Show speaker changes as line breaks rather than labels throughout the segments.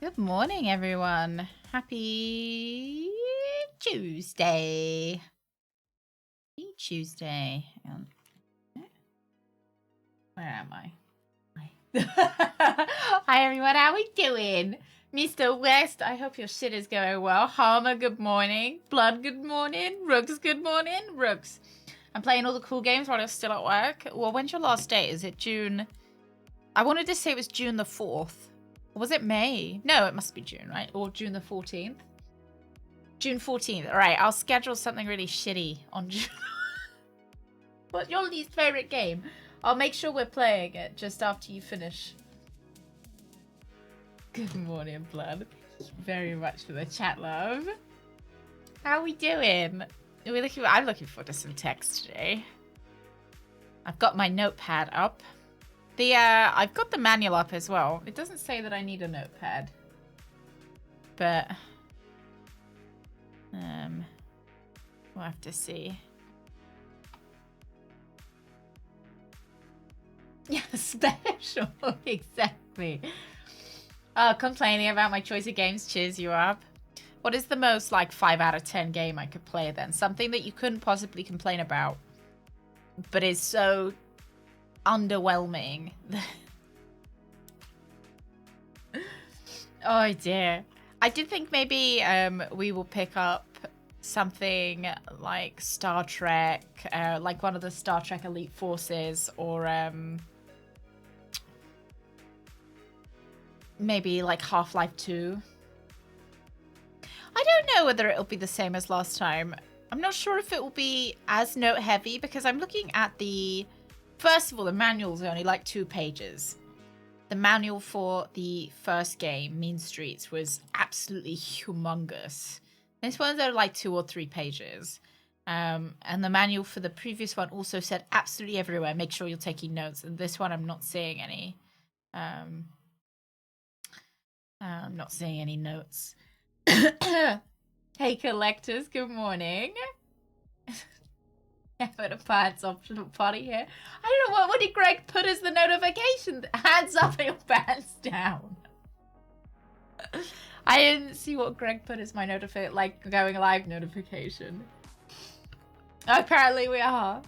Good morning, everyone. Happy Tuesday. Happy Tuesday. Where am I? Hi, everyone. How we doing? Mr. West, I hope your shit is going well. Harmer, good morning. Blood, good morning. Rooks, good morning. Rooks. I'm playing all the cool games while I'm still at work. Well, when's your last day? Is it June? I wanted to say it was June the 4th. Or was it May? No, it must be June, right? Or June the 14th? June 14th. All right, I'll schedule something really shitty on June. What's your least favorite game? I'll make sure we're playing it just after you finish. Good morning, Blood. Thank you very much for the chat, love. How are we doing? I'm looking forward to some text today. I've got my notepad up. I've got the manual up as well. It doesn't say that I need a notepad. But we'll have to see. Yeah, special. Exactly. Complaining about my choice of games cheers you up. What is the most, 5 out of 10 game I could play then? Something that you couldn't possibly complain about, but is so underwhelming. Oh dear. I did think maybe we will pick up something like Star Trek, like one of the Star Trek Elite Forces, or maybe like Half-Life 2. I don't know whether it'll be the same as last time. I'm not sure if it will be as note heavy, because I'm looking at the... First of all, the manual's only like 2 pages. The manual for the first game, Mean Streets, was absolutely humongous. This one's only like 2 or 3 pages. And the manual for the previous one also said absolutely everywhere, make sure you're taking notes. And this one, I'm not seeing any. I'm not seeing any notes. Hey, collectors, good morning. Put a pants optional party here. I don't know, what did Greg put as the notification? Hands up or your pants down. I didn't see what Greg put as my going live notification. Apparently we are.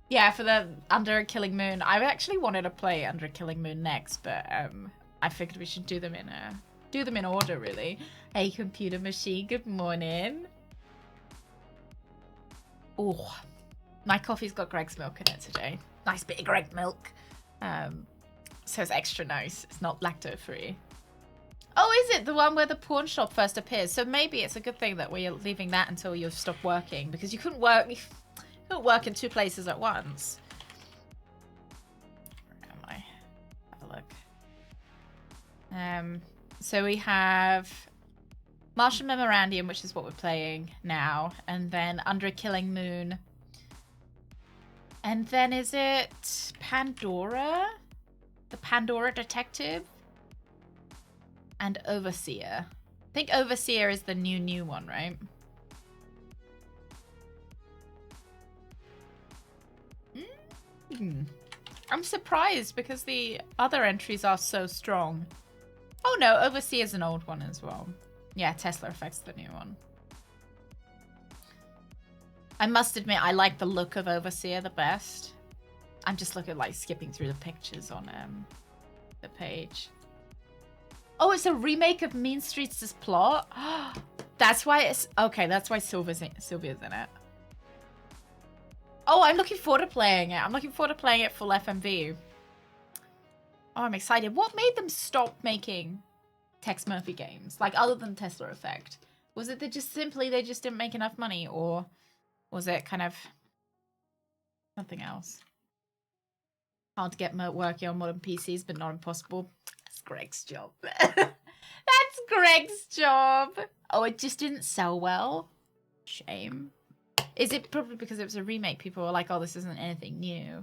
Yeah, for the Under a Killing Moon. I actually wanted to play Under a Killing Moon next, but I figured we should do them in order, really. Hey, computer machine, good morning. Oh, my coffee's got Greg's milk in it today. Nice bit of Greg milk. So it's extra nice. It's not lacto-free. Oh, is it the one where the pawn shop first appears? So maybe it's a good thing that we're leaving that until you've stopped working, because you couldn't work in 2 places at once. Where am I? Have a look. So we have Martian Memorandum, which is what we're playing now, and then Under a Killing Moon. And then is it Pandora? The Pandora Detective? And Overseer. I think Overseer is the new one, right? I'm surprised because the other entries are so strong. Oh no, Overseer is an old one as well. Yeah, Tesla Effect's the new one. I must admit, I like the look of Overseer the best. I'm just skipping through the pictures on the page. Oh, it's a remake of Mean Streets' plot? That's why it's... Okay, that's why Sylvia's in it. Oh, I'm looking forward to playing it. I'm looking forward to playing it full FMV. Oh, I'm excited. What made them stop making Tex Murphy games? Other than Tesla Effect? Was it they just didn't make enough money? Or was it kind of something else? Hard to get working on modern PCs, but not impossible. That's Greg's job. That's Greg's job. Oh, it just didn't sell well. Shame. Is it probably because it was a remake? People were like, oh, this isn't anything new.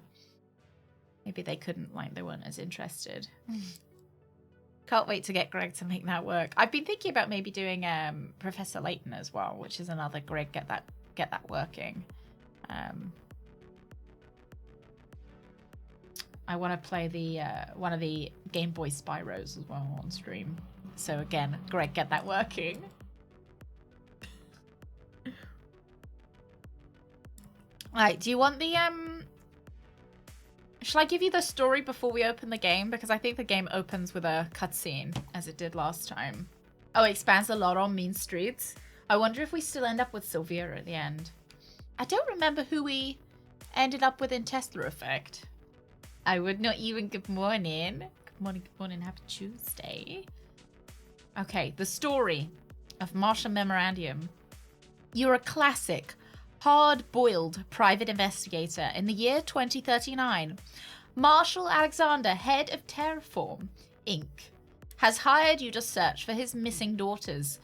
Maybe they couldn't, they weren't as interested. Can't wait to get Greg to make that work. I've been thinking about maybe doing Professor Layton as well, which is another Greg get that working. I want to play the one of the Game Boy Spyros as well on stream. So again, Greg, get that working. Alright, do you want the, Shall I give you the story before we open the game? Because I think the game opens with a cutscene, as it did last time. Oh, it expands a lot on Mean Streets. I wonder if we still end up with Sylvia at the end. I don't remember who we ended up with in Tesla Effect. I would not even. Good morning. Good morning. Happy Tuesday. Okay, the story of Martian Memorandum. You're a classic, hard-boiled private investigator in the year 2039. Marshall Alexander, head of Terraform, Inc., has hired you to search for his missing daughters.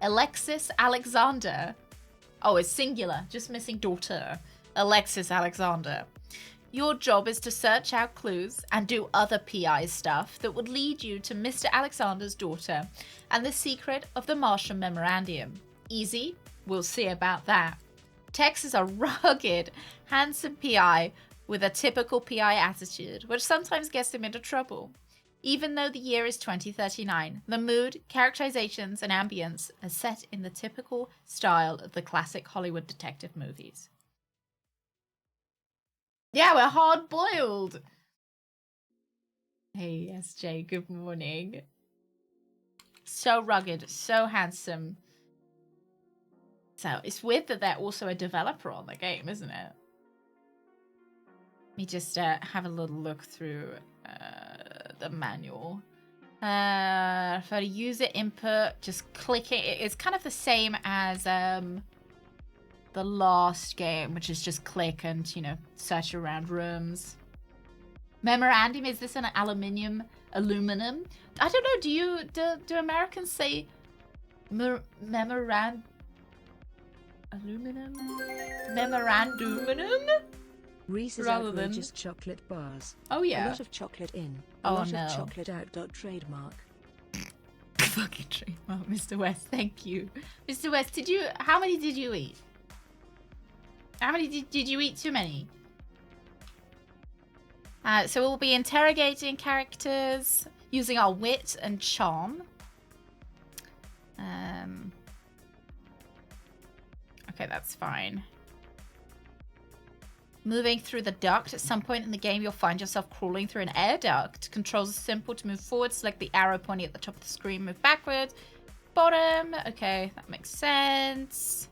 Alexis Alexander. Oh, it's singular, just missing daughter. Alexis Alexander. Your job is to search out clues and do other PI stuff that would lead you to Mr. Alexander's daughter and the secret of the Martian Memorandum. Easy? We'll see about that. Tex is a rugged, handsome PI with a typical PI attitude, which sometimes gets him into trouble. Even though the year is 2039, the mood, characterizations, and ambience are set in the typical style of the classic Hollywood detective movies. Yeah, we're hard-boiled. Hey, SJ, good morning. So rugged, so handsome. So it's weird that they're also a developer on the game, isn't it? Let me just have a little look through the manual. For the user input, just clicking. It's kind of the same as the last game, which is just click and, you know, search around rooms. Memorandum, is this an aluminum? I don't know, do Americans say memorandum? Aluminum? Memoranduminum?
Reese's
Rather
outrageous
than
chocolate bars.
Oh yeah.
A lot of chocolate in. A
Oh
lot
no.
of chocolate out. Trademark.
Fucking trademark, Mr. West. Thank you, Mr. West. How many did you eat? How many did you eat? Too many. So we'll be interrogating characters using our wit and charm. Okay, that's fine. Moving through the duct. At some point in the game, you'll find yourself crawling through an air duct. Controls are simple. To move forward, select the arrow pointing at the top of the screen. Move backward. Bottom. Okay, that makes sense.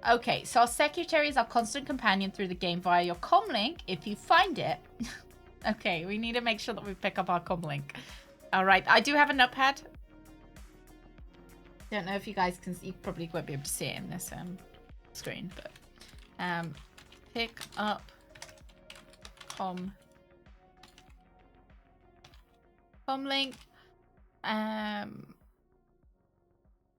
Okay, so our secretary is our constant companion through the game via your comm link, if you find it. Okay, we need to make sure that we pick up our comm link. All right, I do have a notepad. Don't know if you guys can see. You probably won't be able to see it in this screen, but pick up comm link.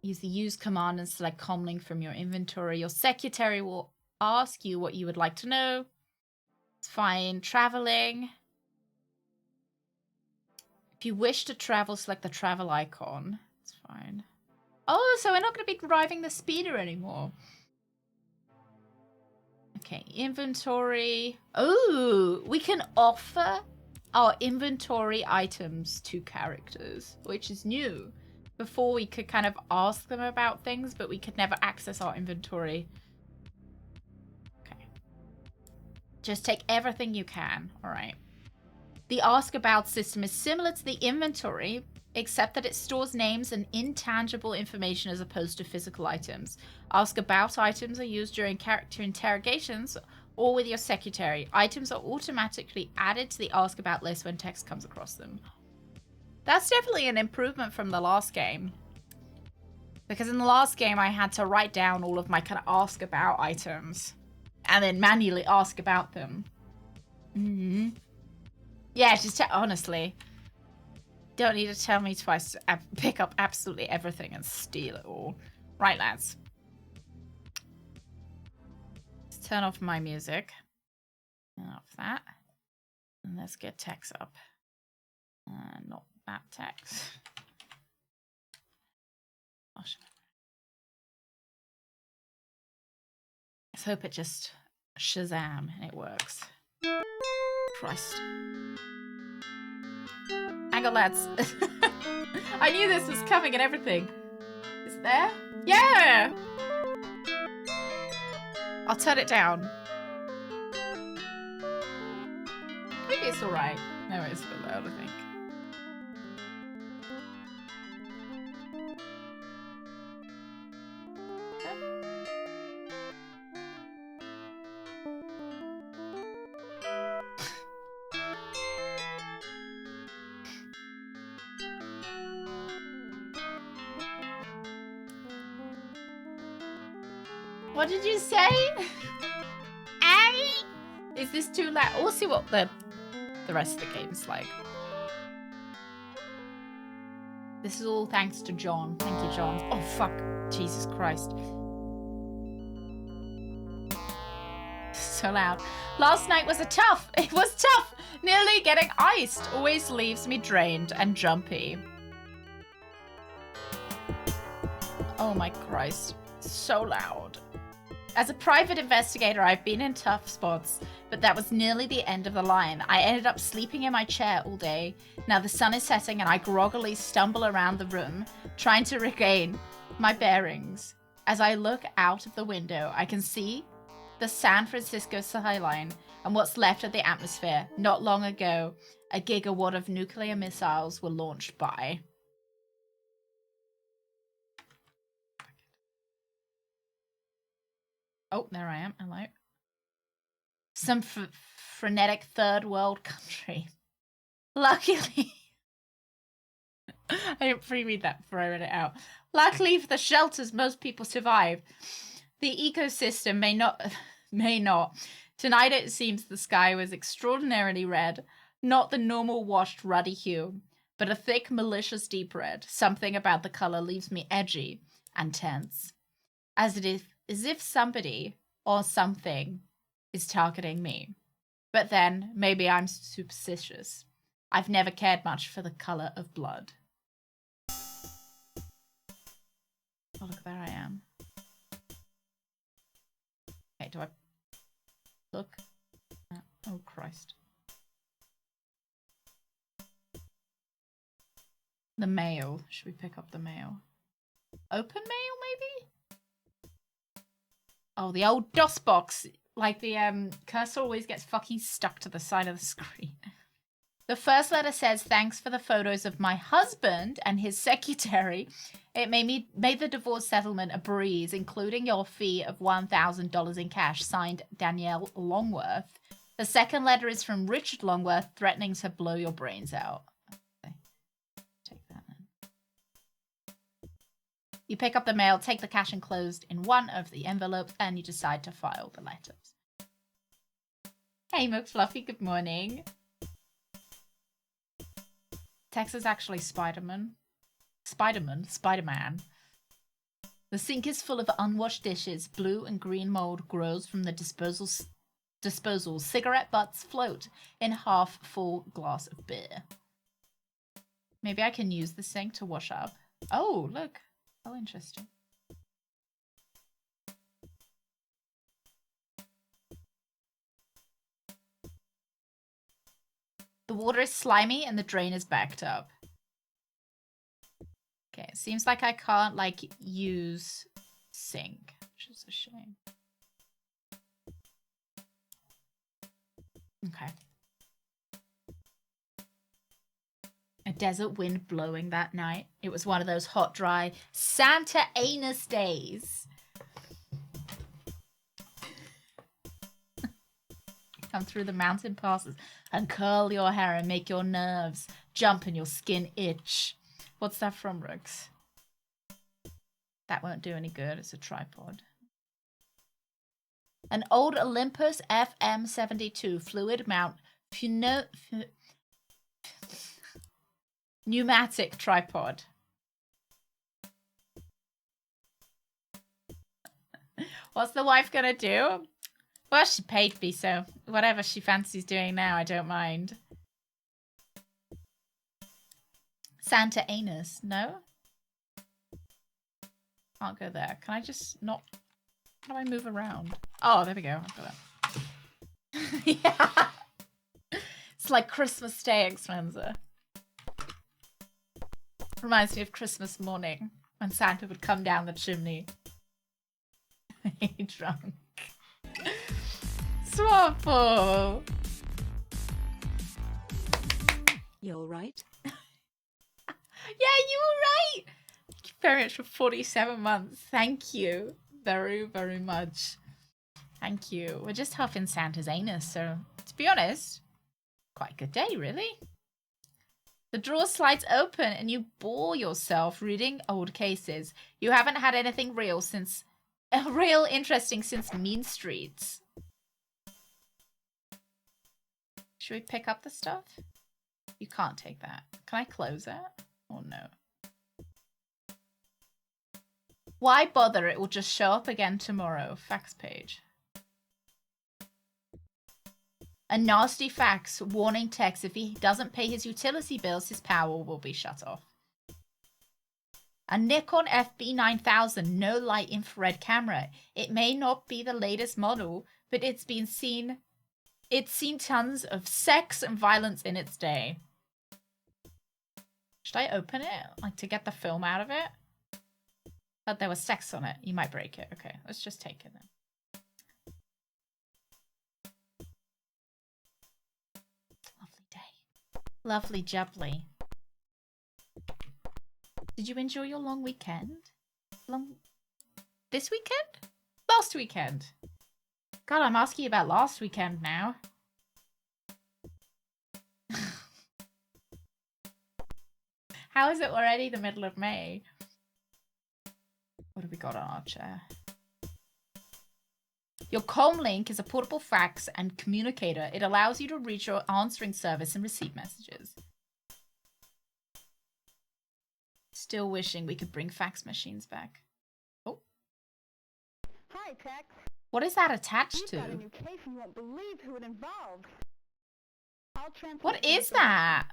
Use the use command and select comm link from your inventory. Your secretary will ask you what you would like to know. It's fine. Traveling. If you wish to travel, select the travel icon. It's fine. Oh, so we're not going to be driving the speeder anymore. Okay, inventory. Oh, we can offer our inventory items to characters, which is new. Before we could kind of ask them about things, but we could never access our inventory. Okay. Just take everything you can. All right. The Ask About system is similar to the inventory, except that it stores names and intangible information as opposed to physical items. Ask About items are used during character interrogations or with your secretary. Items are automatically added to the Ask About list when text comes across them. That's definitely an improvement from the last game. Because in the last game, I had to write down all of my kind of Ask About items and then manually ask about them. Mm-hmm. Yeah, just honestly. Don't need to tell me twice to pick up absolutely everything and steal it all. Right, lads. Let's turn off my music. Turn off that. And let's get Tex up. Not that Tex. Gosh. Let's hope it just Shazam and it works. Christ. Hang lads. I knew this was coming and everything. Is it there? Yeah! I'll turn it down. Maybe it's alright. No, it's a bit loud, I think. What did you say? Annie? Is this too loud? We'll see what the rest of the game is like. This is all thanks to John. Thank you, John. Oh, fuck. Jesus Christ. So loud. Last night was tough. It was tough. Nearly getting iced. Always leaves me drained and jumpy. Oh my Christ. So loud. As a private investigator, I've been in tough spots, but that was nearly the end of the line. I ended up sleeping in my chair all day. Now the sun is setting and I groggily stumble around the room, trying to regain my bearings. As I look out of the window, I can see the San Francisco skyline and what's left of the atmosphere. Not long ago, a gigawatt of nuclear missiles were launched by. Oh, there I am. Hello. Some frenetic third world country. Luckily. I didn't pre-read that before I read it out. Luckily for the shelters, most people survive. The ecosystem may not. Tonight it seems the sky was extraordinarily red. Not the normal washed ruddy hue, but a thick, malicious deep red. Something about the color leaves me edgy and tense. As if somebody or something is targeting me. But then, maybe I'm superstitious. I've never cared much for the color of blood. Oh, look, there I am. Okay, do I look? Oh, Christ. The mail. Should we pick up the mail? Open mail, maybe? Oh, the old DOS box. Like the cursor always gets fucking stuck to the side of the screen. The first letter says, thanks for the photos of my husband and his secretary. It made the divorce settlement a breeze, including your fee of $1,000 in cash. Signed, Danielle Longworth. The second letter is from Richard Longworth, threatening to blow your brains out. Okay. Take that then. You pick up the mail, take the cash enclosed in one of the envelopes, and you decide to file the letters. Hey, McFluffy, good morning. Tex is actually Spider-Man. Spider-Man. The sink is full of unwashed dishes. Blue and green mold grows from the disposal. Cigarette butts float in half-full glass of beer. Maybe I can use the sink to wash up. Oh, look. Oh, interesting. The water is slimy and the drain is backed up. Okay, it seems like I can't, like, use sink, which is a shame. Okay. A desert wind blowing that night. It was one of those hot, dry Santa Anus days. Come through the mountain passes and curl your hair and make your nerves jump and your skin itch. What's that from, Rooks? That won't do any good. It's a tripod. An old Olympus FM72 fluid mount pneumatic tripod. What's the wife gonna do? Well, she paid me, so whatever she fancies doing now, I don't mind. Santa Anus, no? Can't go there. Can I just not... How do I move around? Oh, there we go. I've got it. Yeah. It's like Christmas Day, Expenser. Reminds me of Christmas morning when Santa would come down the chimney. Drunk. Swapple.
You're right.
Yeah, you were right. Thank you very much for 47 months. Thank you very, very much. Thank you. We're just huffing Santa's anus, so to be honest, quite a good day, really. The drawer slides open and you bore yourself reading old cases. You haven't had anything real interesting since Mean Streets. Should we pick up the stuff? You can't take that. Can I close it? Oh no. Why bother? It will just show up again tomorrow. Fax page. A nasty fax warning Tex if he doesn't pay his utility bills, his power will be shut off. A Nikon FB9000 no light infrared camera. It may not be the latest model, but it's seen tons of sex and violence in its day. Should I open it? Like to get the film out of it? But there was sex on it. You might break it. Okay, let's just take it then. Lovely day. Lovely jubbly. Did you enjoy your long weekend? This weekend? Last weekend. God, I'm asking you about last weekend now. How is it already the middle of May? What have we got on our chair? Your Comlink is a portable fax and communicator. It allows you to reach your answering service and receive messages. Still wishing we could bring fax machines back. Oh.
Hi, Tex.
What is that attached to?
Got a new case and you won't believe who it involves.
What is that?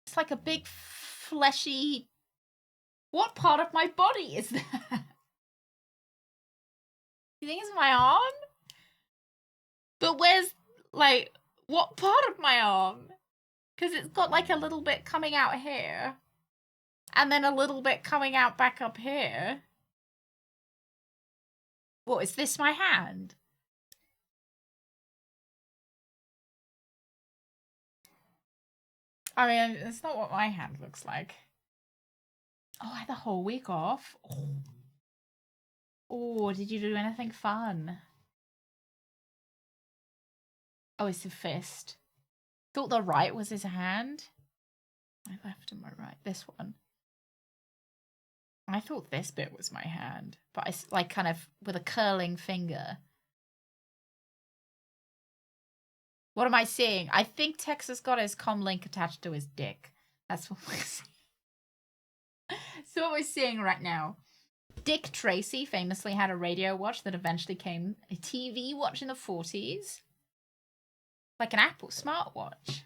It's like a big fleshy... What part of my body is that? You think it's my arm? But where's, like, what part of my arm? Because it's got, like, a little bit coming out here. And then a little bit coming out back up here. What, is this my hand? I mean, it's not what my hand looks like. Oh, I had the whole week off. Oh, did you do anything fun? Oh, it's a fist. Thought the right was his hand. My left and my right. This one. I thought this bit was my hand, but I like kind of with a curling finger. What am I seeing? I think Tex has got his comlink attached to his dick. That's what we're seeing. So what we're seeing right now. Dick Tracy famously had a radio watch that eventually became a TV watch in the 40s. Like an Apple smartwatch.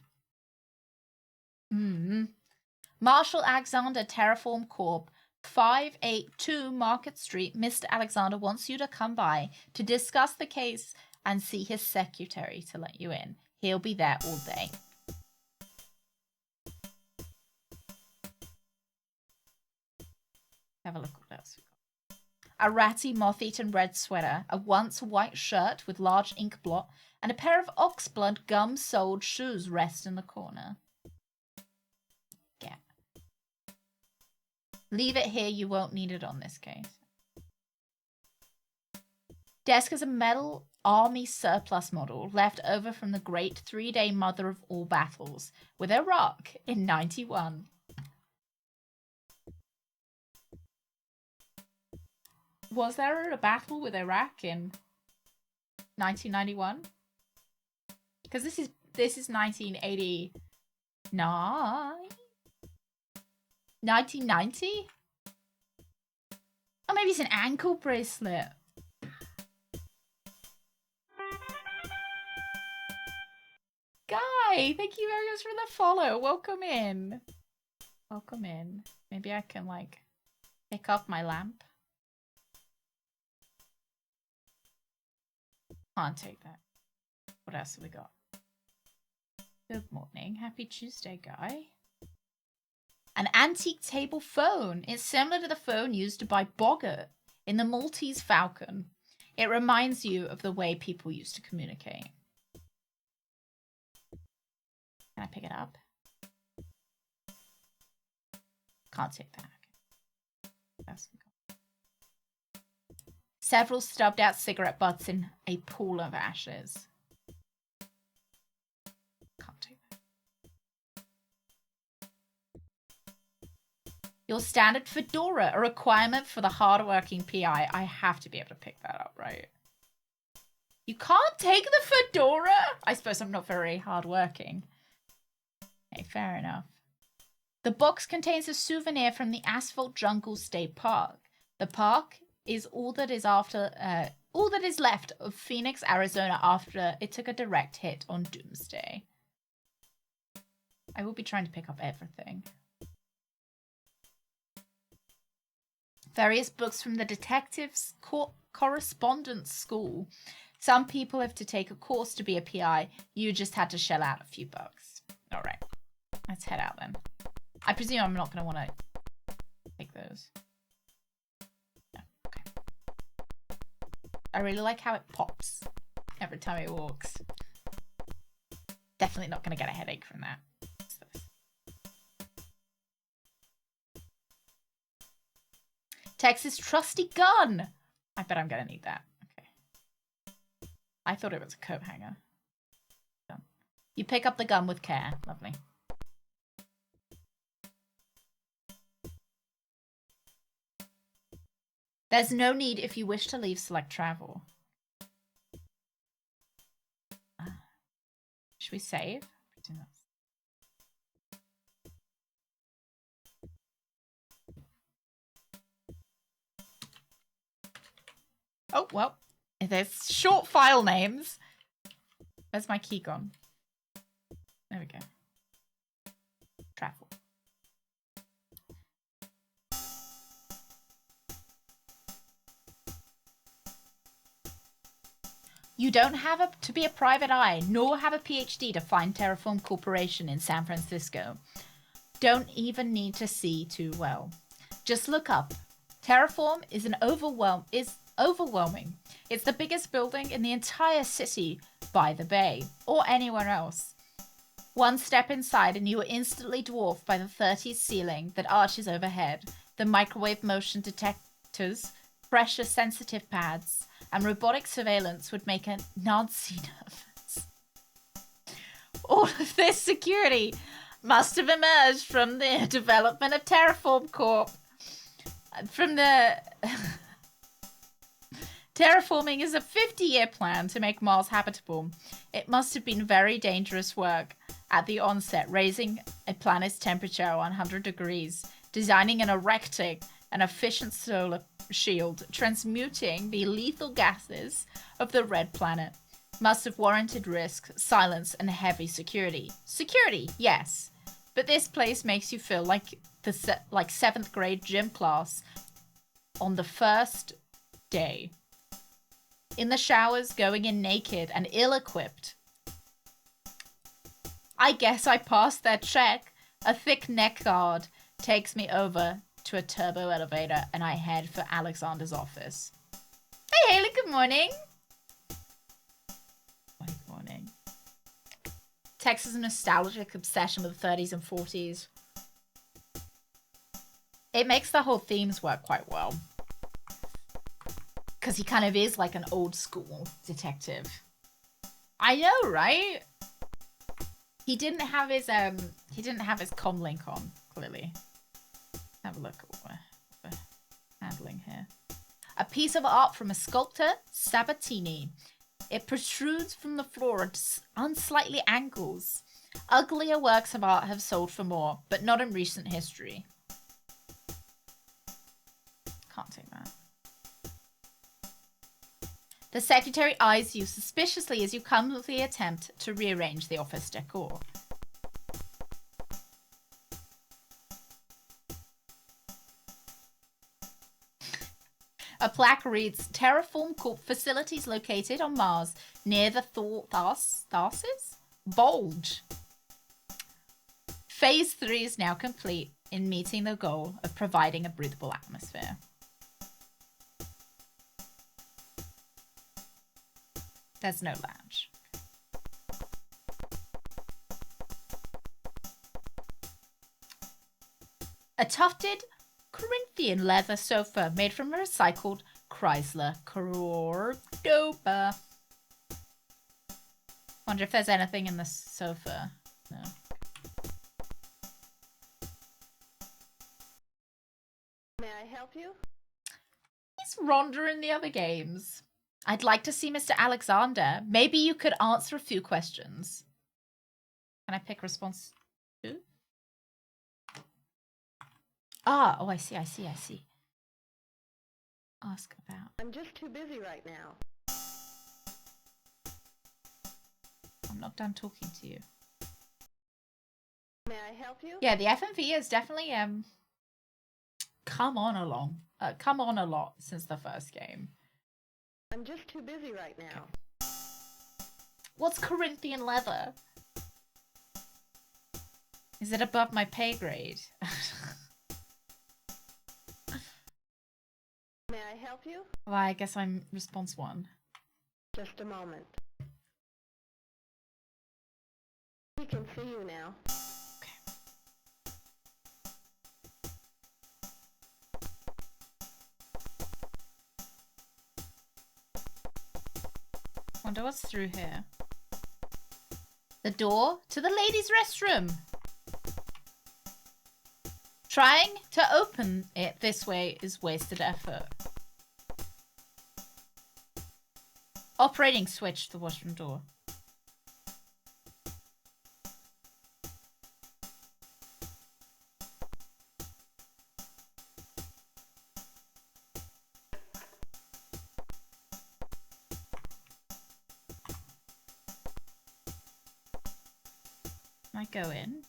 Marshall Alexander Terraform Corp. 582 Market Street. Mr. Alexander wants you to come by to discuss the case and see his secretary to let you in. He'll be there all day. Have a look what else we got. A ratty moth-eaten red sweater, a once white shirt with large ink blot, and a pair of oxblood gum-soled shoes rest in the corner. Yeah. Leave it here, you won't need it on this case. Desk is a metal army surplus model left over from the great 3-day mother of all battles with Iraq in 91. Was there a battle with Iraq in 1991? Because this is 1989. 1990? Oh, maybe it's an ankle bracelet. Guy, thank you very much for the follow. Welcome in. Welcome in. Maybe I can, like, pick up my lamp. Can't take that. What else have we got? Good morning. Happy Tuesday, Guy. An antique table phone. It's similar to the phone used by Boggart in the Maltese Falcon. It reminds you of the way people used to communicate. Can I pick it up? Can't take that. That's several stubbed out cigarette butts in a pool of ashes. Can't take that. Your standard fedora, a requirement for the hardworking PI. I have to be able to pick that up, right? You can't take the fedora? I suppose I'm not very hardworking. Okay, fair enough. The box contains a souvenir from the Asphalt Jungle State Park. The park is all that is left of Phoenix, Arizona after it took a direct hit on Doomsday. I will be trying to pick up everything. Various books from the Detectives Correspondence School. Some people have to take a course to be a PI. You just had to shell out a few bucks. All right, let's head out then. I presume I'm not going to want to take those. No, okay. I really like how it pops every time it walks. Definitely not going to get a headache from that. What's this? Tex's trusty gun. I bet I'm going to need that. Okay. I thought it was a coat hanger. You pick up the gun with care. Lovely. There's no need if you wish to leave select travel. Should we save? Oh, well, there's short file names. Where's my key gone? There we go. Travel. You don't have to be a private eye, nor have a PhD to find Terraform Corporation in San Francisco. Don't even need to see too well. Just look up. Terraform is overwhelming. It's the biggest building in the entire city by the bay, or anywhere else. One step inside and you are instantly dwarfed by the 30s ceiling that arches overhead, the microwave motion detectors, pressure-sensitive pads, and robotic surveillance would make a Nazi nervous. All of this security must have emerged from the development of Terraform Corp. From the... Terraforming is a 50-year plan to make Mars habitable. It must have been very dangerous work at the onset, raising a planet's temperature 100 degrees, designing and erecting an efficient solar shield, transmuting the lethal gases of the red planet. Must have warranted risk, silence, and heavy security. Security, yes. But this place makes you feel like like 7th grade gym class on the first day. In the showers, going in naked and ill-equipped. I guess I passed their check. A thick neck guard takes me over to a turbo elevator and I head for Alexander's office. Hey Haley, good morning. Good morning. Tex's nostalgic obsession with the 30s and 40s. It makes the whole themes work quite well. Because he kind of is like an old school detective. I know, right? He didn't have his comm link on, clearly. Have a look at what we're handling here. A piece of art from a sculptor, Sabatini. It protrudes from the floor at unsightly angles. Uglier works of art have sold for more, but not in recent history. Can't take that. The secretary eyes you suspiciously as you clumsily attempt to rearrange the office decor. A plaque reads, Terraform Corp facilities located on Mars near the Tharsis Bulge. Phase 3 is now complete. in meeting the goal of providing a breathable atmosphere. There's no lounge. A tufted Corinthian leather sofa made from a recycled Chrysler Cordoba. Wonder if there's anything in the sofa. No.
May I help you?
He's Rhonda in the other games. I'd like to see Mr. Alexander. Maybe you could answer a few questions. Can I pick response 2? Ah, oh, I see. Ask about.
I'm just too busy right now.
I'm not done talking to you.
May I help you?
Yeah, the FMV is definitely come on a lot since the first game.
I'm just too busy right now.
What's Corinthian leather? Is it above my pay grade?
May I help you?
Well, I guess I'm response 1.
Just a moment. We can see you now.
Okay. Wonder what's through here. The door to the ladies' restroom. Trying to open it this way is wasted effort. Operating switch to the washroom door. I go in.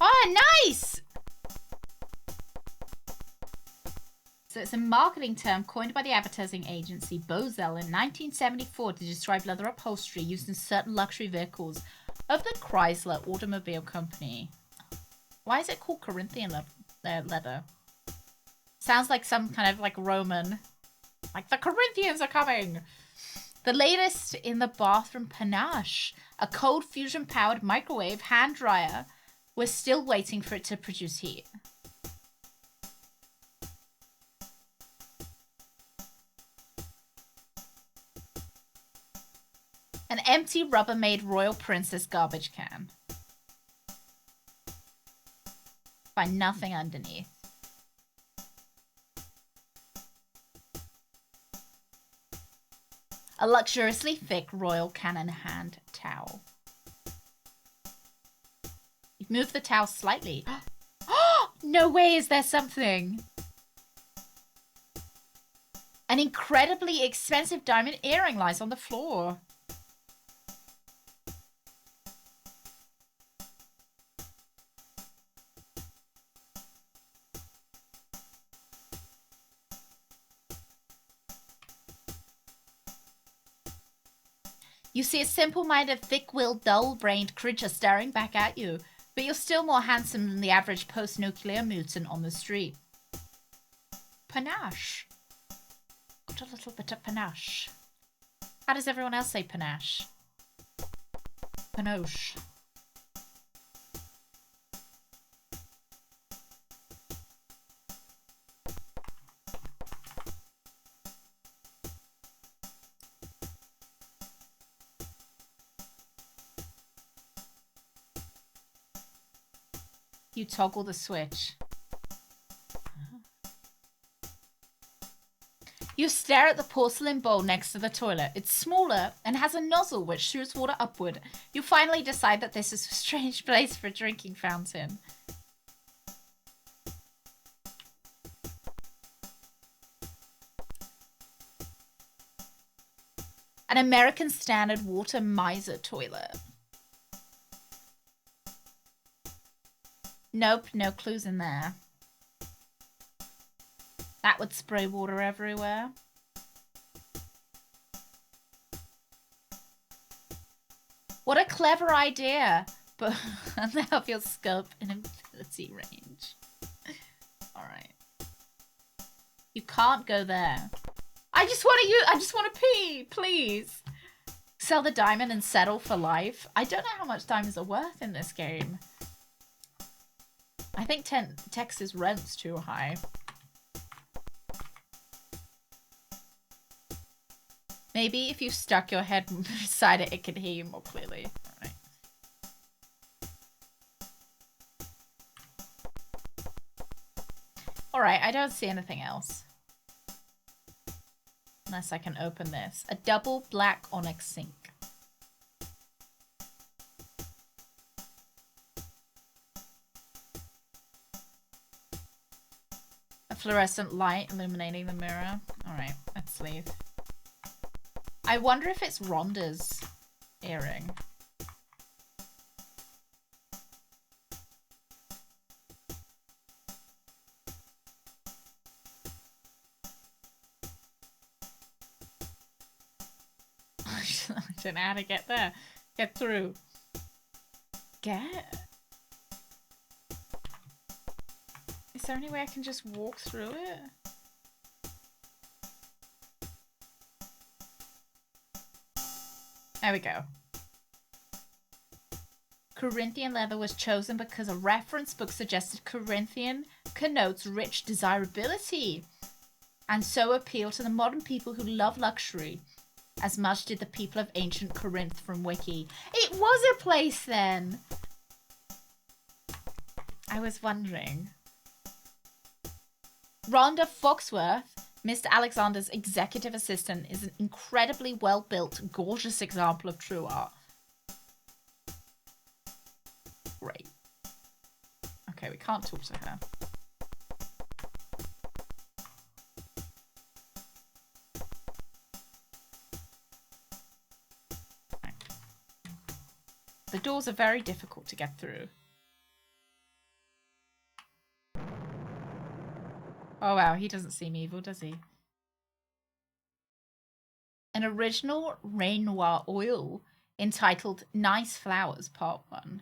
Oh, nice! So it's a marketing term coined by the advertising agency Bozell in 1974 to describe leather upholstery used in certain luxury vehicles of the Chrysler Automobile Company. Why is it called Corinthian leather? Sounds like some kind of like Roman. Like the Corinthians are coming! The latest in the bathroom panache, a cold fusion powered microwave hand dryer. We're still waiting for it to produce heat. An empty Rubbermaid Royal Princess garbage can. Find nothing underneath. A luxuriously thick Royal Canon hand towel. You've moved the towel slightly. No way is there something. An incredibly expensive diamond earring lies on the floor. You see a simple-minded, thick-willed, dull-brained creature staring back at you, but you're still more handsome than the average post-nuclear mutant on the street. Panache. Got a little bit of panache. How does everyone else say panache? Panache. You toggle the switch. You stare at the porcelain bowl next to the toilet. It's smaller and has a nozzle which shoots water upward. You finally decide that this is a strange place for a drinking fountain. An American Standard water miser toilet. Nope, no clues in there. That would spray water everywhere. What a clever idea! But now your scope and ability range. Alright. You can't go there. I just want to pee, please. Sell the diamond and settle for life. I don't know how much diamonds are worth in this game. I think Texas rent's too high. Maybe if you stuck your head beside it, it could hear you more clearly. Alright. Alright, I don't see anything else. Unless I can open this. A double black onyx sink. A fluorescent light illuminating the mirror. Alright, let's leave. I wonder if it's Rhonda's earring. I don't know how to get there. Get through. Get? Is there any way I can just walk through it? There we go. Corinthian leather was chosen because a reference book suggested Corinthian connotes rich desirability and so appealed to the modern people who love luxury. As much did the people of ancient Corinth from Wiki. It was a place then! I was wondering. Rhonda Foxworth, Mr. Alexander's executive assistant, is an incredibly well-built, gorgeous example of true art. Great. Okay, we can't talk to her. The doors are very difficult to get through. Oh wow, he doesn't seem evil, does he? An original Renoir oil entitled Nice Flowers Part 1.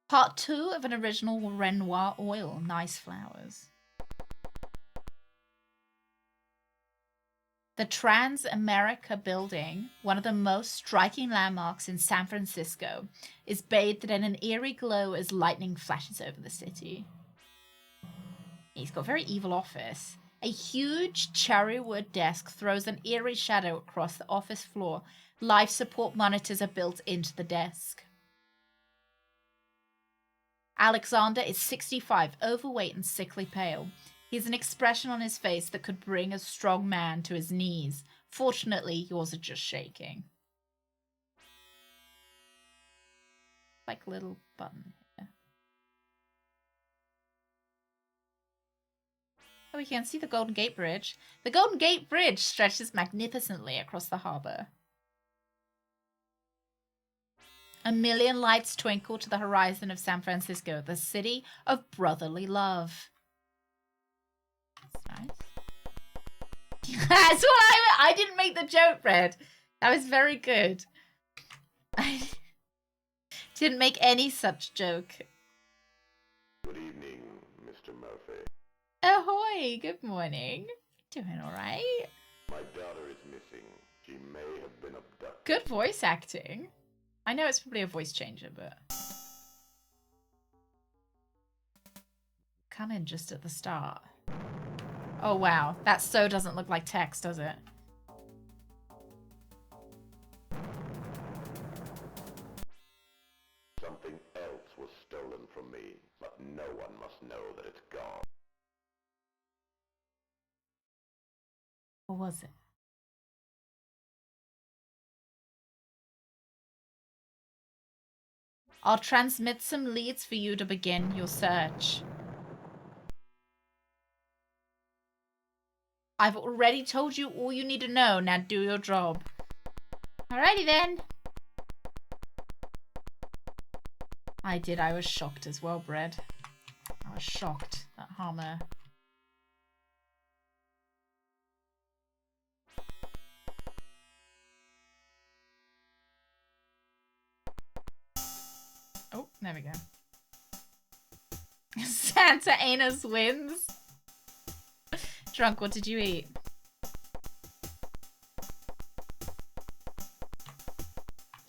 Part 2 of an original Renoir oil, Nice Flowers. The Trans-America Building, one of the most striking landmarks in San Francisco, is bathed in an eerie glow as lightning flashes over the city. He's got a very evil office. A huge cherry wood desk throws an eerie shadow across the office floor. Life support monitors are built into the desk. Alexander is 65, overweight and sickly pale. He has an expression on his face that could bring a strong man to his knees. Fortunately, yours are just shaking. Like a little button here. Oh, we can see the Golden Gate Bridge. The Golden Gate Bridge stretches magnificently across the harbor. A million lights twinkle to the horizon of San Francisco, the city of brotherly love. Nice. That's what I didn't make the joke, Red. That was very good. I didn't make any such joke.
Good evening, Mr. Murphy.
Ahoy, good morning. Doing all right?
My daughter is missing. She may have been abducted.
Good voice acting. I know it's probably a voice changer, but... Come in just at the start. Oh, wow. That so doesn't look like Tex, does it?
Something else was stolen from me, but no one must know that it's gone.
What was it? I'll transmit some leads for you to begin your search. I've already told you all you need to know. Now do your job. Alrighty then. I did. I was shocked as well, Bread. I was shocked that Hammer There we go. Santa Anus wins. Drunk, what did you eat?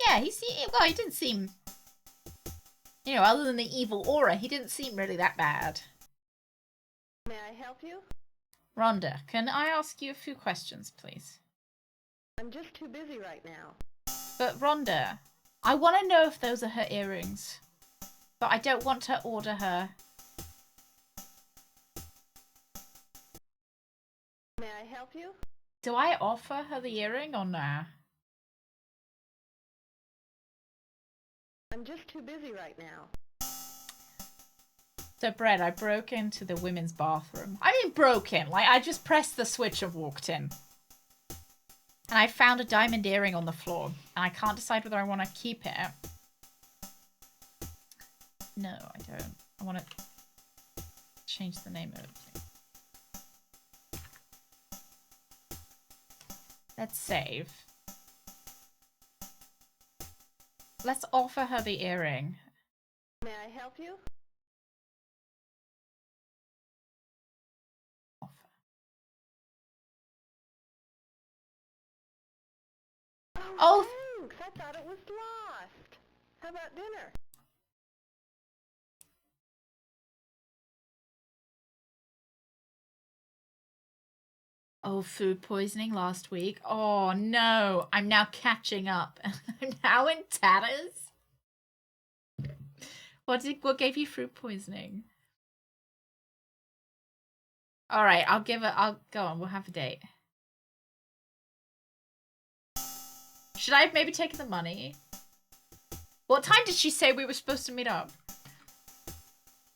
Yeah, he didn't seem, you know, other than the evil aura, he didn't seem really that bad.
May I help you?
Rhonda, can I ask you a few questions, please?
I'm just too busy right now.
But Rhonda, I want to know if those are her earrings. But I don't want to order her.
May I help you?
Do I offer her the earring or nah?
I'm just too busy right now.
So, Brett, I broke into the women's bathroom. I mean, broke in. Like, I just pressed the switch and walked in. And I found a diamond earring on the floor. And I can't decide whether I want to keep it. No, I don't. I want to change the name of it. Let's save. Let's offer her the earring.
May I help you?
Offer.
Oh, thanks. I thought it was lost. How about dinner?
Oh, food poisoning last week. Oh no, I'm now catching up. I'm now in tatters. What gave you food poisoning? All right, I'll go on. We'll have a date. Should I have maybe taken the money? What time did she say we were supposed to meet up?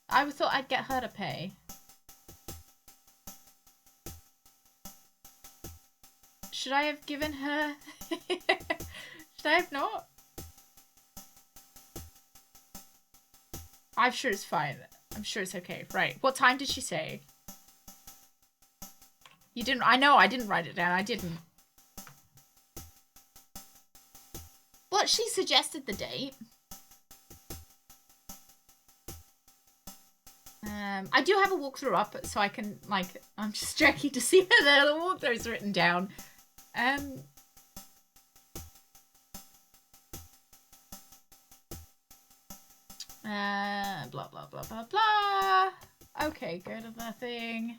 I thought I'd get her to pay. Should I have given her... Should I have not? I'm sure it's fine. I'm sure it's okay. Right. What time did she say? You didn't... I know I didn't write it down. I didn't. Well, she suggested the date. I do have a walkthrough up, so I can, like... I'm just checking to see whether the walkthrough's written down. Blah, blah, blah, blah, blah. Okay, go to the thing.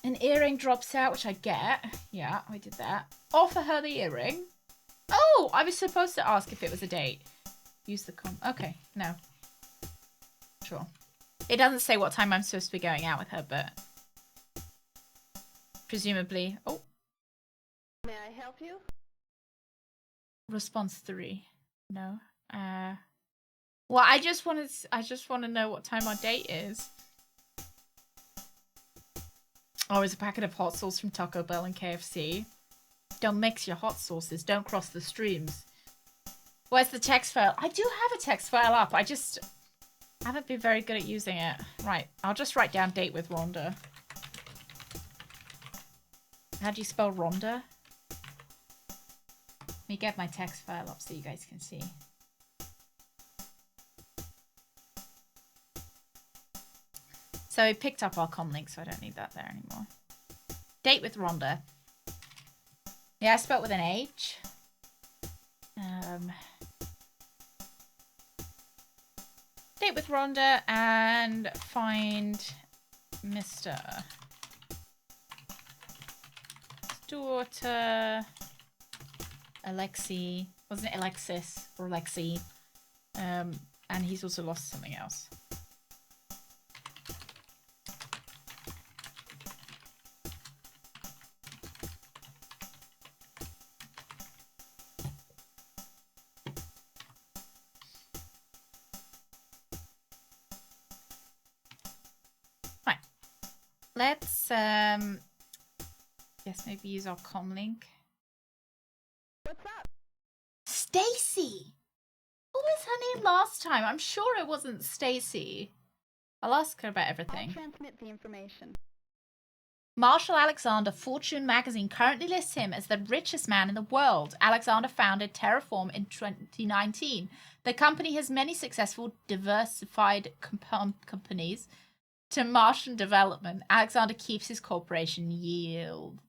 An earring drops out, which I get. Yeah, I did that. Offer her the earring. Oh, I was supposed to ask if it was a date. Use the okay, no. Sure. It doesn't say what time I'm supposed to be going out with her, but... presumably... Oh.
May I help you?
Response 3. No. Well, I just want to know what time our date is. Oh, it's a packet of hot sauce from Taco Bell and KFC. Don't mix your hot sauces. Don't cross the streams. Where's the text file? I do have a text file up. I just haven't been very good at using it. Right. I'll just write down date with Rhonda. How do you spell Rhonda? Let me get my text file up so you guys can see. So I picked up our com link, so I don't need that there anymore. Date with Rhonda. Yeah, I spelled with an H. Date with Rhonda and find Mr. Daughter Alexi. Wasn't it Alexis or Alexi? And he's also lost something else. Let's guess maybe use our com link.
What's up?
Stacy! What was her name last time? I'm sure it wasn't Stacy. I'll ask her about
I'll
everything.
transmit the information.
Marshall Alexander, Fortune magazine currently lists him as the richest man in the world. Alexander founded Terraform in 2019. The company has many successful diversified companies to Martian development. Alexander keeps his corporation veiled.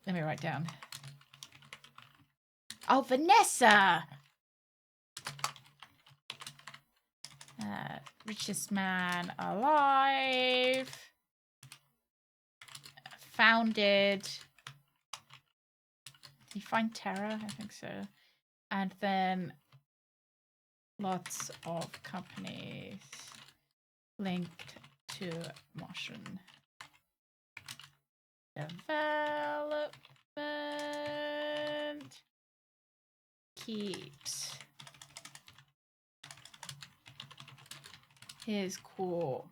Let me write down. Oh, Vanessa! Richest man alive. Founded. Did he find Terra? I think so. And then lots of companies linked to Martian development. Keeps his corporation.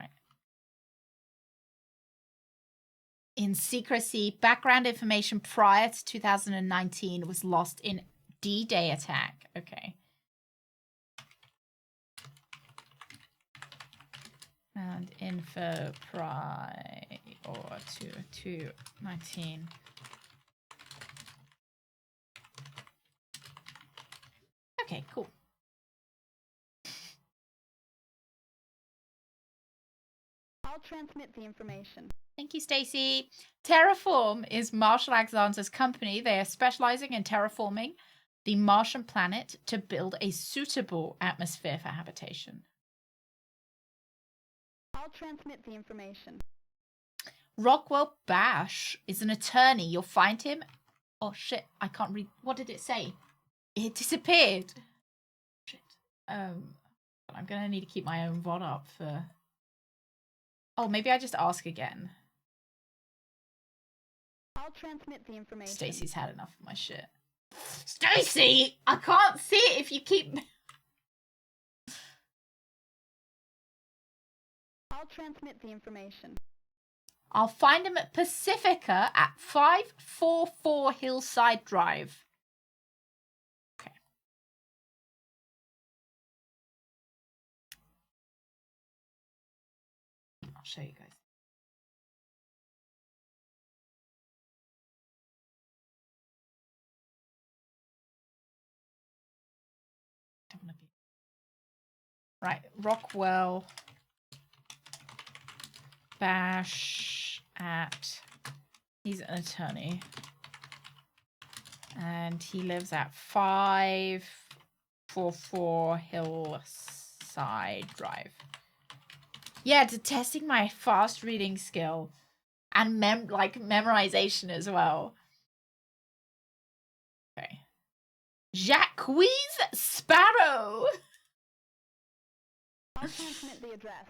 Right. In secrecy, background information prior to 2019 was lost in D-Day attack. Okay. And info prior to 2019. Okay, cool.
I'll transmit the information.
Thank you, Stacy. Terraform is Marshall Alexander's company. They are specializing in terraforming the Martian planet to build a suitable atmosphere for habitation.
I'll transmit the information.
Rockwell Bash is an attorney. You'll find him. Oh shit! I can't read. What did it say? It disappeared. Shit. I'm gonna need to keep my own VOD up for. Oh, maybe I just ask again.
I'll transmit the information.
Stacy's had enough of my shit. Stacy, I can't see it if you keep.
I'll transmit the information.
I'll find him at Pacifica at 544 Hillside Drive. Okay. I'll show you guys. Don't want to be... Right, Rockwell Bash at... He's an attorney. And he lives at 544 Hillside Drive. Yeah, to testing my fast reading skill and memorization as well. Okay. Jacques Sparrow.
I'll transmit the address.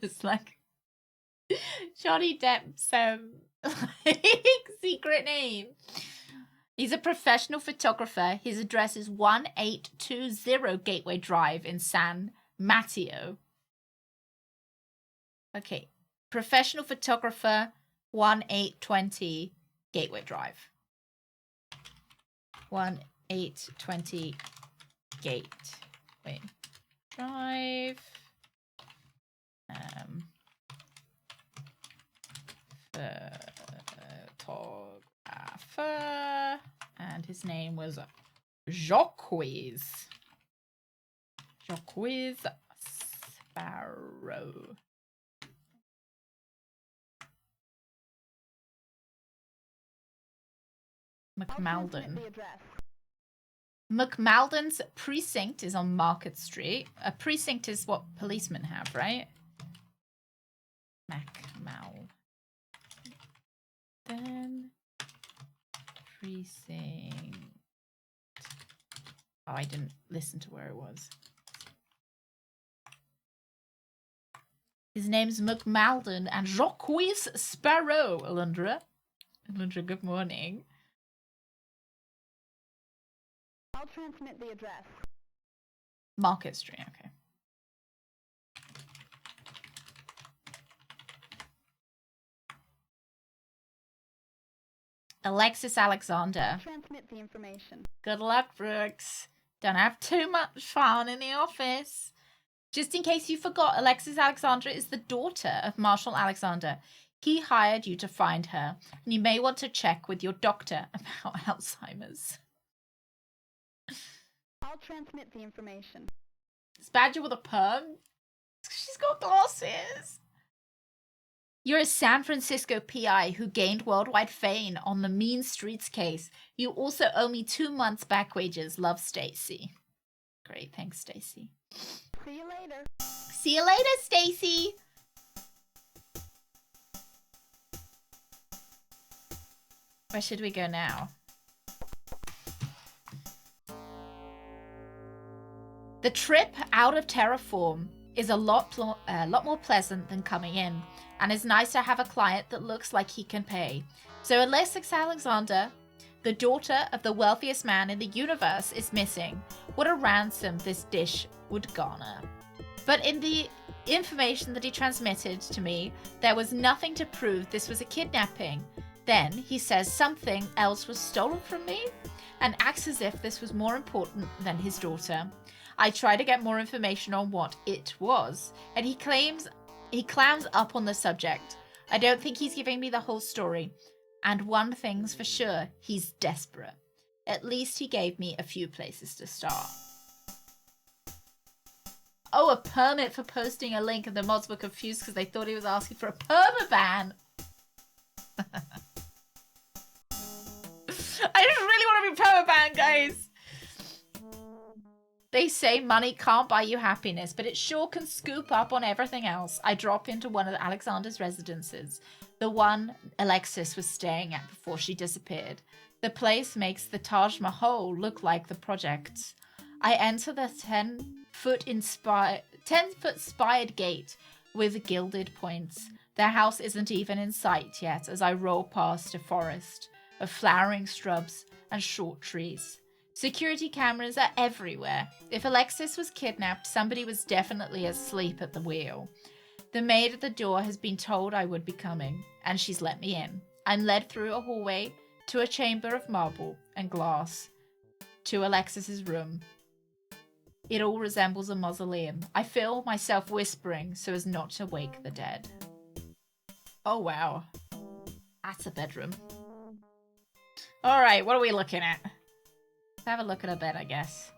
It's like Johnny Depp's secret name. He's a professional photographer. His address is 1820 Gateway Drive in San Mateo. Okay. Professional photographer, 1820 Gateway Drive. 1820 Gateway Drive. Photographer. And his name was Jacques Sparrow. McMalden. McMalden's precinct is on Market Street. A precinct is what policemen have, right? McMalden precinct. Oh, I didn't listen to where it was. His name's McMalden and Jacques Sparrow, Alundra. Alundra, good morning.
I'll transmit the address.
Market Street, okay. Alexis Alexander.
Transmit the information.
Good luck, Brooks. Don't have too much fun in the office. Just in case you forgot, Alexis Alexander is the daughter of Marshall Alexander. He hired you to find her, and you may want to check with your doctor about Alzheimer's.
I'll transmit the information.
Is Badger with a perm? She's got glasses. You're a San Francisco PI who gained worldwide fame on the Mean Streets case. You also owe me 2 months back wages. Love, Stacy. Great, thanks, Stacy.
See you later.
See you later, Stacy. Where should we go now? The trip out of Terraform is a lot more pleasant than coming in, and it's nice to have a client that looks like he can pay. So Alexis Alexander, the daughter of the wealthiest man in the universe, is missing. What a ransom this dish would garner. But in the information that he transmitted to me, there was nothing to prove this was a kidnapping. Then he says something else was stolen from me and acts as if this was more important than his daughter. I try to get more information on what it was, and he clams up on the subject. I don't think he's giving me the whole story. And one thing's for sure, he's desperate. At least he gave me a few places to start. Oh, a permit for posting a link, and the mods were confused because they thought he was asking for a permaban. I just really want to be permaban, guys. They say money can't buy you happiness, but it sure can scoop up on everything else. I drop into one of Alexander's residences, the one Alexis was staying at before she disappeared. The place makes the Taj Mahal look like the project. I enter the 10-foot spired gate with gilded points. Their house isn't even in sight yet as I roll past a forest of flowering shrubs and short trees. Security cameras are everywhere. If Alexis was kidnapped, somebody was definitely asleep at the wheel. The maid at the door has been told I would be coming, and she's let me in. I'm led through a hallway to a chamber of marble and glass to Alexis's room. It all resembles a mausoleum. I feel myself whispering so as not to wake the dead. Oh wow. That's a bedroom. Alright, what are we looking at? Let's have a look at her bed, I guess.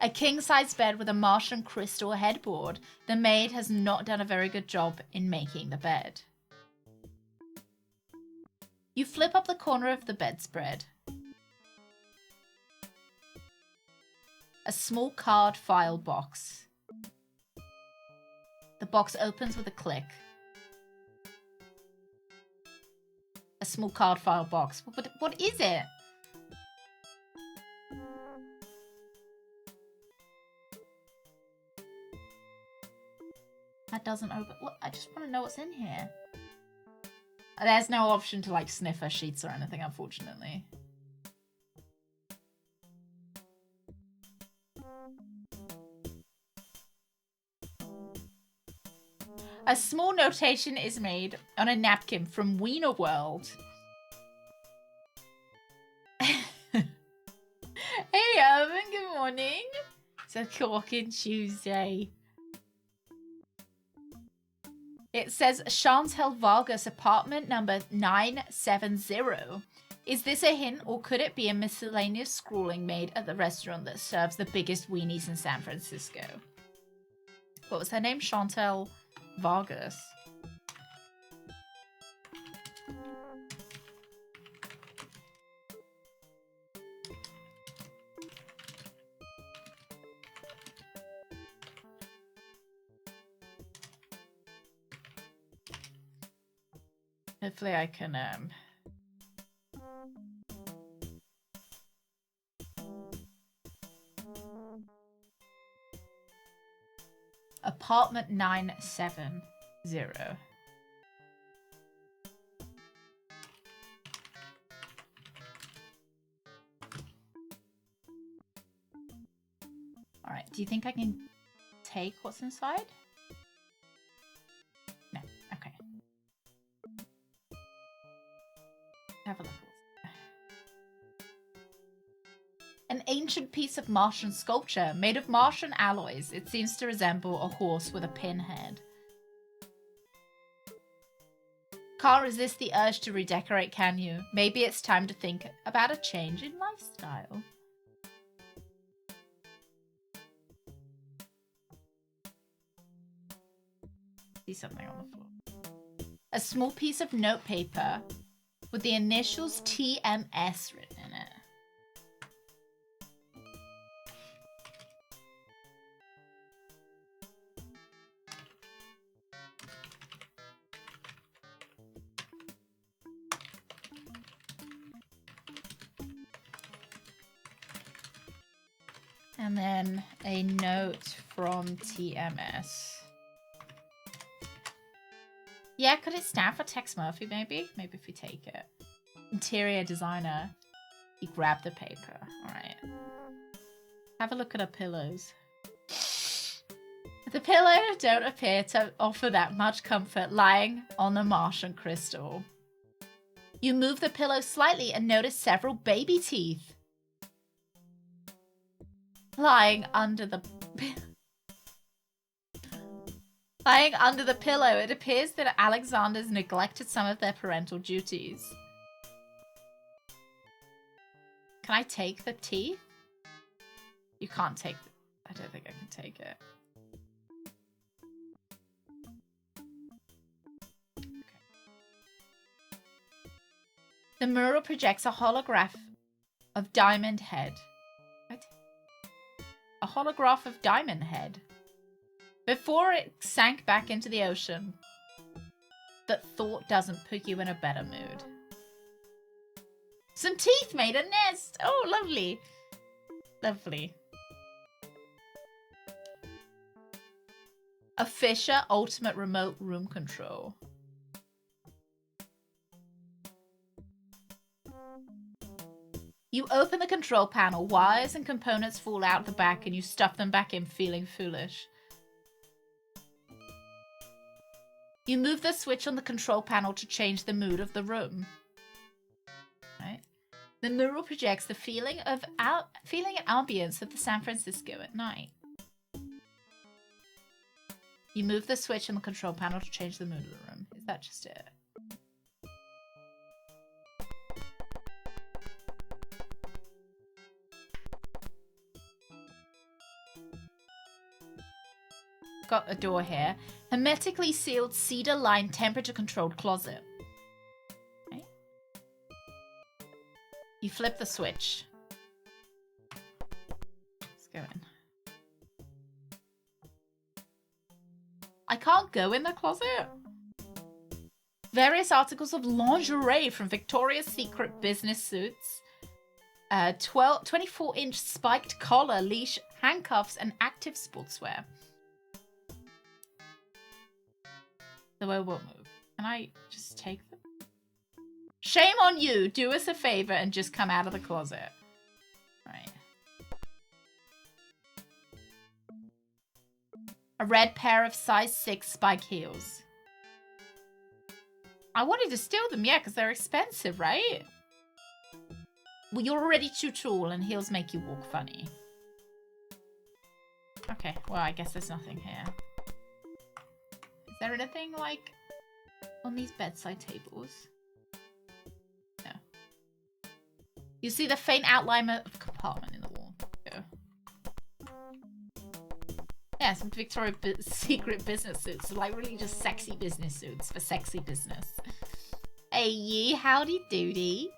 A king-size bed with a Martian crystal headboard. The maid has not done a very good job in making the bed. You flip up the corner of the bedspread. A small card file box. The box opens with a click. A small card file box. What is it? That doesn't open. Look, I just want to know what's in here. There's no option to like sniff her sheets or anything, unfortunately. A small notation is made on a napkin from Wiener World. Hey, Evan, good morning. It's a Corking Tuesday. It says Chantel Vargas apartment number 970. Is this a hint, or could it be a miscellaneous scrawling made at the restaurant that serves the biggest weenies in San Francisco? What was her name? Chantel Vargas. Hopefully I can apartment 970. All right, do you think I can take what's inside? No. Okay. Have a look. ancient piece of Martian sculpture made of Martian alloys. It seems to resemble a horse with a pinhead. Can't resist the urge to redecorate, can you? Maybe it's time to think about a change in lifestyle. See something on the floor. A small piece of notepaper with the initials TMS written in it. And then a note from TMS. Yeah, could it stand for Tex Murphy, maybe? Maybe if we take it. Interior designer. You grab the paper. Alright. Have a look at her pillows. The pillows don't appear to offer that much comfort lying on the Martian crystal. You move the pillow slightly and notice several baby teeth lying under the pillow. It appears that Alexander's neglected some of their parental duties. Can I take the teeth? You can't take it. I don't think I can take it. Okay. The mural projects a holograph of Diamond Head. What? A holograph of Diamond Head. Before it sank back into the ocean, that thought doesn't put you in a better mood. Some teeth made a nest. Oh, lovely. Lovely. A Fisher Ultimate Remote Room Control. You open the control panel. Wires and components fall out the back and you stuff them back in, feeling foolish. You move the switch on the control panel to change the mood of the room. Right? The mural projects the feeling and ambience of the San Francisco at night. You move the switch on the control panel to change the mood of the room. Is that just it? Got a door here. Hermetically sealed, cedar-lined, temperature-controlled closet. Okay. You flip the switch. Let's go in. I can't go in the closet. Various articles of lingerie from Victoria's Secret business suits. 24-inch spiked collar, leash, handcuffs, and active sportswear. So I won't move. Can I just take them? Shame on you! Do us a favor and just come out of the closet. Right. A red pair of size 6 spike heels. I wanted to steal them, yeah, because they're expensive, right? Well, you're already too tall and heels make you walk funny. Okay, well, I guess there's nothing here. Is there anything, like, on these bedside tables? No. You see the faint outline of a compartment in the wall. Go. Yeah, some Victoria's Secret business suits. Like, really just sexy business suits for sexy business. Hey, ye, howdy doody.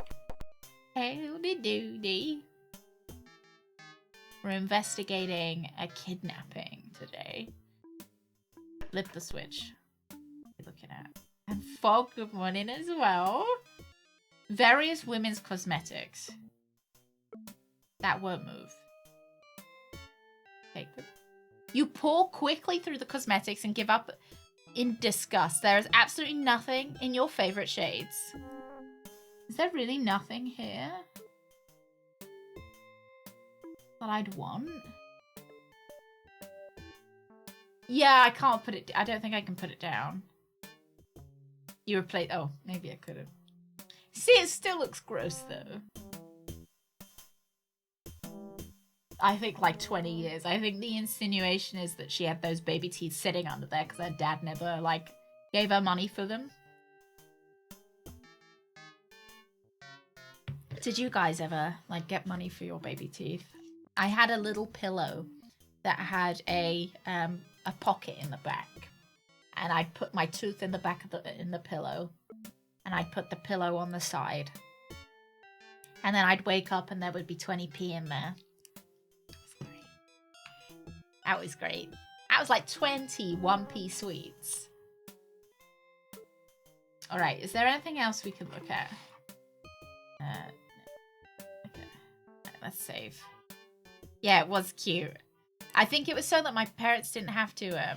Howdy doody. We're investigating a kidnapping today. Flip the switch. What are you looking at? And Fog, good morning as well. Various women's cosmetics. That won't move. Take them. You pour quickly through the cosmetics and give up in disgust. There is absolutely nothing in your favorite shades. Is there really nothing here that I'd want? Yeah, I can't put it... I don't think I can put it down. You replace... Oh, maybe I could have. See, it still looks gross, though. I think like 20 years. I think the insinuation is that she had those baby teeth sitting under there because her dad never like gave her money for them. Did you guys ever like get money for your baby teeth? I had a little pillow that had a pocket in the back, and I'd put my tooth in the back of the pillow, and I'd put the pillow on the side, and then I'd wake up and there would be 20p in there. That was great. That was like 21p sweets. All right, is there anything else we could look at? Okay. Let's save. Yeah, it was cute. I think it was so that my parents didn't have to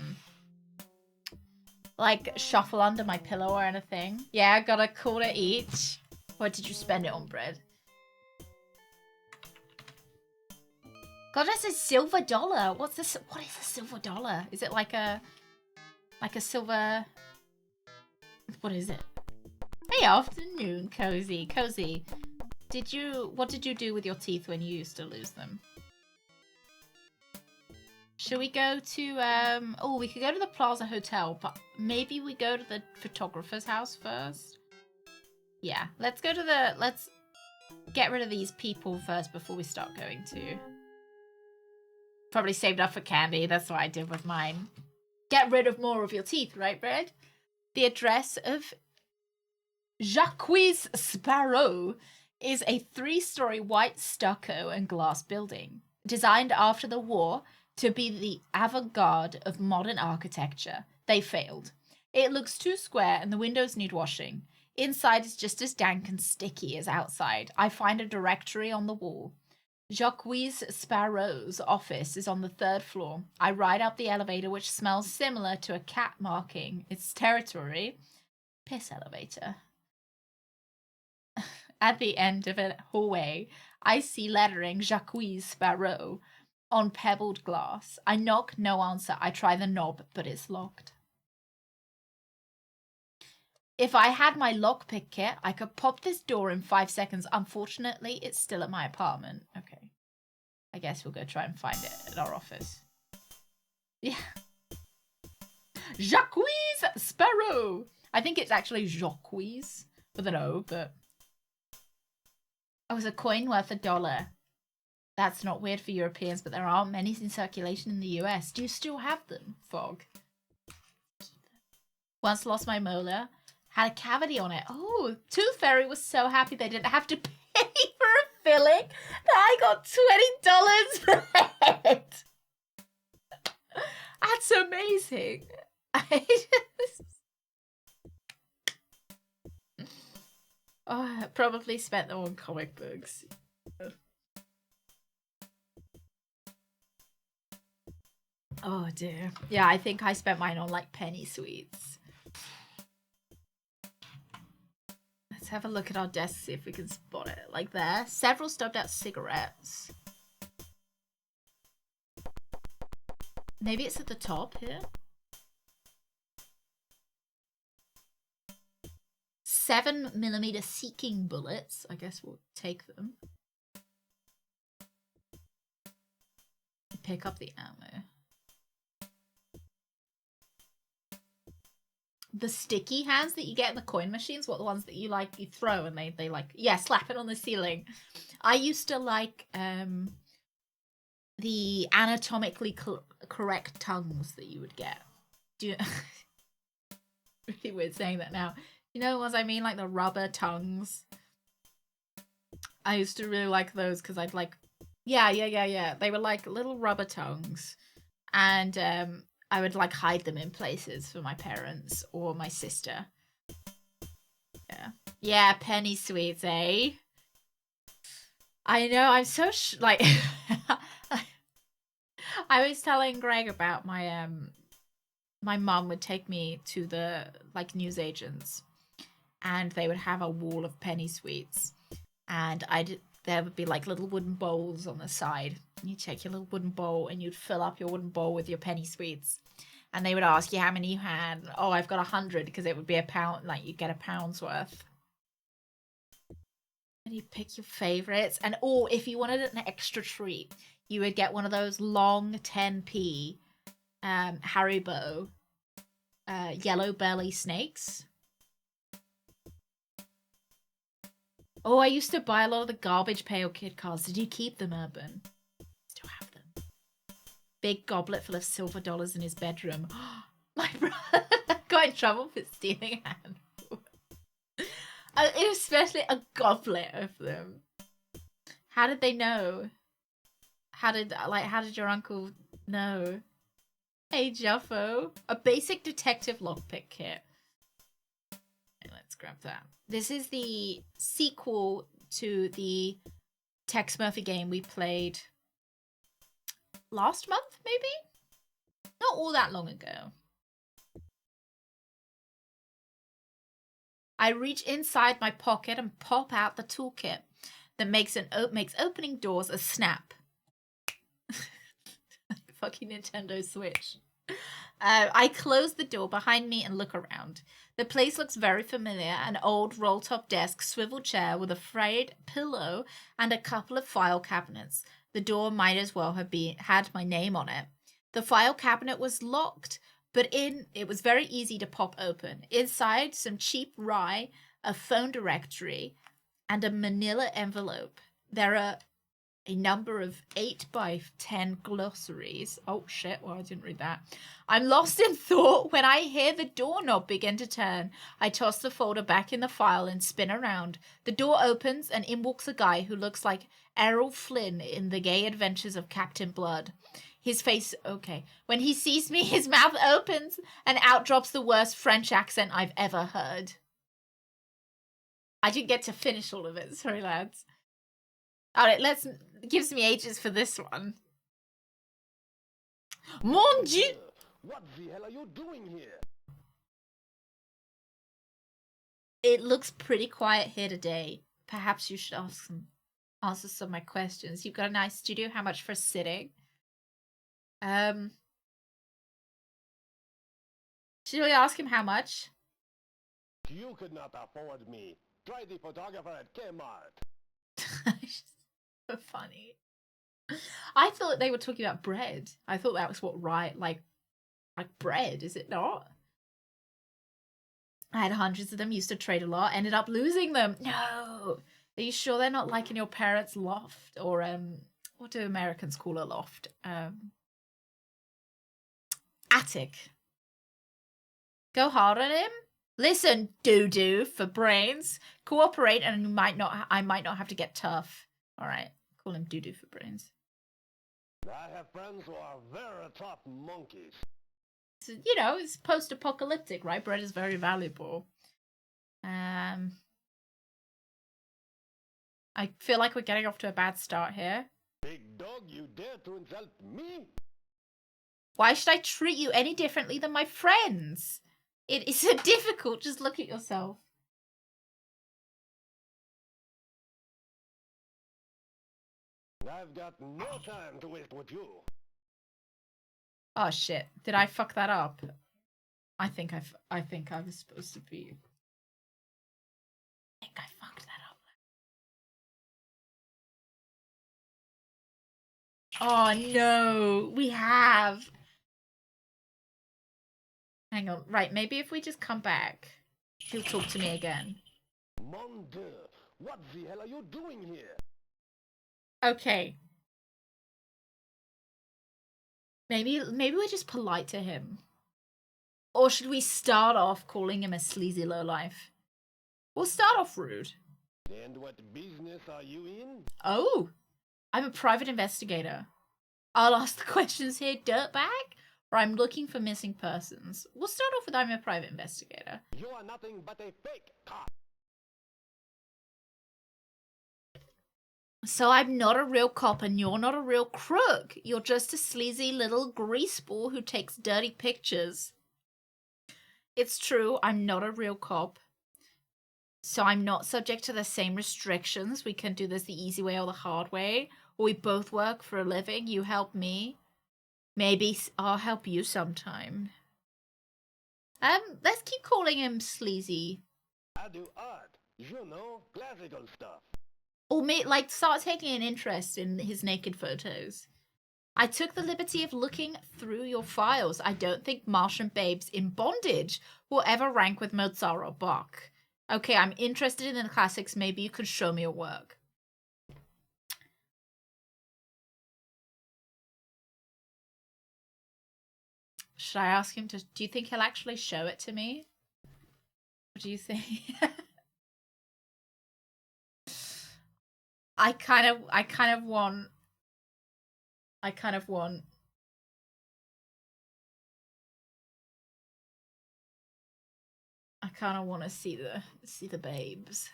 like shuffle under my pillow or anything. Yeah, I got a quarter each. What did you spend it on, bread? God, that's a silver dollar. What's this? What is a silver dollar? Is it like a silver? What is it? Hey, afternoon, Cozy. Cozy, what did you do with your teeth when you used to lose them? Should we go to, oh, we could go to the Plaza Hotel, but maybe we go to the photographer's house first? Yeah, let's get rid of these people first before we start going to. Probably saved up for candy, that's what I did with mine. Get rid of more of your teeth, right, Bread? The address of Jacques Sparrow is a 3-story white stucco and glass building, designed after the war to be the avant-garde of modern architecture. They failed. It looks too square and the windows need washing. Inside is just as dank and sticky as outside. I find a directory on the wall. Jacques Sparrow's office is on the 3rd floor. I ride up the elevator, which smells similar to a cat marking its territory. Piss elevator. At the end of a hallway, I see lettering Jacques Sparrow on pebbled glass. I knock, no answer. I try the knob, but it's locked. If I had my lockpick kit, I could pop this door in 5 seconds. Unfortunately, it's still at my apartment. Okay. I guess we'll go try and find it at our office. Yeah. Jacques Sparrow! I think it's actually Jacques with an O, but... Oh, it's a coin worth $1. That's not weird for Europeans, but there aren't many in circulation in the US. Do you still have them, Fog? Once lost my molar. Had a cavity on it. Oh, Tooth Fairy was so happy they didn't have to pay for a filling that I got $20 for it. That's amazing. I probably spent them on comic books. Oh dear. Yeah, I think I spent mine on like penny sweets. Let's have a look at our desk, see if we can spot it. Like there. Several stubbed out cigarettes. Maybe it's at the top here. 7mm seeking bullets. I guess we'll take them. Pick up the ammo. The sticky hands that you get in the coin machines, what, the ones that you like, you throw and they like, yeah, slap it on the ceiling. I used to like the anatomically correct tongues that you would get. Do you really weird saying that now. You know the ones I mean, like the rubber tongues? I used to really like those because I'd like, yeah. They were like little rubber tongues. And I would like hide them in places for my parents or my sister. Yeah, penny sweets, eh? I know, I'm so like I was telling Greg about my my mum would take me to the like newsagents and they would have a wall of penny sweets and there would be like little wooden bowls on the side. You take your little wooden bowl and you'd fill up your wooden bowl with your penny sweets. And they would ask you how many you had. Oh, I've got 100 because it would be £1, like you get £1's worth. And you pick your favorites. And or if you wanted an extra treat, you would get one of those long 10p Haribo yellow belly snakes. Oh, I used to buy a lot of the Garbage Pail Kid cards. Did you keep them, Urban? Still have them. Big goblet full of silver dollars in his bedroom. My brother got in trouble for stealing a handful. Especially a goblet of them. How did they know? How did your uncle know? Hey, Juffo. A basic detective lockpick kit. Okay, let's grab that. This is the sequel to the Tex Murphy game we played last month, maybe? Not all that long ago. I reach inside my pocket and pop out the toolkit that makes opening doors a snap. Fucking Nintendo Switch. I close the door behind me and look around. The place looks very familiar. An old roll-top desk, swivel chair with a frayed pillow, and a couple of file cabinets. The door might as well have had my name on it. The file cabinet was locked, but it was very easy to pop open. Inside, some cheap rye, a phone directory, and a manila envelope. There are a number of 8x10 glossaries. Oh shit, well I didn't read that. I'm lost in thought when I hear the doorknob begin to turn. I toss the folder back in the file and spin around. The door opens and in walks a guy who looks like Errol Flynn in The Gay Adventures of Captain Blood. His face, okay. When he sees me, his mouth opens and out drops the worst French accent I've ever heard. I didn't get to finish all of it, sorry lads. Alright, gives me ages for this one. Mon Dieu!
What the hell are you doing here?
It looks pretty quiet here today. Perhaps you should answer some of my questions. You've got a nice studio. How much for sitting? Should we ask him how much?
You could not afford me. Try the photographer at Kmart.
So funny. I thought they were talking about bread. I thought that was what like bread, is it not? I had hundreds of them, used to trade a lot, ended up losing them. No. Are you sure they're not like in your parents' loft? Or what do Americans call a loft? Attic. Go hard on him? Listen, doo-doo for brains. Cooperate and I might not have to get tough. Alright, call him doo-doo for brains.
I have friends who are very tough monkeys.
So, you know, it's post-apocalyptic, right? Bread is very valuable. I feel like we're getting off to a bad start here.
Big dog, you dare to insult me?
Why should I treat you any differently than my friends? It is so difficult. Just look at yourself.
I've got no time to waste with you.
Oh shit! Did I fuck that up? I think I was supposed to be. I think I fucked that up. Oh no, we have. Hang on, right? Maybe if we just come back, he'll talk to me again.
Mon Dieu, what the hell are you doing here?
Okay. Maybe we're just polite to him. Or should we start off calling him a sleazy lowlife? We'll start off rude.
And what business are you in?
Oh, I'm a private investigator. I'll ask the questions here, dirtbag, or I'm looking for missing persons. We'll start off with I'm a private investigator.
You are nothing but a fake cop.
So I'm not a real cop and you're not a real crook. You're just a sleazy little greaseball who takes dirty pictures. It's true, I'm not a real cop. So I'm not subject to the same restrictions. We can do this the easy way or the hard way. Or we both work for a living. You help me. Maybe I'll help you sometime. Let's keep calling him sleazy.
I do art. You know, classical stuff.
Or like start taking an interest in his naked photos. I took the liberty of looking through your files. I don't think Martian babes in bondage will ever rank with Mozart or Bach. Okay, I'm interested in the classics. Maybe you could show me your work. Should I ask him to... Do you think he'll actually show it to me? What do you think? I kind of want... I kind of want to see the babes.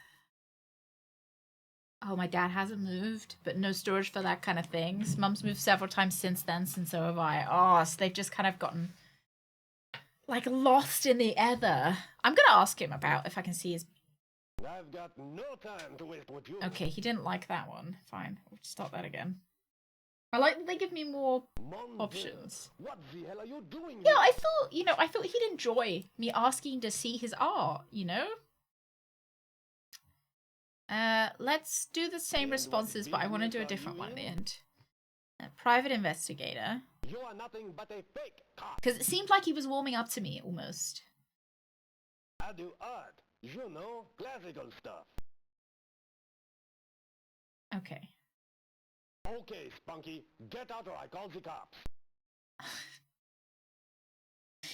Oh, my dad hasn't moved, but no storage for that kind of things. Mum's moved several times since then, and so have I. Oh, so they've just kind of gotten like lost in the ether. I'm gonna ask him about if I can see his...
I've got no time to waste with you.
Okay, he didn't like that one. Fine, we'll start that again. I like that they give me more options.
What the hell are you doing?
Yeah, I thought he'd enjoy me asking to see his art, you know? Let's do the same responses, but I want to do a different one at the end. Private investigator.
You are nothing but a fake cop.
Because it seemed like he was warming up to me, almost.
I do art. You know, classical stuff.
Okay.
Okay, Spunky, get out or I call the cops.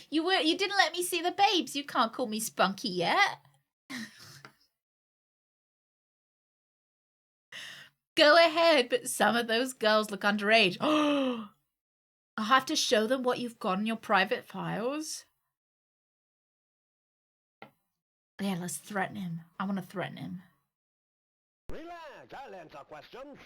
You didn't let me see the babes. You can't call me Spunky yet. Go ahead, but some of those girls look underage. Oh, I'll have to show them what you've got in your private files. Yeah, let's threaten him. I want to threaten him.
Relax, I'll answer questions.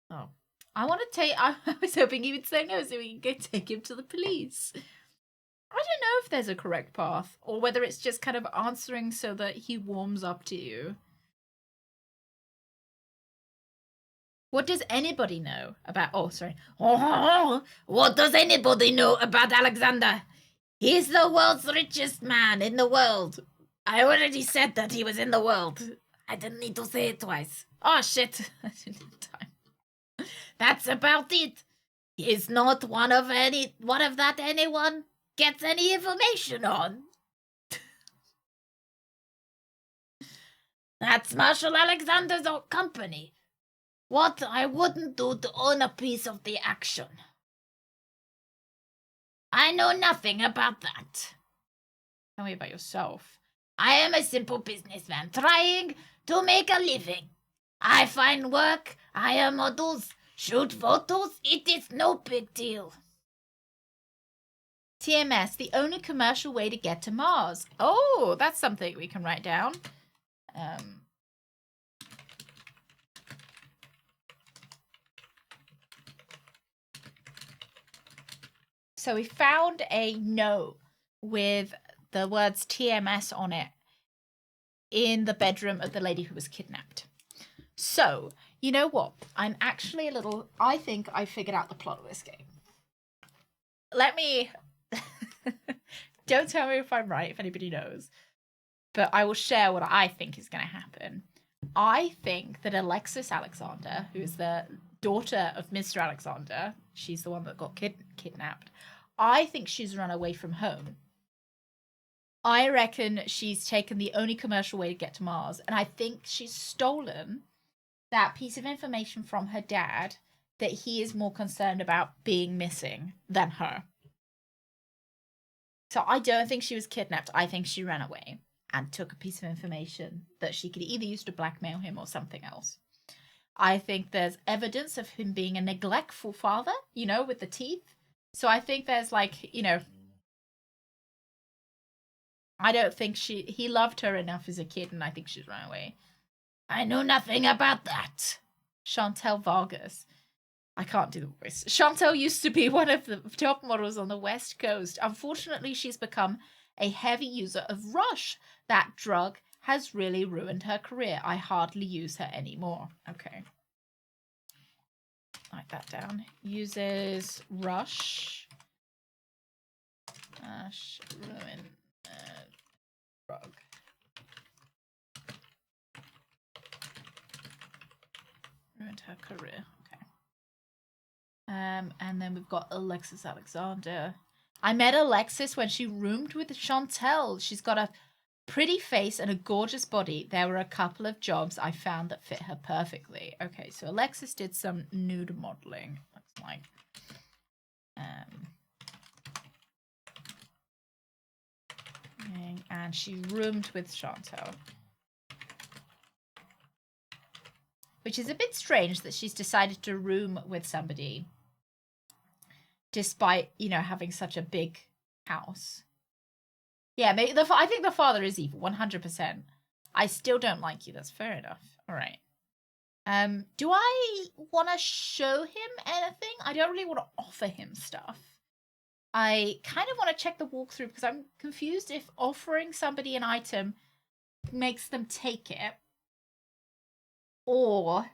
Oh. I want to take... I was hoping he would say no so we can go take him to the police. I don't know if there's a correct path, or whether it's just kind of answering so that he warms up to you. What does anybody know about... Oh, sorry. What does anybody know about Alexander? He's the world's richest man in the world. I already said that he was in the world. I didn't need to say it twice. Oh, shit. I didn't have time. That's about it. He's not one of that anyone gets any information on. That's Marshal Alexander's own company. What I wouldn't do to own a piece of the action. I know nothing about that. Tell me about yourself. I am a simple businessman trying to make a living. I find work, hire models, shoot photos. It is no big deal. TMS, the only commercial way to get to Mars. Oh, that's something we can write down. So we found a note with the words TMS on it in the bedroom of the lady who was kidnapped. So, you know what? I'm actually I think I figured out the plot of this game. Let me... Don't tell me if I'm right, if anybody knows. But I will share what I think is going to happen. I think that Alexis Alexander, who is the daughter of Mr. Alexander, she's the one that got kidnapped, I think she's run away from home. I reckon she's taken the only commercial way to get to Mars, and I think she's stolen that piece of information from her dad that he is more concerned about being missing than her. So I don't think she was kidnapped. I think she ran away and took a piece of information that she could either use to blackmail him or something else. I think there's evidence of him being a neglectful father, you know, with the teeth. So I think there's like, you know, I don't think he loved her enough as a kid, and I think she's run away. I know nothing about that. Chantel Vargas. I can't do the voice. Chantel used to be one of the top models on the West Coast. Unfortunately, she's become a heavy user of Rush. That drug has really ruined her career. I hardly use her anymore. Okay. Write that down. Uses Rush. Ruin drug. Ruined her career. Okay. And then we've got Alexis Alexander. I met Alexis when she roomed with Chantel. She's got a pretty face and a gorgeous body. There were a couple of jobs I found that fit her perfectly. Okay, so Alexis did some nude modeling. Looks like. And she roomed with Chantel. Which is a bit strange that she's decided to room with somebody despite, you know, having such a big house. Yeah, maybe I think the father is evil, 100%. I still don't like you. That's fair enough. All right. Do I want to show him anything? I don't really want to offer him stuff. I kind of want to check the walkthrough because I'm confused if offering somebody an item makes them take it or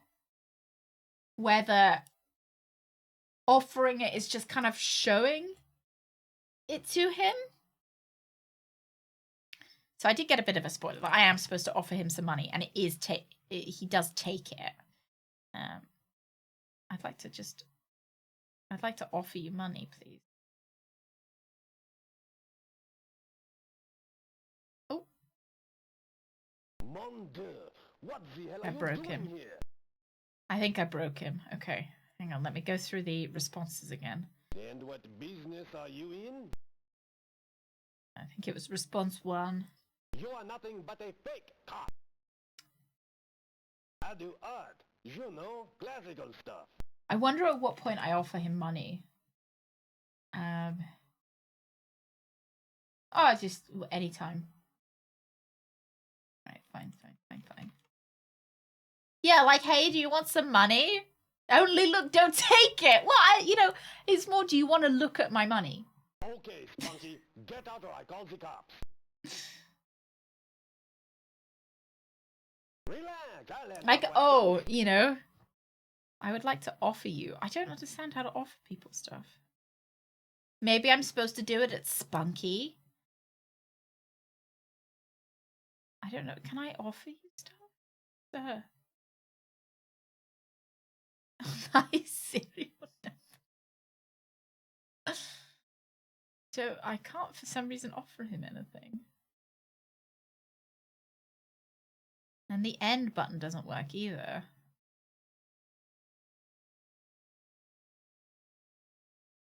whether offering it is just kind of showing it to him. So I did get a bit of a spoiler that I am supposed to offer him some money, and it is he does take it. I'd like to offer you money, please. Oh,
Mon Dieu, what the hell
I
are you
broke
doing
him.
here?
I think I broke him. Okay, hang on. Let me go through the responses again.
And what business are you in?
I think it was response 1.
You are nothing but a fake cop. I do art, you know, classical stuff.
I wonder at what point I offer him money. Oh, just anytime. Right, fine. Yeah, like, hey, do you want some money? Only look, don't take it. Well, it's more, do you want to look at my money?
Okay, Spunky, get out or I call the cops. Relax, I'll end
Like,
up
oh, I would like to offer you. I don't understand how to offer people stuff. Maybe I'm supposed to do it at Spunky. I don't know. Can I offer you stuff? Nice cereal. So I can't for some reason offer him anything. And the end button doesn't work either.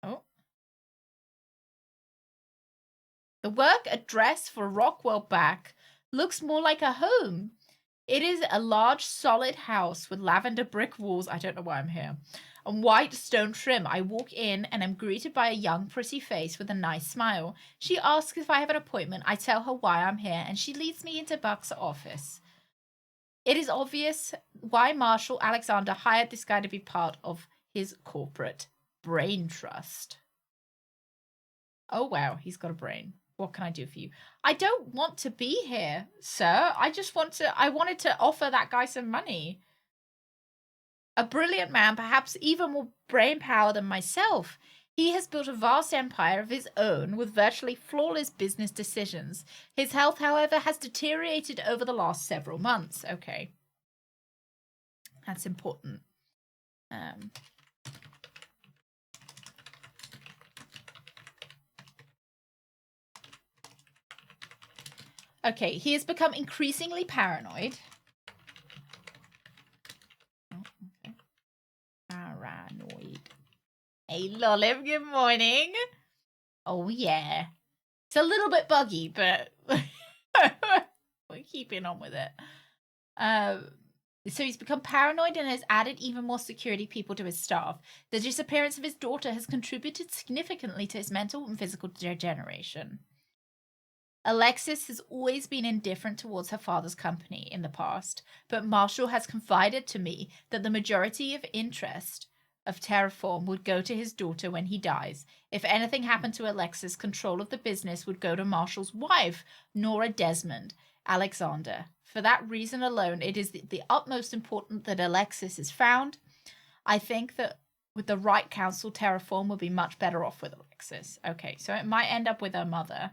Oh. The work address for Rockwell Back looks more like a home. It is a large, solid house with lavender brick walls. I don't know why I'm here. And white stone trim. I walk in and am greeted by a young, pretty face with a nice smile. She asks if I have an appointment. I tell her why I'm here, and she leads me into Buck's office. It is obvious why Marshall Alexander hired this guy to be part of his corporate brain trust. Oh, wow, he's got a brain. What can I do for you? I don't want to be here, sir. I wanted to offer that guy some money. A brilliant man, perhaps even more brain power than myself. He has built a vast empire of his own with virtually flawless business decisions. His health, however, has deteriorated over the last several months. Okay. That's important. Okay, he has become increasingly paranoid. Oh, okay. Paranoid. Hey, Lolive, good morning. Oh, yeah. It's a little bit buggy, but we're keeping on with it. So he's become paranoid and has added even more security people to his staff. The disappearance of his daughter has contributed significantly to his mental and physical degeneration. Alexis has always been indifferent towards her father's company in the past, but Marshall has confided to me that the majority of interest of Terraform would go to his daughter when he dies. If anything happened to Alexis, control of the business would go to Marshall's wife, Nora Desmond Alexander. For that reason alone, it is the utmost important that Alexis is found. I think that with the right counsel, Terraform will be much better off with Alexis. Okay, so it might end up with her mother.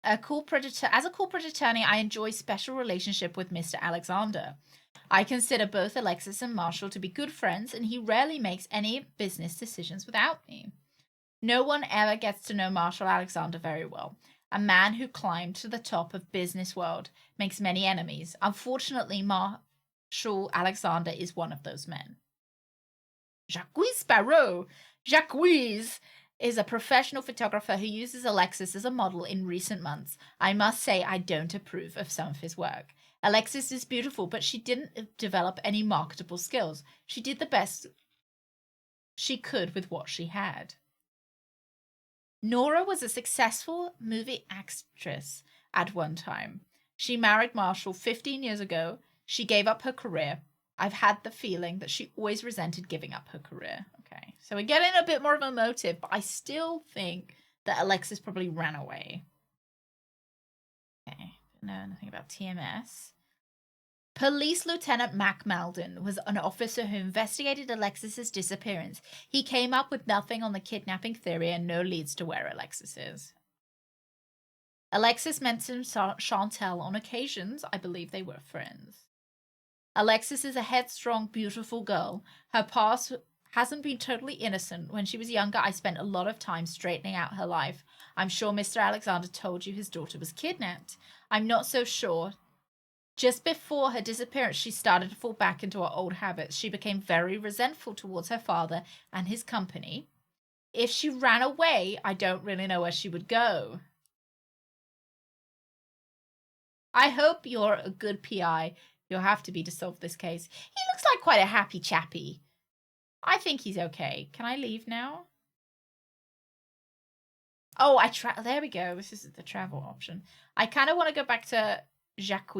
As a corporate attorney, I enjoy special relationship with Mr. Alexander. I consider both Alexis and Marshall to be good friends, and he rarely makes any business decisions without me. No one ever gets to know Marshall Alexander very well. A man who climbed to the top of business world makes many enemies. Unfortunately, Marshall Alexander is one of those men. Jacques Sparrow. Jacques is a professional photographer who uses Alexis as a model in recent months. I must say I don't approve of some of his work. Alexis is beautiful, but she didn't develop any marketable skills. She did the best she could with what she had. Nora was a successful movie actress at one time. She married Marshall 15 years ago. She gave up her career. I've had the feeling that she always resented giving up her career. Okay, so we're getting a bit more of a motive, but I still think that Alexis probably ran away. Okay, don't know anything about TMS. Police Lieutenant Mac Maldon was an officer who investigated Alexis's disappearance. He came up with nothing on the kidnapping theory and no leads to where Alexis is. Alexis mentioned Chantel on occasions. I believe they were friends. Alexis is a headstrong, beautiful girl. Her past hasn't been totally innocent. When she was younger, I spent a lot of time straightening out her life. I'm sure Mr. Alexander told you his daughter was kidnapped. I'm not so sure. Just before her disappearance, she started to fall back into her old habits. She became very resentful towards her father and his company. If she ran away, I don't really know where she would go. I hope you're a good PI. You'll have to be to solve this case. He looks like quite a happy chappy. I think he's okay. Can I leave now? Oh, there we go. This is the travel option. I kind of want to go back to Jacques.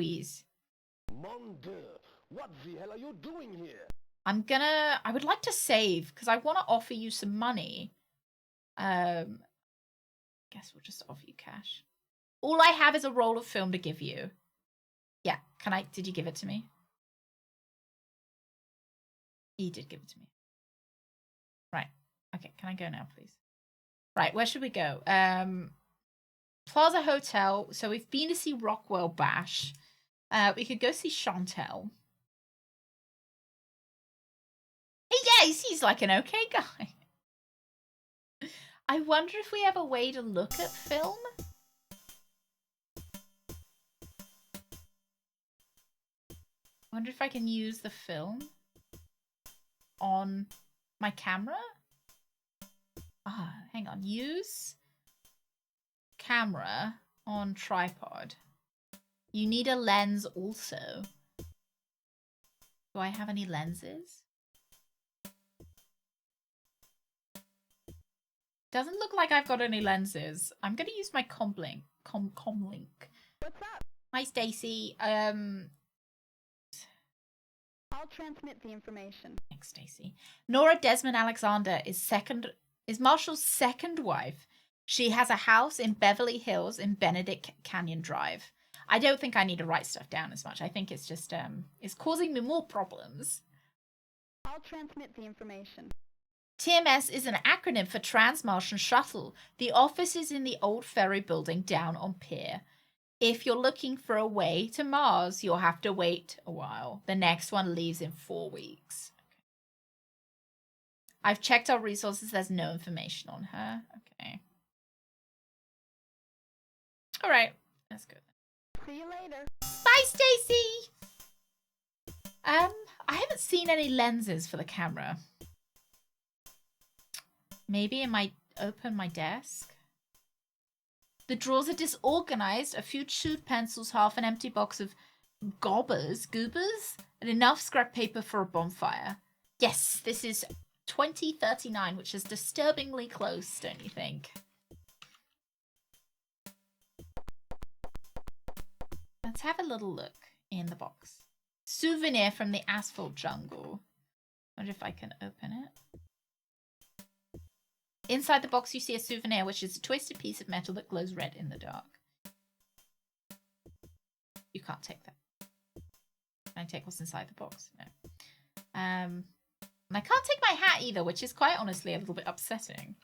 Mon Dieu, what the hell are you doing here?
I would like to save because I want to offer you some money. Guess we'll just offer you cash. All I have is a roll of film to give you. Yeah, did you give it to me? You did give it to me. Right. Okay, can I go now, please? Right, where should we go? Plaza Hotel. So we've been to see Rockwell Bash. We could go see Chantel. Yeah, he seems like an okay guy. I wonder if we have a way to look at film. I wonder if I can use the film on my camera. Hang on. Use camera on tripod. You need a lens also. Do I have any lenses? Doesn't look like I've got any lenses. I'm going to use my comlink.
What's up?
Hi, Stacy.
I'll transmit the information.
Thanks, Stacy. Nora Desmond Alexander is Marshall's second wife. She has a house in Beverly Hills in Benedict Canyon Drive. I don't think I need to write stuff down as much. I think it's just it's causing me more problems.
I'll transmit the information.
TMS is an acronym for Trans-Martian Shuttle. The office is in the old ferry building down on Pier. If you're looking for a way to Mars, you'll have to wait a while. The next one leaves in 4 weeks. Okay. I've checked our resources. There's no information on her. Okay. All right. That's good.
See you later.
Bye, Stacy. I haven't seen any lenses for the camera. Maybe I might open my desk. The drawers are disorganized. A few chewed pencils, half an empty box of goobers, and enough scrap paper for a bonfire. Yes, this is 2039, which is disturbingly close, don't you think? Let's have a little look in the box. Souvenir from the asphalt jungle. Wonder if I can open it. Inside the box, you see a souvenir, which is a twisted piece of metal that glows red in the dark. You can't take that. Can I take what's inside the box? No. And I can't take my hat either, which is quite honestly a little bit upsetting.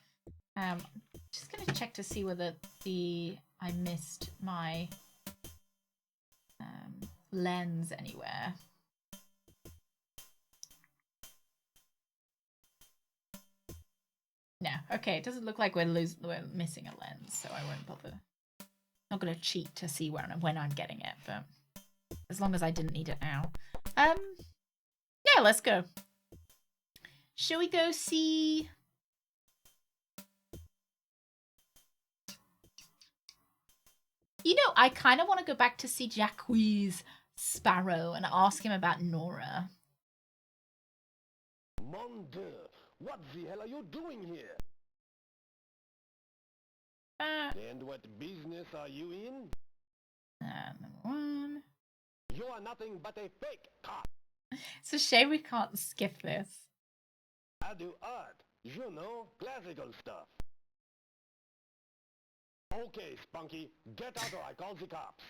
Just going to check to see whether I missed my lens anywhere. No. Okay, it doesn't look like we're missing a lens, so I won't bother. Not gonna cheat to see when I'm getting it, but as long as I didn't need it now. Yeah, let's go. Shall we go see? You know, I kind of want to go back to see Jacques Sparrow and ask him about Nora.
Mon Dieu, what the hell are you doing here? And what business are you in?
Number one.
You are nothing but a fake cop.
It's a shame we can't skip this.
I do art, you know, classical stuff. Okay, Spunky, get out or I call the cops.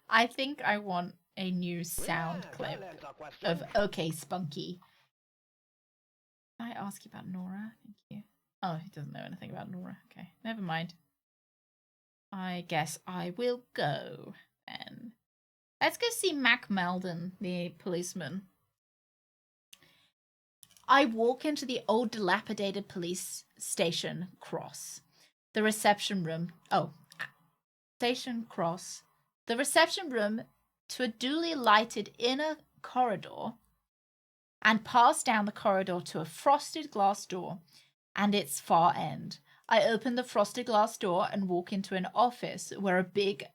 I think I want a new sound clip of Okay, Spunky. Can I ask you about Nora? Thank you. Oh, he doesn't know anything about Nora. Okay, never mind. I guess I will go then. Let's go see Mac Meldon, the policeman. I walk into the old dilapidated police station cross. The reception room. Oh, station cross. The reception room to a duly lighted inner corridor and pass down the corridor to a frosted glass door and its far end. I open the frosted glass door and walk into an office where a big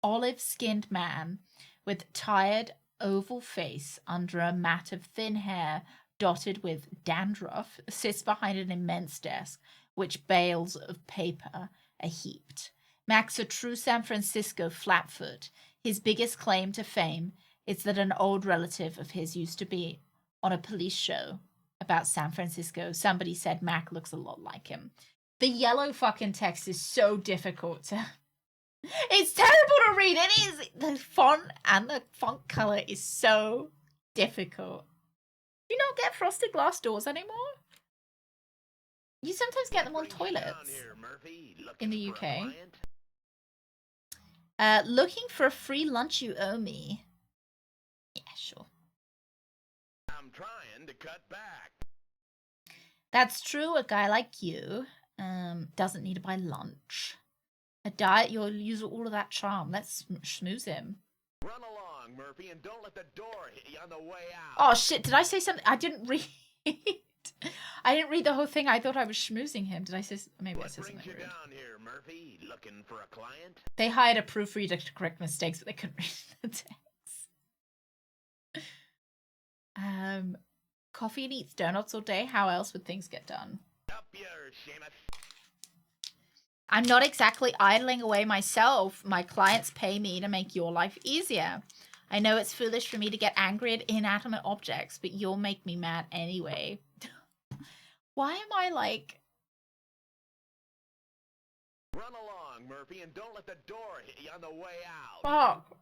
olive-skinned man with tired oval face under a mat of thin hair dotted with dandruff sits behind an immense desk, which bales of paper are heaped. Mac's a true San Francisco flatfoot. His biggest claim to fame is that an old relative of his used to be on a police show about San Francisco. Somebody said Mac looks a lot like him. The yellow fucking text is so difficult to... It's terrible to read. It is. The font and the font color is so difficult. Do you not get frosted glass doors anymore? You sometimes get them on toilets in the UK. Looking for a free lunch you owe me. Yeah, sure.
I'm trying to cut back.
That's true. A guy like you doesn't need to buy lunch. A diet, you'll use all of that charm. Let's schmooze him.
Run along, Murphy, and don't let the door hit you on the way out.
Oh shit! Did I say something? I didn't read. I didn't read the whole thing. I thought I was schmoozing him. Did I say? Maybe I said something weird.
What brings you down here, Murphy? Looking for a client?
They hired a proofreader to correct mistakes, but they couldn't read the text. Coffee and eats donuts all day. How else would things get done?
Up yours, Seamus.
I'm not exactly idling away myself. My clients pay me to make your life easier. I know it's foolish for me to get angry at inanimate objects, but you'll make me mad anyway. Why am I like...
Run along, Murphy, and don't let the door hit you on the way out.
Fuck.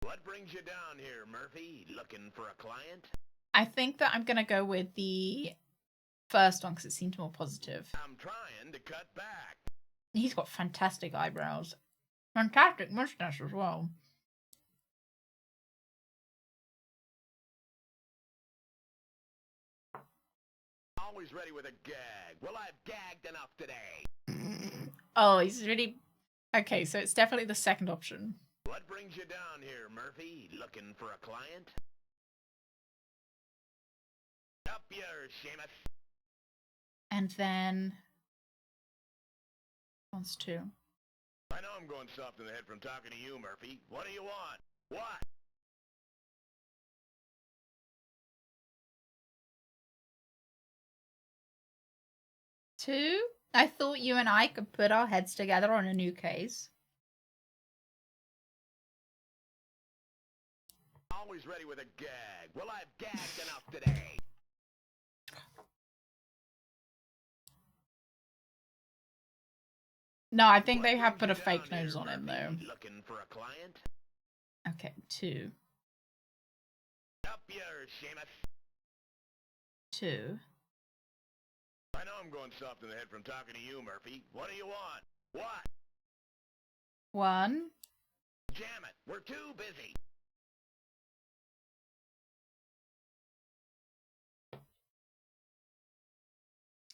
What brings you down here, Murphy? Looking for a client?
I think that I'm going to go with the first one because it seemed more positive.
I'm trying to cut back.
He's got fantastic eyebrows. Fantastic mustache as well.
Always ready with a gag. Well, I've gagged enough today.
Oh, he's really... Okay, so it's definitely the second option.
What brings you down here, Murphy? Looking for a client? Up yours, Seamus.
And then... Wants to.
I know I'm going soft in the head from talking to you, Murphy. What do you want? What?
Two? I thought you and I could put our heads together on a new case.
Always ready with a gag. Well, I've gagged enough today.
No, I think they have put a fake nose on him, though.
Looking for a client?
Okay, two.
Up yours, Seamus.
Two.
I know I'm going soft in the head from talking to you, Murphy. What do you want? What?
One.
Jam it. We're too busy.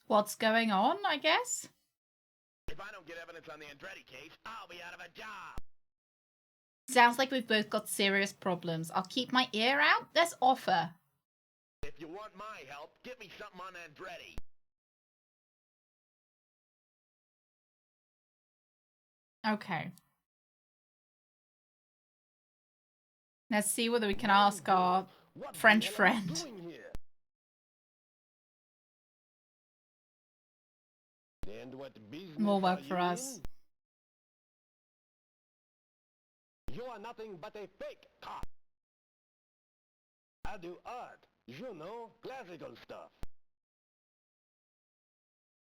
what's going on, I guess.
If I don't get evidence on the Andretti case, I'll be out of a job.
Sounds like we've both got serious problems. I'll keep my ear out. Let's offer.
If you want my help, get me something on Andretti.
Okay. Let's see whether we can ask our
What the
French
hell am I
friend.
doing here? And what business
More work
are
for
you
us.
in? You are nothing but a fake cop. I do art, you know, classical stuff.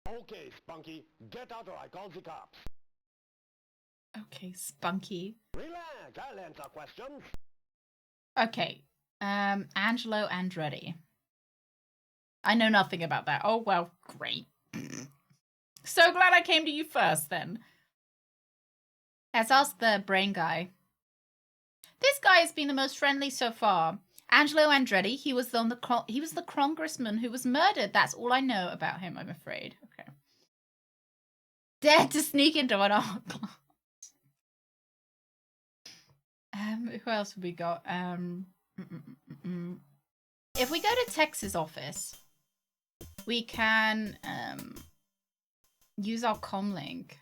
Okay, Spunky, get out or I call the cops.
Okay, spunky.
Relax, I'll answer questions.
Okay. Angelo Andretti. I know nothing about that. Oh, well, great. So glad I came to you first, then. Let's ask the brain guy. This guy has been the most friendly so far. Angelo Andretti, he was the congressman who was murdered. That's all I know about him, I'm afraid. Okay. Dared to sneak into an art class. Who else have we got? If we go to Tex's office, we can use our comlink.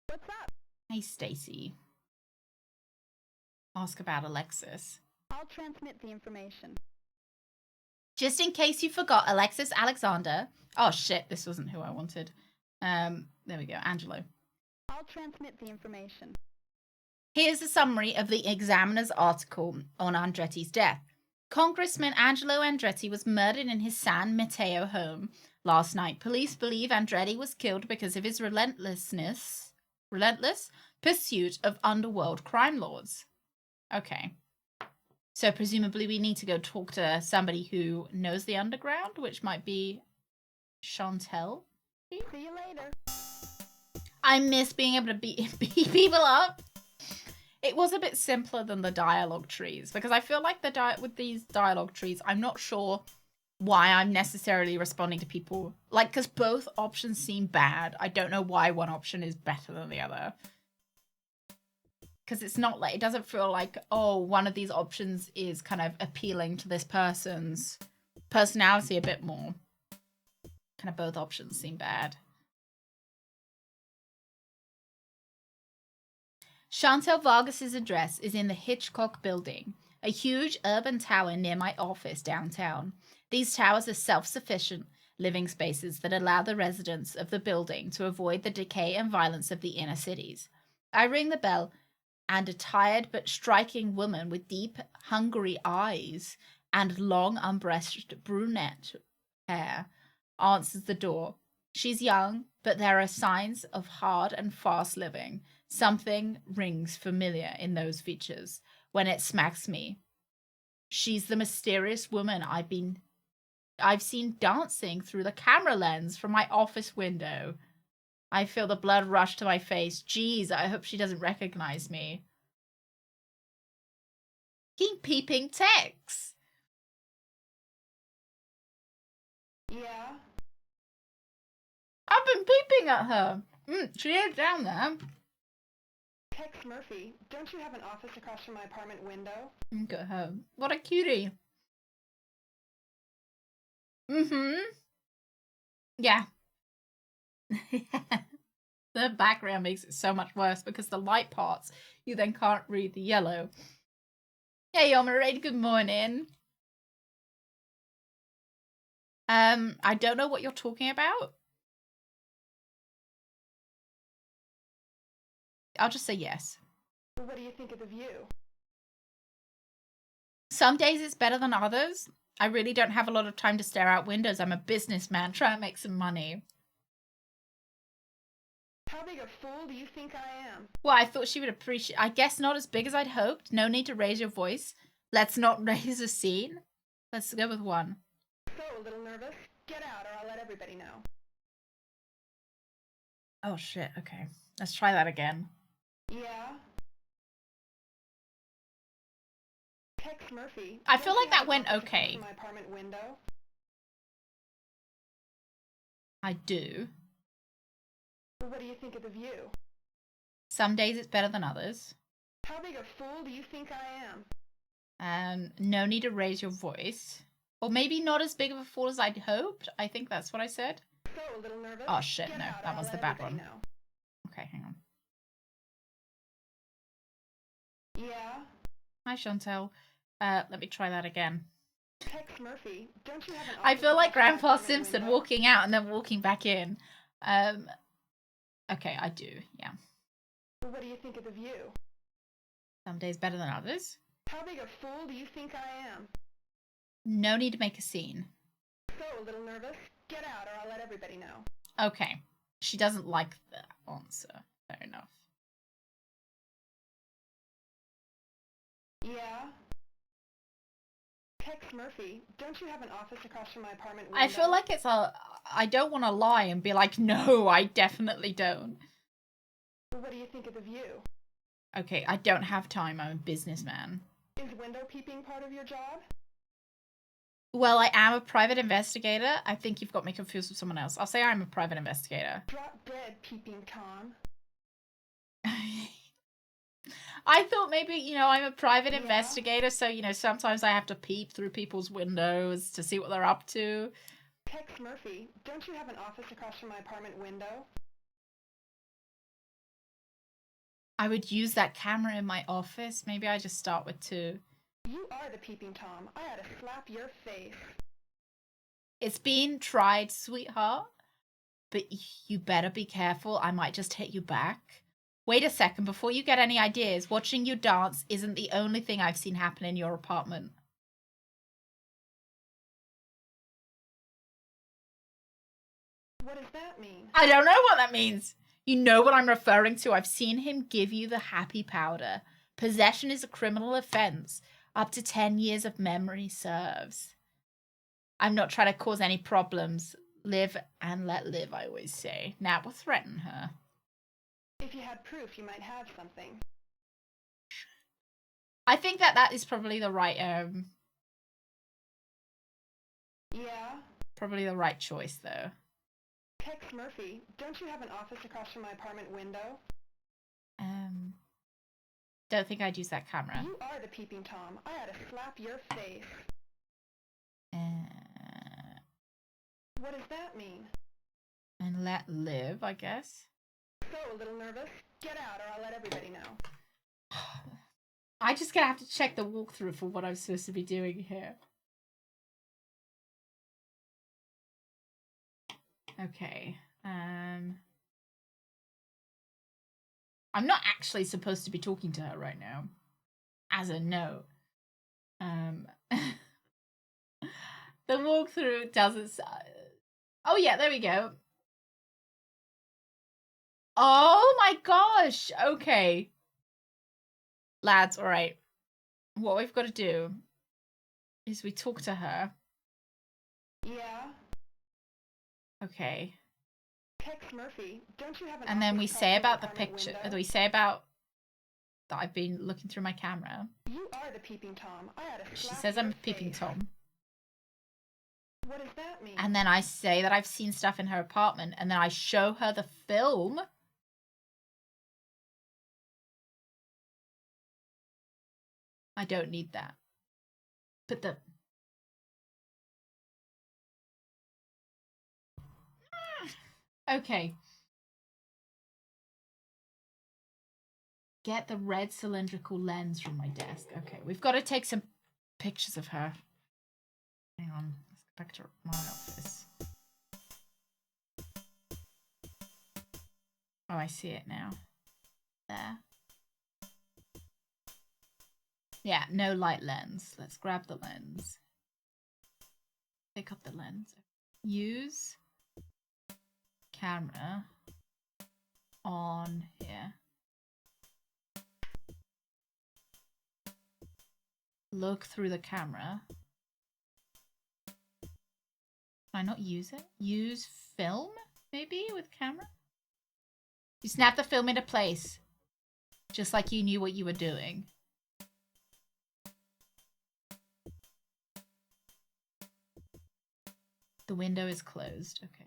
What's up?
Hey, Stacy. Ask about Alexis.
I'll transmit the information.
Just in case you forgot, Alexis Alexander. Oh shit, this wasn't who I wanted. There we go, Angelo.
I'll transmit the information.
Here's a summary of the Examiner's article on Andretti's death. Congressman Angelo Andretti was murdered in his San Mateo home last night. Police believe Andretti was killed because of his relentless pursuit of underworld crime lords. Okay. So presumably we need to go talk to somebody who knows the underground, which might be Chantel.
See you later.
I miss being able to beat people up. It was a bit simpler than the dialogue trees, because I feel like with these dialogue trees, I'm not sure why I'm necessarily responding to people. Like, because both options seem bad. I don't know why one option is better than the other. Because it's not like, it doesn't feel like, oh, one of these options is kind of appealing to this person's personality a bit more. Kind of both options seem bad. Chantel Vargas's address is in the Hitchcock Building, a huge urban tower near my office downtown. These towers are self-sufficient living spaces that allow the residents of the building to avoid the decay and violence of the inner cities. I ring the bell, and a tired but striking woman with deep, hungry eyes and long, unbrushed brunette hair answers the door. She's young, but there are signs of hard and fast living. Something rings familiar in those features when it smacks me. She's the mysterious woman I've seen dancing through the camera lens from my office window. I feel the blood rush to my face. Geez, I hope she doesn't recognize me. Keep peeping Tex.
Yeah?
I've been peeping at her. She is down there.
Tex Murphy, don't you have an office across from my apartment window?
Look at her. What a cutie. Yeah. The background makes it so much worse because the light parts, you then can't read the yellow. Hey, Omerade, good morning. I don't know what you're talking about. I'll just say yes.
What do you think of the view?
Some days it's better than others. I really don't have a lot of time to stare out windows. I'm a businessman trying to make some money.
How big a fool do you think I am?
Well, I thought she would appreciate... I guess not as big as I'd hoped. No need to raise your voice. Let's not raise a scene. Let's go with one.
So, a little nervous? Get out or I'll let everybody know.
Oh, shit. Okay. Let's try that again.
Yeah? Tex Murphy.
I feel
don't
like
you
that
have an
went
office across
okay.
from my apartment window?
I do.
What do you think of the view?
Some days it's better than others.
How big a fool do you think I am?
No need to raise your voice. Or maybe not as big of a fool as I'd hoped. I think that's what I said.
So a little nervous?
Oh shit,
Get
no.
out, or
That
I'll
was the
let
bad
everybody
one.
know.
Okay, hang on.
Yeah?
Hi, Chantel. Let me try that again.
Tex Murphy, don't you have an
I
office
feel like
across my
Grandpa
apartment
Simpson
window?
walking out and then walking back in. Okay, I do, yeah.
What do you think of the view?
Some days better than others.
How big a fool do you think I am?
No need to make a scene.
So a little nervous? Get out, or I'll let everybody know.
Okay. She doesn't like that answer. Fair enough.
Yeah? Tex Murphy, don't you have an office across from my apartment window?
I feel like it's a... I don't want to lie and be like, no, I definitely don't.
What do you think of the view?
Okay, I don't have time. I'm a businessman.
Is window peeping part of your job?
Well, I am a private investigator. I think you've got me confused with someone else. I'll say I'm a private investigator.
Drop dead, peeping Tom.
I thought maybe, I'm a private
Yeah.
investigator, so, sometimes I have to peep through people's windows to see what they're up to.
Tex Murphy, don't you have an office across from my apartment window?
I would use that camera in my office. Maybe I just start with 2.
You are the peeping Tom. I ought to slap your face.
It's been tried, sweetheart, but you better be careful. I might just hit you back. Wait a second, before you get any ideas, watching you dance isn't the only thing I've seen happen in your apartment.
What does that mean?
I don't know what that means. You know what I'm referring to. I've seen him give you the happy powder. Possession is a criminal offense. Up to 10 years of memory serves. I'm not trying to cause any problems. Live and let live, I always say. Now we'll threaten her.
If you had proof, you might have something.
I think that is probably the right,
Yeah?
probably the right choice, though.
Tex Murphy, don't you have an office across from my apartment window?
Don't think I'd use that camera.
You are the peeping Tom. I ought to slap your face. What does that mean?
And let live, I guess.
So a little nervous? Get out, or I'll let everybody know.
I just gonna have to check the walkthrough for what I'm supposed to be doing here. Okay. I'm not actually supposed to be talking to her right now. As a note. The walkthrough doesn't... Oh yeah, there we go. Oh my gosh! Okay. Lads, alright. What we've got to do is we talk to her.
Yeah?
Okay.
Tex Murphy, don't you have an
And then
office
we
across
say
from my
about the
apartment
picture.
window?
We say about that I've been looking through my camera.
You are the peeping Tom. I ought to
She
slap
says
your
I'm a peeping
face.
Tom.
What does that mean?
And then I say that I've seen stuff in her apartment. And then I show her the film. I don't need that. But the... Okay. Get the red cylindrical lens from my desk. Okay, we've got to take some pictures of her. Hang on. Let's go back to my office. Oh, I see it now. There. Yeah, no light lens. Let's grab the lens. Pick up the lens. Use camera on here. Look through the camera. Can I not use it? Use film, maybe, with camera? You snap the film into place. Just like you knew what you were doing. The window is closed. Okay.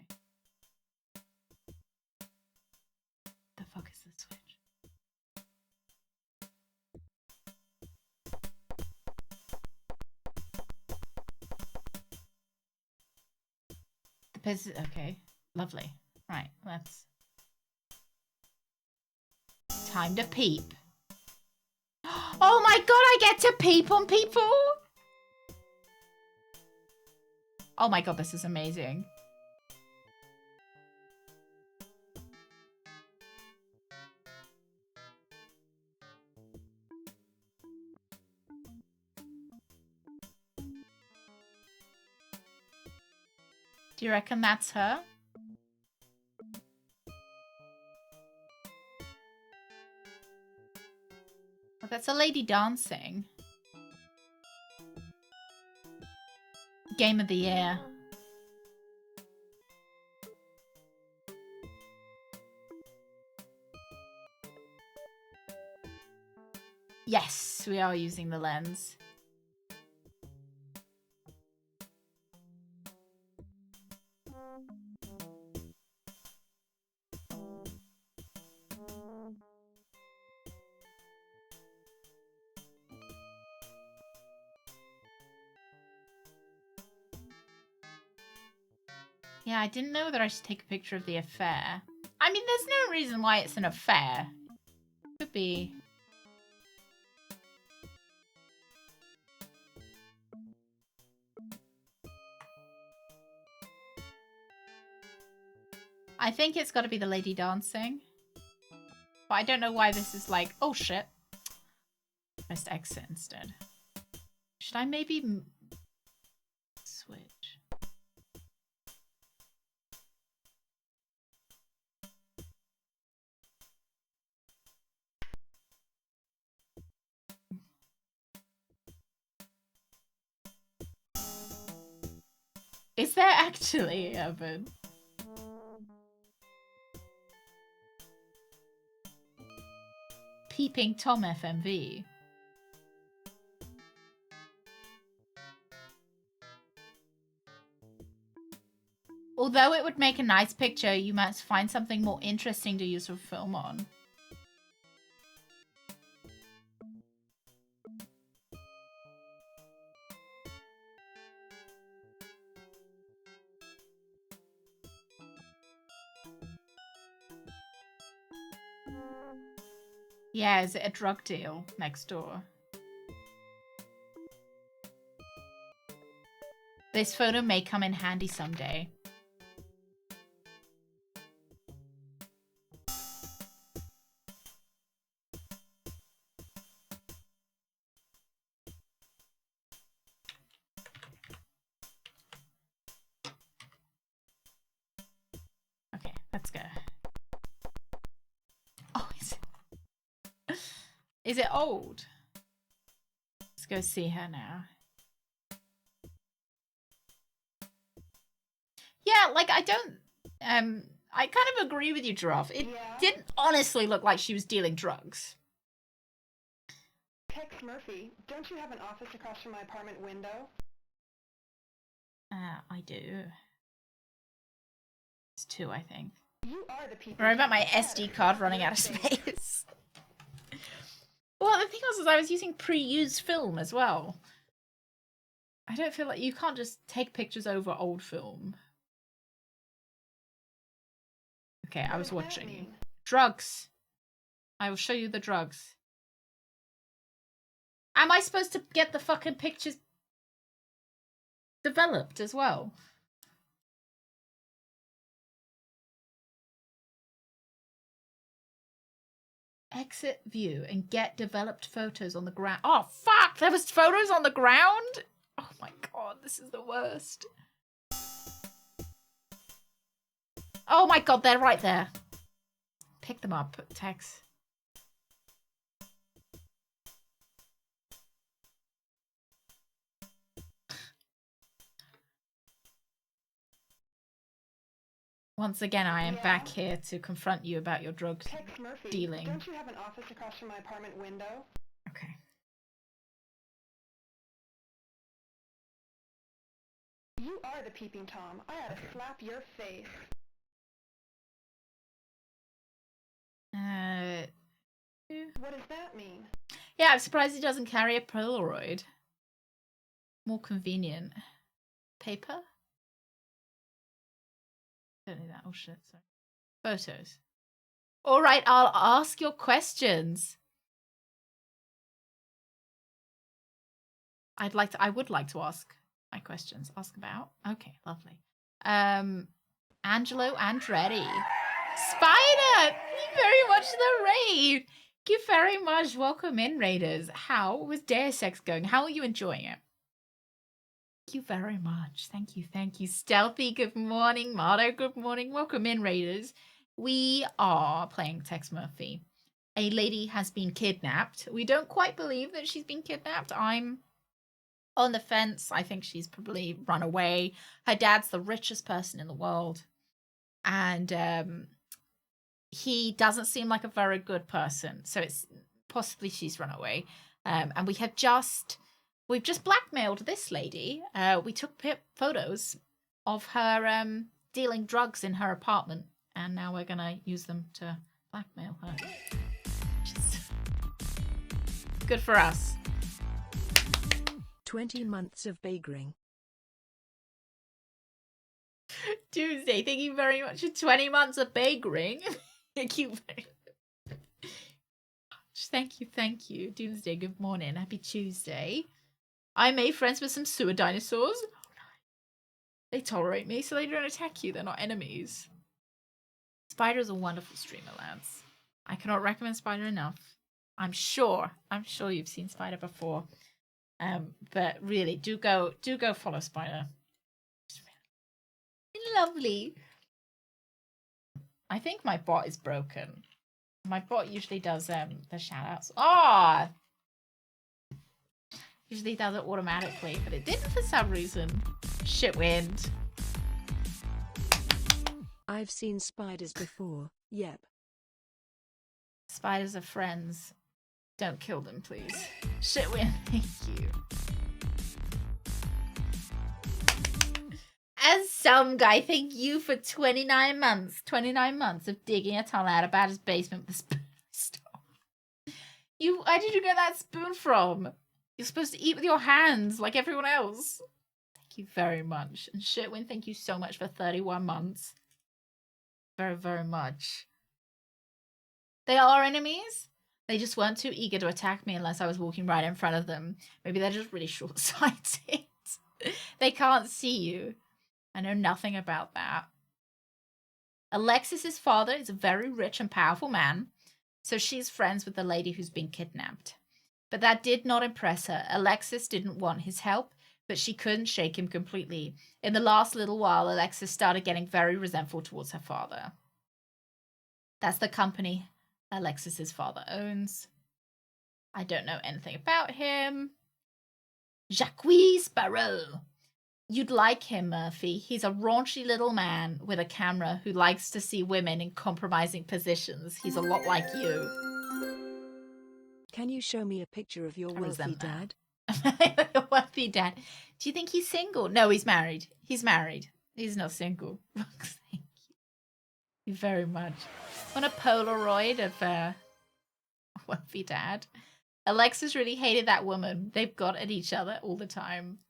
Okay, lovely. Right, let's... Time to peep. Oh my god, I get to peep on people! Oh my god, this is amazing. Do you reckon that's her? Oh, that's a lady dancing. Game of the year. Yes, we are using the lens. Yeah, I didn't know that I should take a picture of the affair. I mean, there's no reason why it's an affair. Could be... I think it's got to be the lady dancing. But I don't know why this is like... Oh, shit. Press exit instead. Should I maybe... switch? Is there actually, Evan? Peeping Tom FMV. Although it would make a nice picture, you must find something more interesting to use for film on. Yeah, is it a drug deal next door? This photo may come in handy someday. Okay, let's go. Oh, is it old? Let's go see her now. Yeah, like I don't I kind of agree with you, Giraffe. It didn't honestly look like she was dealing drugs.
Tex Murphy, don't you have an office across from my apartment window?
I do. It's 2, I think.
You are the people.
Worry about my SD card running out of space. Well, the thing was, I was using pre-used film as well. I don't feel like you can't just take pictures over old film. Okay, I was watching. Drugs. I will show you the drugs. Am I supposed to get the fucking pictures developed as well? Exit view and get developed photos on the ground. Oh, fuck! There was photos on the ground? Oh my god, this is the worst. Oh my god, they're right there. Pick them up, Tex. Once again, I am back here to confront you about your drug
Tex Murphy,
dealing.
Don't you have an office across from my apartment window?
Okay.
You are the peeping Tom. I ought to slap your face. What does that mean?
Yeah, I'm surprised he doesn't carry a Polaroid. More convenient. Paper? Don't need that. Oh shit, sorry. Photos. All right, I'll ask your questions. I would like to ask my questions. Ask about. Okay, lovely. Angelo Andretti. Spider! Thank you very much for the raid. Thank you very much. Welcome in, Raiders. How was Deus Ex going? How are you enjoying it? Thank you very much. Thank you, thank you. Stealthy, good morning. Mardo, good morning. Welcome in, Raiders. We are playing Tex Murphy. A lady has been kidnapped. We don't quite believe that she's been kidnapped. I'm on the fence. I think she's probably run away. Her dad's the richest person in the world. And he doesn't seem like a very good person. So it's possibly she's run away. And we've just blackmailed this lady. We took photos of her dealing drugs in her apartment. And now we're going to use them to blackmail her. Just good for us.
20 months of bagering.
Tuesday, thank you very much for 20 months of bagering. Thank you very much. Thank you. Tuesday, good morning. Happy Tuesday. I made friends with some sewer dinosaurs. They tolerate me, so they don't attack you. They're not enemies. Spider's a wonderful streamer, lads. I cannot recommend Spider enough. I'm sure you've seen Spider before. But really, do go follow Spider. Lovely. I think my bot is broken. My bot usually does the shout outs. Usually does it automatically, but it didn't for some reason. Shit wind.
I've seen spiders before. Yep.
Spiders are friends. Don't kill them, please. Shit wind, thank you. As some guy, thank you for 29 months. 29 months of digging a tunnel out of Badger's basement with a spoon. Stop. Where did you get that spoon from? You're supposed to eat with your hands like everyone else. Thank you very much. And Shitwin, thank you so much for 31 months. Very, very much. They are enemies. They just weren't too eager to attack me unless I was walking right in front of them. Maybe they're just really short-sighted. They can't see you. I know nothing about that. Alexis's father is a very rich and powerful man, so she's friends with the lady who's been kidnapped. But that did not impress her. Alexis didn't want his help, but she couldn't shake him completely. In the last little while, Alexis started getting very resentful towards her father. That's the company Alexis's father owns. I don't know anything about him. Jacques Barreau. You'd like him, Murphy. He's a raunchy little man with a camera who likes to see women in compromising positions. He's a lot like you.
Can you show me a picture of your wealthy dad?
Wealthy dad. Do you think he's single? No, he's married. He's married. He's not single. Thank you very much. Want a Polaroid of wealthy dad? Alexis really hated that woman. They've got at each other all the time.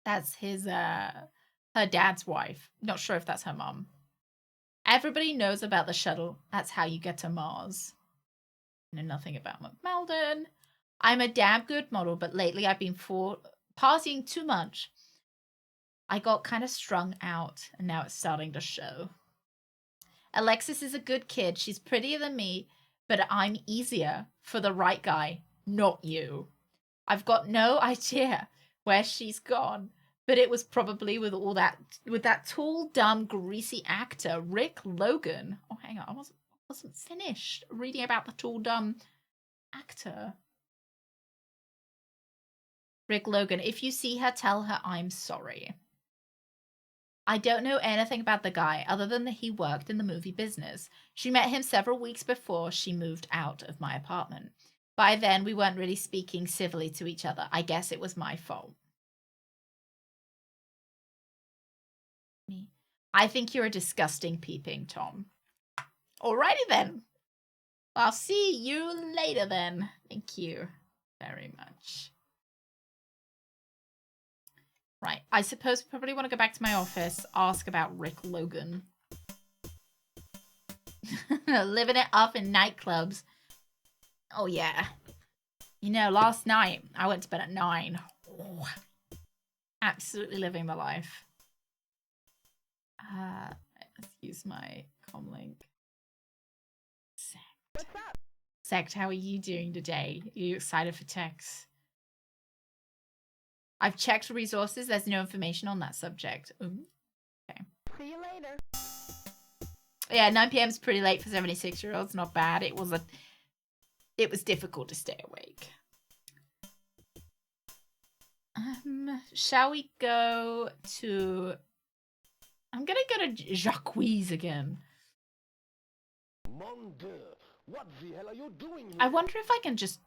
That's her dad's wife. Not sure if that's her mom. Everybody knows about the shuttle. That's how you get to Mars. I know nothing about McMeldon. I'm a damn good model, but lately I've been partying too much. I got kind of strung out, and now it's starting to show. Alexis is a good kid. She's prettier than me, but I'm easier for the right guy, not you. I've got no idea where she's gone, but it was probably with that tall, dumb, greasy actor, Rick Logan. Oh, hang on, I wasn't finished reading about the tall, dumb actor. Rick Logan, if you see her, tell her I'm sorry. I don't know anything about the guy other than that he worked in the movie business. She met him several weeks before she moved out of my apartment. By then, we weren't really speaking civilly to each other. I guess it was my fault. I think you're a disgusting peeping Tom. Alrighty then. I'll see you later then. Thank you very much. Right, I suppose we probably want to go back to my office, ask about Rick Logan. Living it up in nightclubs. Oh, yeah. You know, last night, I went to bed at 9. Oh, absolutely living the life. Let's use my comlink.
What's up?
Sect, how are you doing today? Are you excited for Tex? I've checked resources. There's no information on that subject. Ooh. Okay.
See you later.
Yeah, 9 p.m. is pretty late for 76-year-olds. Not bad. It was difficult to stay awake. Shall we go to... I'm gonna go to Jacques again.
Mon Dieu, what the hell are you doing here?
I wonder if I can just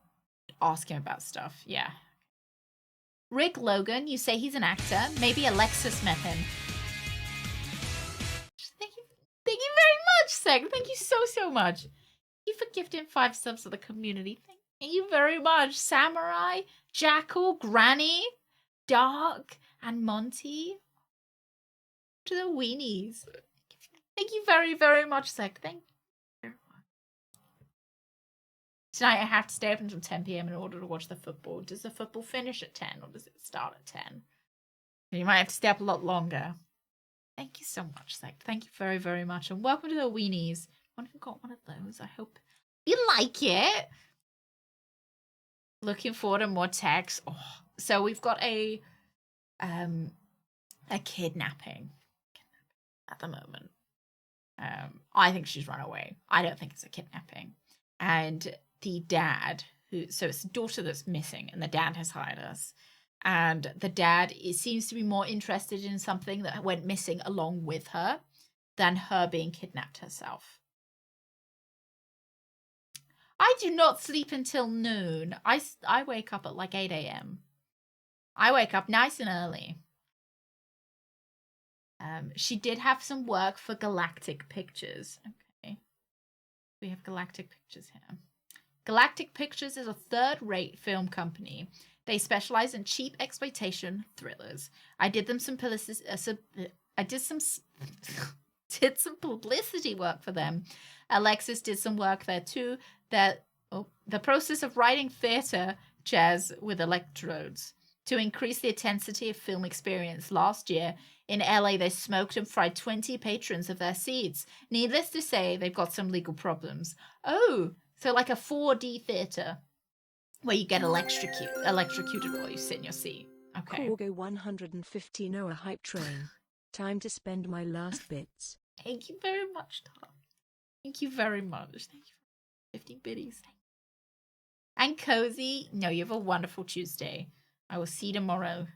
ask him about stuff. Yeah. Rick Logan, you say he's an actor. Maybe Alexis met him. Thank you very much, Seg. Thank you so much. Thank you for gifting 5 subs to the community. Thank you very much. Samurai, Jackal, Granny, Dark, and Monty. To the weenies. Thank you very much, Seg. Thank you very much. Tonight I have to stay up until 10 p.m. in order to watch the football. Does the football finish at 10 or does it start at 10? You might have to stay up a lot longer. Thank you so much, Seg. Thank you very much. And welcome to the weenies. One who got one of those. I hope you like it. Looking forward to more Tex. Oh, so we've got a kidnapping at the moment. I think she's run away. I don't think it's a kidnapping. And the dad, so it's the daughter that's missing, and the dad has hired us. And the dad seems to be more interested in something that went missing along with her than her being kidnapped herself. I do not sleep until noon. I wake up at like 8 a.m. I wake up nice and early. She did have some work for Galactic Pictures. Okay. We have Galactic Pictures here. Galactic Pictures is a third-rate film company. They specialize in cheap exploitation thrillers. I did them some publicity. Did some publicity work for them. Alexis did some work there too. The process of writing theater chairs with electrodes to increase the intensity of film experience. Last year in LA, they smoked and fried 20 patrons of their seats. Needless to say, they've got some legal problems. Oh, so like a 4D theater where you get electrocuted while you sit in your seat. Okay.
Corgo 115 hour hype train. Time to spend my last bits.
Thank you very much, Tom. Thank you very much. Thank you for 50 biddies. And Cozy, no, you have a wonderful Tuesday. I will see you tomorrow.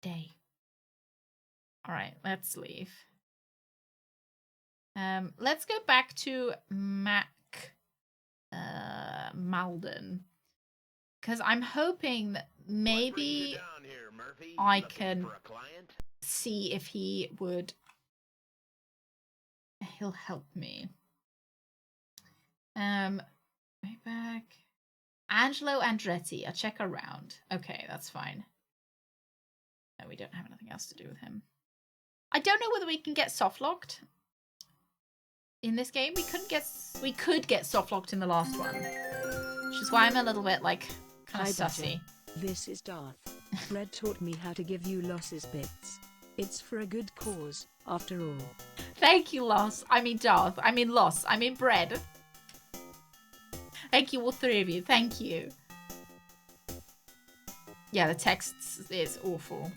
Day. All right, let's leave. Let's go back to Malden. Because I'm hoping that maybe I can see if he'll help me. Way back. Angelo Andretti. I'll check around. Okay, that's fine. No, we don't have anything else to do with him. I don't know whether we can get soft-locked in this game. We could get soft-locked in the last one. Which is why I'm a little bit, like, kind of sussy.
This is Darth. Fred taught me how to give you losses bits. It's for a good cause, after all.
Thank you, Loss. I mean Darth. I mean Loss. I mean Bread. Thank you, all 3 of you. Thank you. Yeah, the text is awful.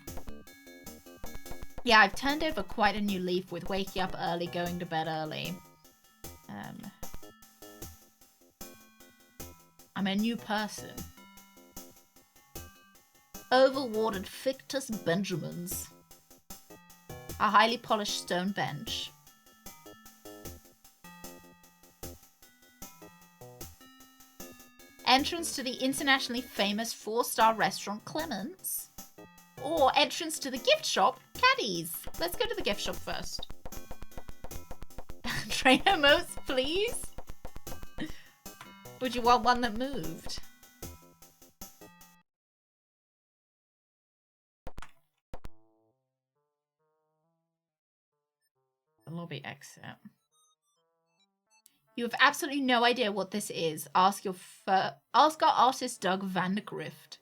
Yeah, I've turned over quite a new leaf with waking up early, going to bed early. I'm a new person. Overwatered fictus Benjamins. A highly polished stone bench. Entrance to the internationally famous 4-star restaurant Clements. Or entrance to the gift shop Caddies. Let's go to the gift shop first. Trainer modes, please. Would you want one that moved? The lobby exit. You have absolutely no idea what this is. Ask our artist Doug Vandergrift.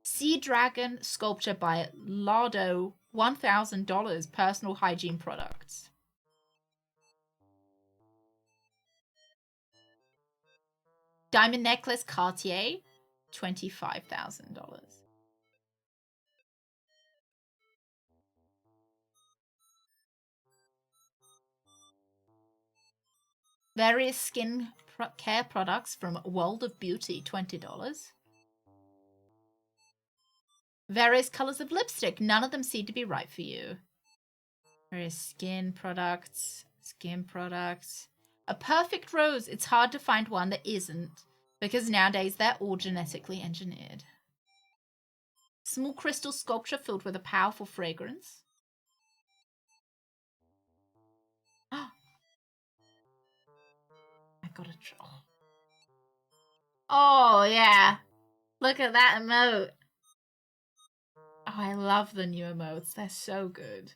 Sea Dragon sculpture by Lardo, $1,000 personal hygiene products. Diamond necklace Cartier, $25,000. Various skin care products from World of Beauty, $20. Various colors of lipstick. None of them seem to be right for you. Various skin products. Skin products. A perfect rose. It's hard to find one that isn't, because nowadays they're all genetically engineered. Small crystal sculpture filled with a powerful fragrance. I gotta try. Oh, yeah. Look at that emote. Oh, I love the new emotes. They're so good.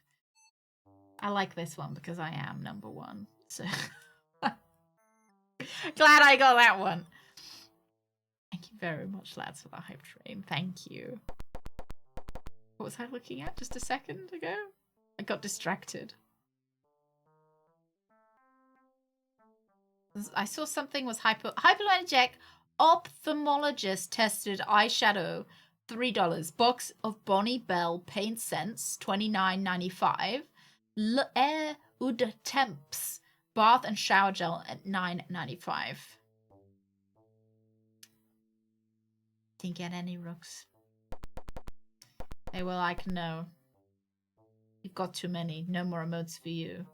I like this one because I am number one. So glad I got that one. Thank you very much, lads, for the hype train. Thank you. What was I looking at just a second ago? I got distracted. I saw something was hypoallergenic. Ophthalmologist tested eyeshadow, $3. Box of Bonnie Bell paint scents, $29.95. L'Air Eau de Temps bath and shower gel at $9.95. Didn't get any rooks. They were like, no. You've got too many. No more emotes for you.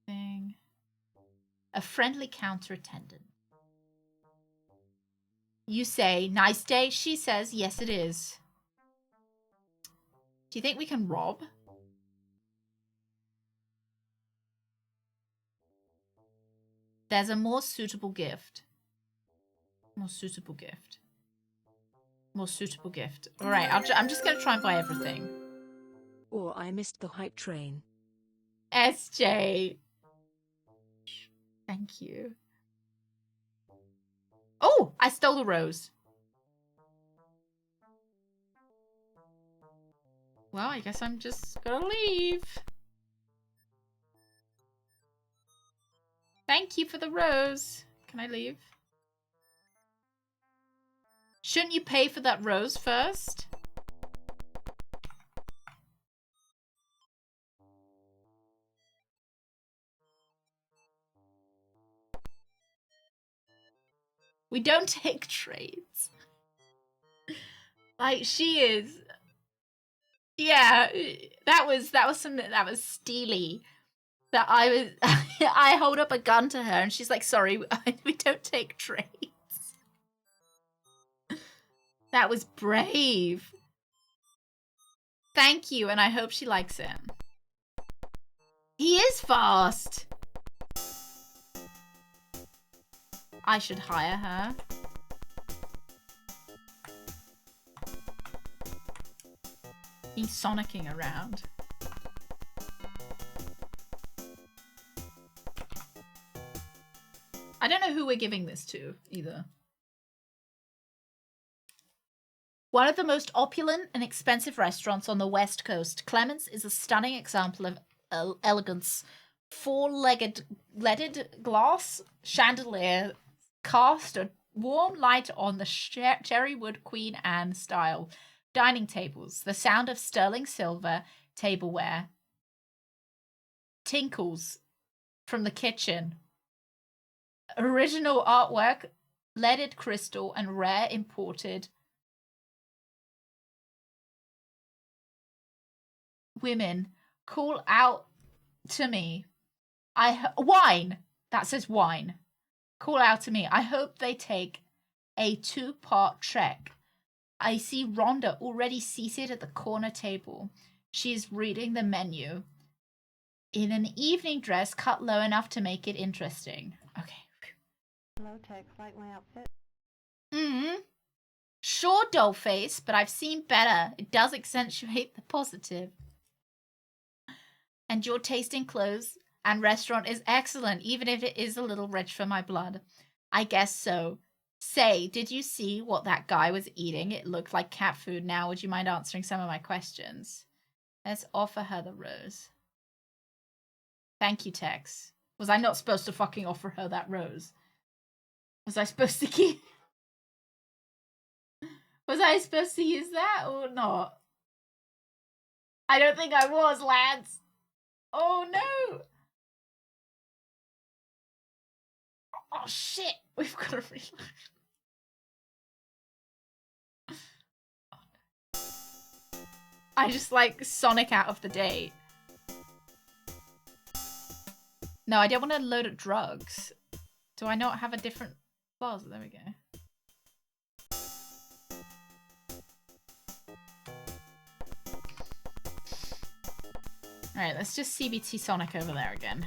Thing. A friendly counter attendant. You say, nice day. She says, yes, it is. Do you think we can rob? There's a more suitable gift. More suitable gift. More suitable gift. All right, I'm just going to try and buy everything.
Or I missed the hype train.
SJ. Thank you. Oh, I stole the rose. Well, I guess I'm just gonna leave. Thank you for the rose. Can I leave? Shouldn't you pay for that rose first? We don't take trades. Like, she is. Yeah, that was steely. That I was I hold up a gun to her and she's like, sorry, we don't take trades. That was brave. Thank you, and I hope she likes it. He is fast. I should hire her. He's sonicking around. I don't know who we're giving this to, either. One of the most opulent and expensive restaurants on the West Coast, Clements is a stunning example of elegance. Four-legged leaded glass chandelier cast a warm light on the cherrywood Queen Anne style. Dining tables, the sound of sterling silver tableware tinkles from the kitchen. Original artwork, leaded crystal, and rare imported women call out to me. Wine. That says wine. Call out to me. I hope they take a 2-part trek. I see Rhonda already seated at the corner table. She is reading the menu in an evening dress cut low enough to make it interesting. Okay.
Hello, Tex. Like my outfit?
Sure, doll face, but I've seen better. It does accentuate the positive. And your taste in clothes and restaurant is excellent, even if it is a little rich for my blood. I guess so. Say, did you see what that guy was eating? It looked like cat food. Now, would you mind answering some of my questions? Let's offer her the rose. Thank you, Tex. Was I not supposed to fucking offer her that rose? Was I supposed to keep... Was I supposed to use that or not? I don't think I was, lads. Oh, no. Oh, shit. We've got to reload. I just, like, Sonic out of the date. No, I don't want to load up drugs. Do I not have a different plaza? There we go. Alright, let's just CBT Sonic over there again.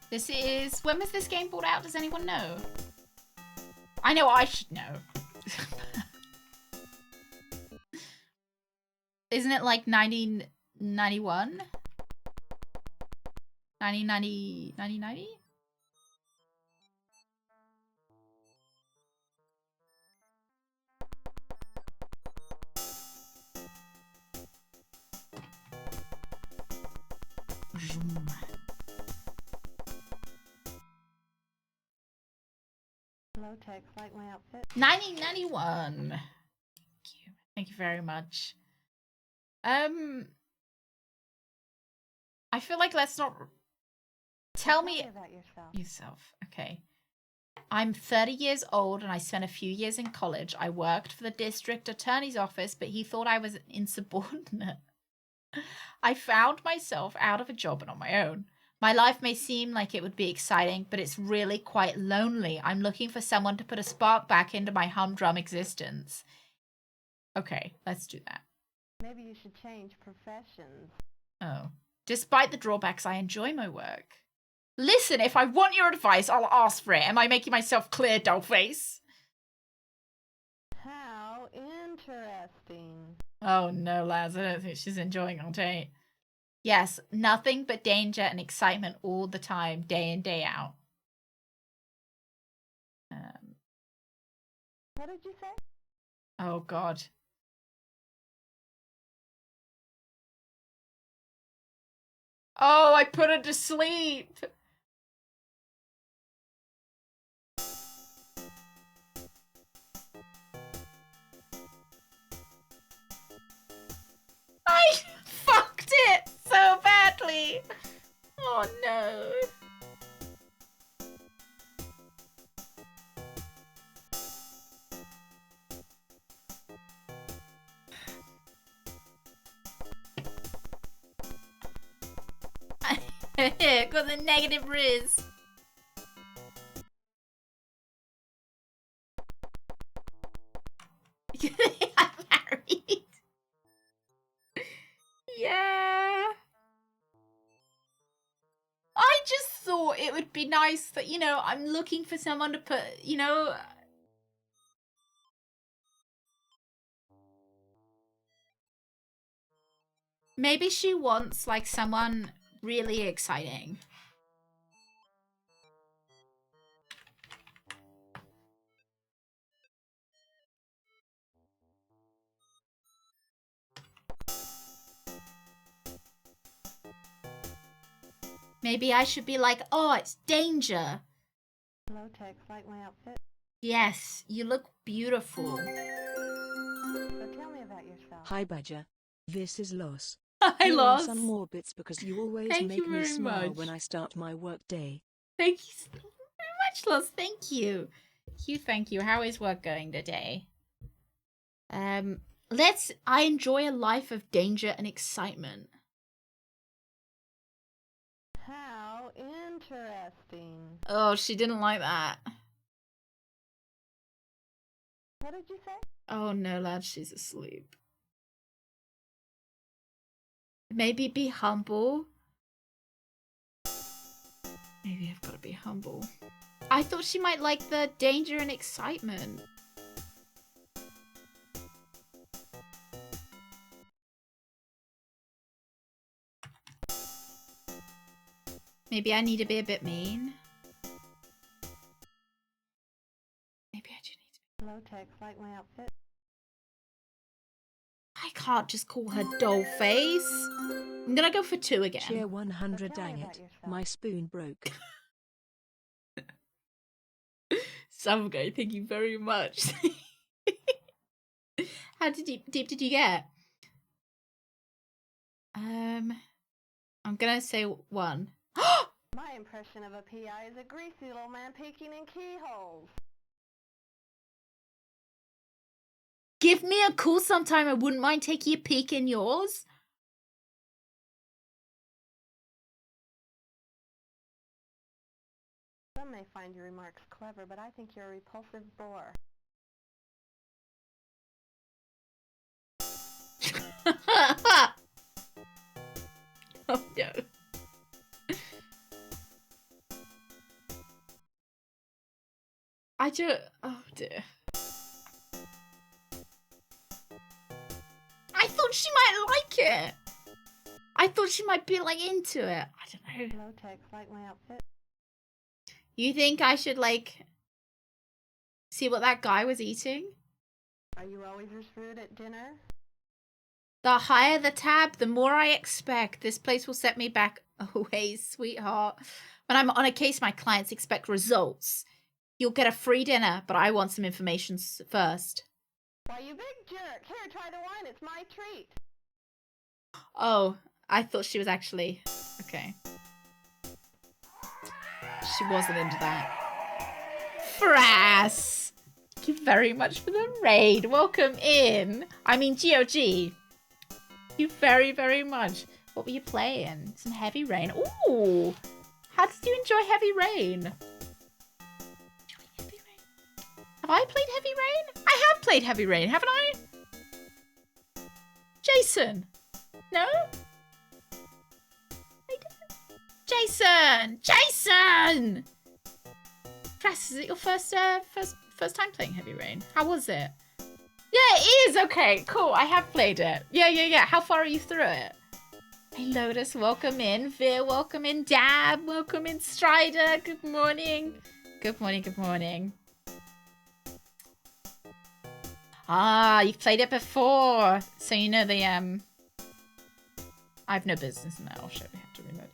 This is... When was this game brought out? Does anyone know? I know I should know. Isn't it like 1991? 1990? 1990?
Hello, Tex. Like my outfit?
1991. Thank you. Thank you very much. I feel like let's not... Tell me
about yourself.
yourself. Okay. I'm 30 years old and I spent a few years in college. I worked for the district attorney's office, but he thought I was insubordinate. I found myself out of a job and on my own. My life may seem like it would be exciting, but it's really quite lonely. I'm looking for someone to put a spark back into my humdrum existence. Okay, let's do that.
Maybe you should change professions.
Oh. Despite the drawbacks, I enjoy my work. Listen, if I want your advice, I'll ask for it. Am I making myself clear, dollface?
How interesting.
Oh no, lads, I don't think she's enjoying our date. Yes, nothing but danger and excitement all the time, day in, day out.
What did you say?
Oh god. Oh, I put her to sleep. I fucked it so badly. Oh no. Got the negative riz. I'm married. Yeah. I just thought it would be nice that, you know, I'm looking for someone to put, you know... Maybe she wants, like, someone really exciting. Maybe I should be like, oh, it's danger.
Hello, Tex. Like my outfit?
Yes, you look beautiful.
So tell me about yourself.
Hi Badger. This is Loss.
I
Here are
lost.
some more bits because you always
Thank
make
you
me
very
smile
much.
when I start my work day.
Thank you so very much, Loz. Thank you. Thank you. How is work going today? I enjoy a life of danger and excitement.
How interesting.
Oh, she didn't like that.
What did you say?
Oh no, lad, she's asleep. Maybe be humble. Maybe I've got to be humble. I thought she might like the danger and excitement. Maybe I need to be a bit mean. Maybe I do need to be.
Hello, Tex. Like my outfit?
I can't just call her doll face. I'm gonna go for 2 again.
Cheer 100,
So tell me
dang
about
it.
yourself.
My spoon broke.
Some guy, thank you very much. How deep did you get? I'm gonna say 1.
My impression of a PI is a greasy little man peeking in keyholes.
Give me a call sometime. I wouldn't mind taking a peek in yours.
Some may find your remarks clever, but I think you're a repulsive bore.
Oh no. Oh dear. I thought she might like it. I thought she might be like into it. I don't know.
Hello, Tex. Like my outfit?
You think I should like see what that guy was eating?
Are you always this rude at dinner?
The higher the tab, the more I expect. This place will set me back. Oh, hey, sweetheart. When I'm on a case, my clients expect results. You'll get a free dinner, but I want some information first.
Why, you big jerk! Here, try the wine. It's my treat.
Oh, I thought she was actually... Okay. She wasn't into that. Frass! Thank you very much for the raid. Welcome in. I mean, GOG. Thank you very, very much. What were you playing? Some Heavy Rain. Ooh! How did you enjoy Heavy Rain? Have I played Heavy Rain? I have played Heavy Rain, haven't I? Jason! No? I didn't. Jason! Jason! Press, is it your first time playing Heavy Rain? How was it? Yeah, it is! Okay, cool. I have played it. Yeah. How far are you through it? Hey, Lotus, welcome in. Veer, welcome in. Dab, welcome in. Strider, good morning. Good morning. Ah, you've played it before. So you know the, I have no business in that. I'll show you how to reload.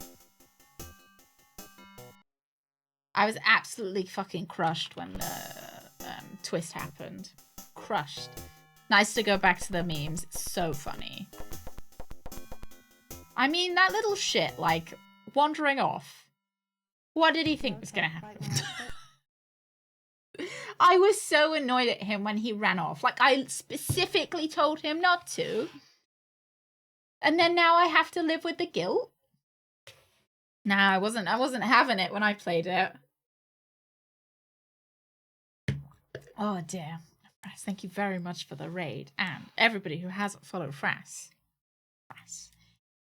I was absolutely fucking crushed when the twist happened. Crushed. Nice to go back to the memes. It's so funny. I mean, that little shit, like, wandering off. What did he think was gonna happen? I was so annoyed at him when he ran off. Like, I specifically told him not to. And then now I have to live with the guilt. Nah, I wasn't having it when I played it. Oh dear. Frass, thank you very much for the raid. And everybody who hasn't followed Frass.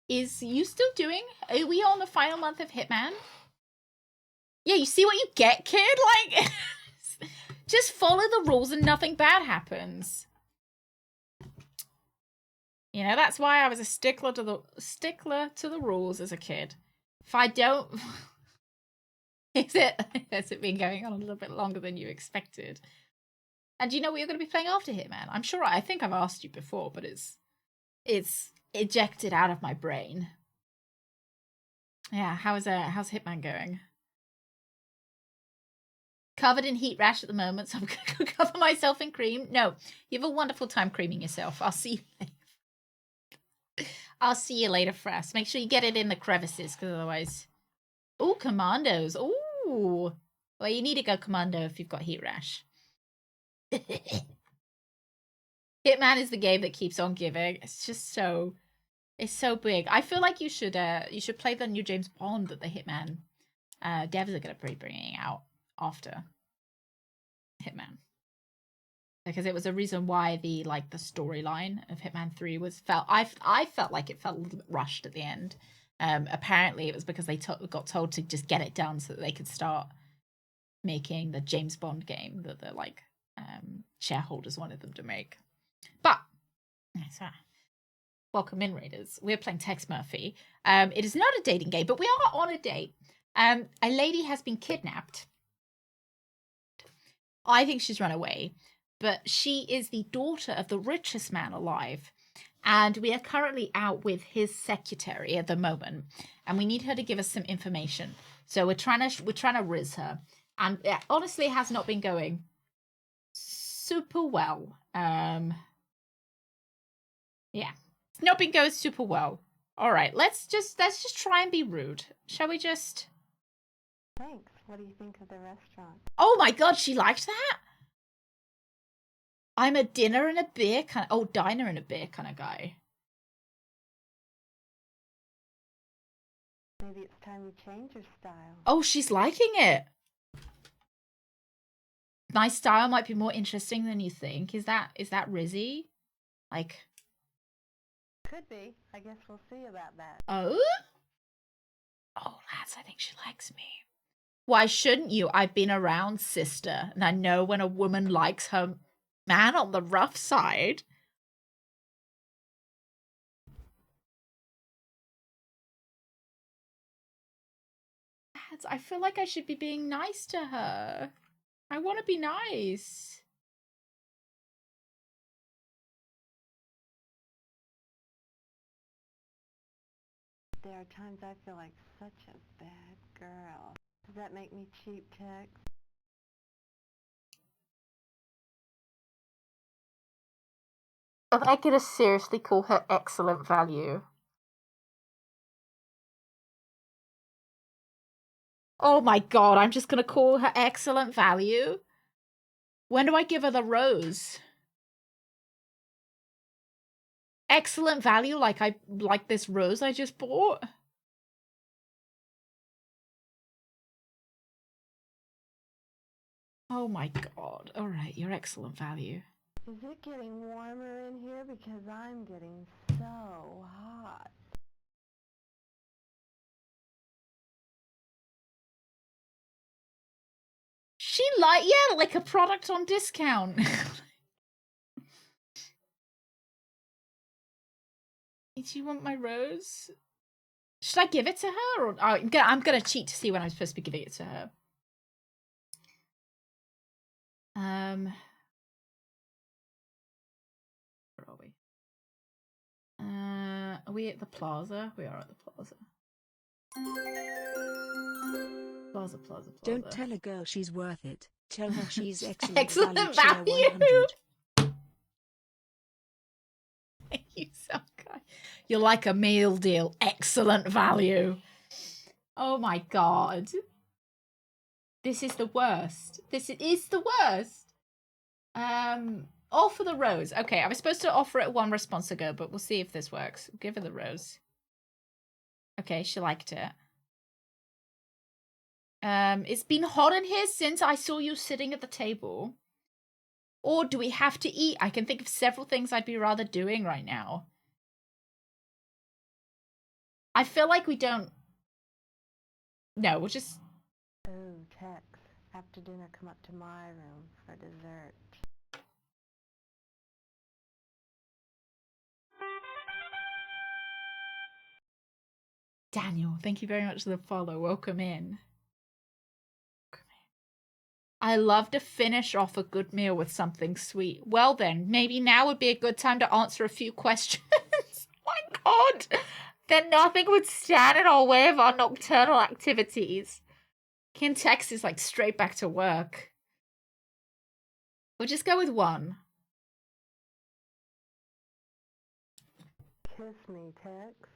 Is you still doing? Are we on the final month of Hitman? Yeah, you see what you get, kid? Like, just follow the rules and nothing bad happens. You know, that's why I was a stickler to the rules as a kid. If I don't, has it been going on a little bit longer than you expected? And do you know what you're going to be playing after Hitman? I'm sure I think I've asked you before, but it's ejected out of my brain. Yeah, how's Hitman going? Covered in heat rash at the moment, so I'm gonna go cover myself in cream. No, you have a wonderful time creaming yourself. I'll see you later. I'll see you later, Frass. Make sure you get it in the crevices, because otherwise... Ooh, commandos. Ooh. Well, you need to go commando if you've got heat rash. Hitman is the game that keeps on giving. It's just so... It's so big. I feel like you should play the new James Bond that the Hitman devs are going to be bringing out after Hitman, because it was a reason why the storyline of Hitman 3 I felt like it felt a little bit rushed at the end. Apparently it was because they got told to just get it done so that they could start making the James Bond game that the shareholders wanted them to make. But welcome in, Raiders. We're playing Tex Murphy. It is not a dating game, but we are on a date. A lady has been kidnapped. I think she's run away, but she is the daughter of the richest man alive. And we are currently out with his secretary at the moment, and we need her to give us some information. So we're trying to riz her, and it honestly has not been going super well. Yeah, it's not been going super well. All right, let's just try and be rude. Shall we just?
Thanks. What do you think of the restaurant?
Oh my God, she liked that. I'm a dinner and a beer kind of, diner and a beer kind of guy.
Maybe it's time you change your style.
Oh, she's liking it. My style might be more interesting than you think. Is that Rizzy? Like.
Could be. I guess we'll see about that.
Oh? Oh, lads, I think she likes me. Why shouldn't you? I've been around, sister, and I know when a woman likes her man on the rough side. Lads, I feel like I should be being nice to her. I want to be nice.
There are times I feel like such a bad girl. Does that make me cheap, Tex?
If I could seriously call her excellent value. Oh my God, I'm just going to call her excellent value? When do I give her the rose? Excellent value, like this rose I just bought? Oh my God. All right, you're excellent value.
Is it getting warmer in here? Because I'm getting so hot.
She like a product on discount. Do you want my rose? Should I give it to her? Or I'm gonna cheat to see when I'm supposed to be giving it to her. Where are we? Are we at the plaza? We are at the plaza. Plaza.
Don't tell a girl she's worth it. Tell her she's excellent,
Excellent
value. Chair
value.
100.
You so kind. You're like a meal deal. Excellent value. Oh my God. This is the worst. This is the worst. All for the rose. Okay, I was supposed to offer it one response ago, but we'll see if this works. Give her the rose. Okay, she liked it. It's been hot in here since I saw you sitting at the table. Or do we have to eat? I can think of several things I'd be rather doing right now. I feel like we don't... No, we'll just...
Oh, Tex. After dinner, come up to my room for dessert.
Daniel, thank you very much for the follow. Welcome in. I love to finish off a good meal with something sweet. Well then, maybe now would be a good time to answer a few questions. My God! Then nothing would stand in our way of our nocturnal activities. Tex is like straight back to work. We'll just go with one.
Kiss me, Tex.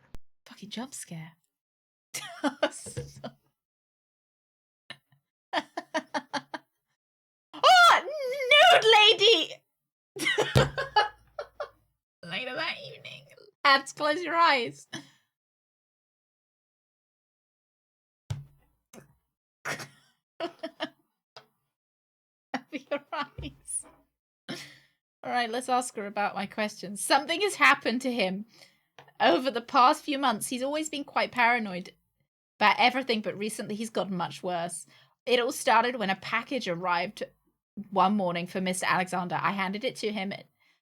Fucking jump scare. Oh, nude lady! Later that evening. Lads, close your eyes. Open your eyes. Alright, let's ask her about my questions. Something has happened to him over the past few months. He's always been quite paranoid about everything, but recently he's gotten much worse. It all started when a package arrived one morning for Mr. Alexander. I handed it to him.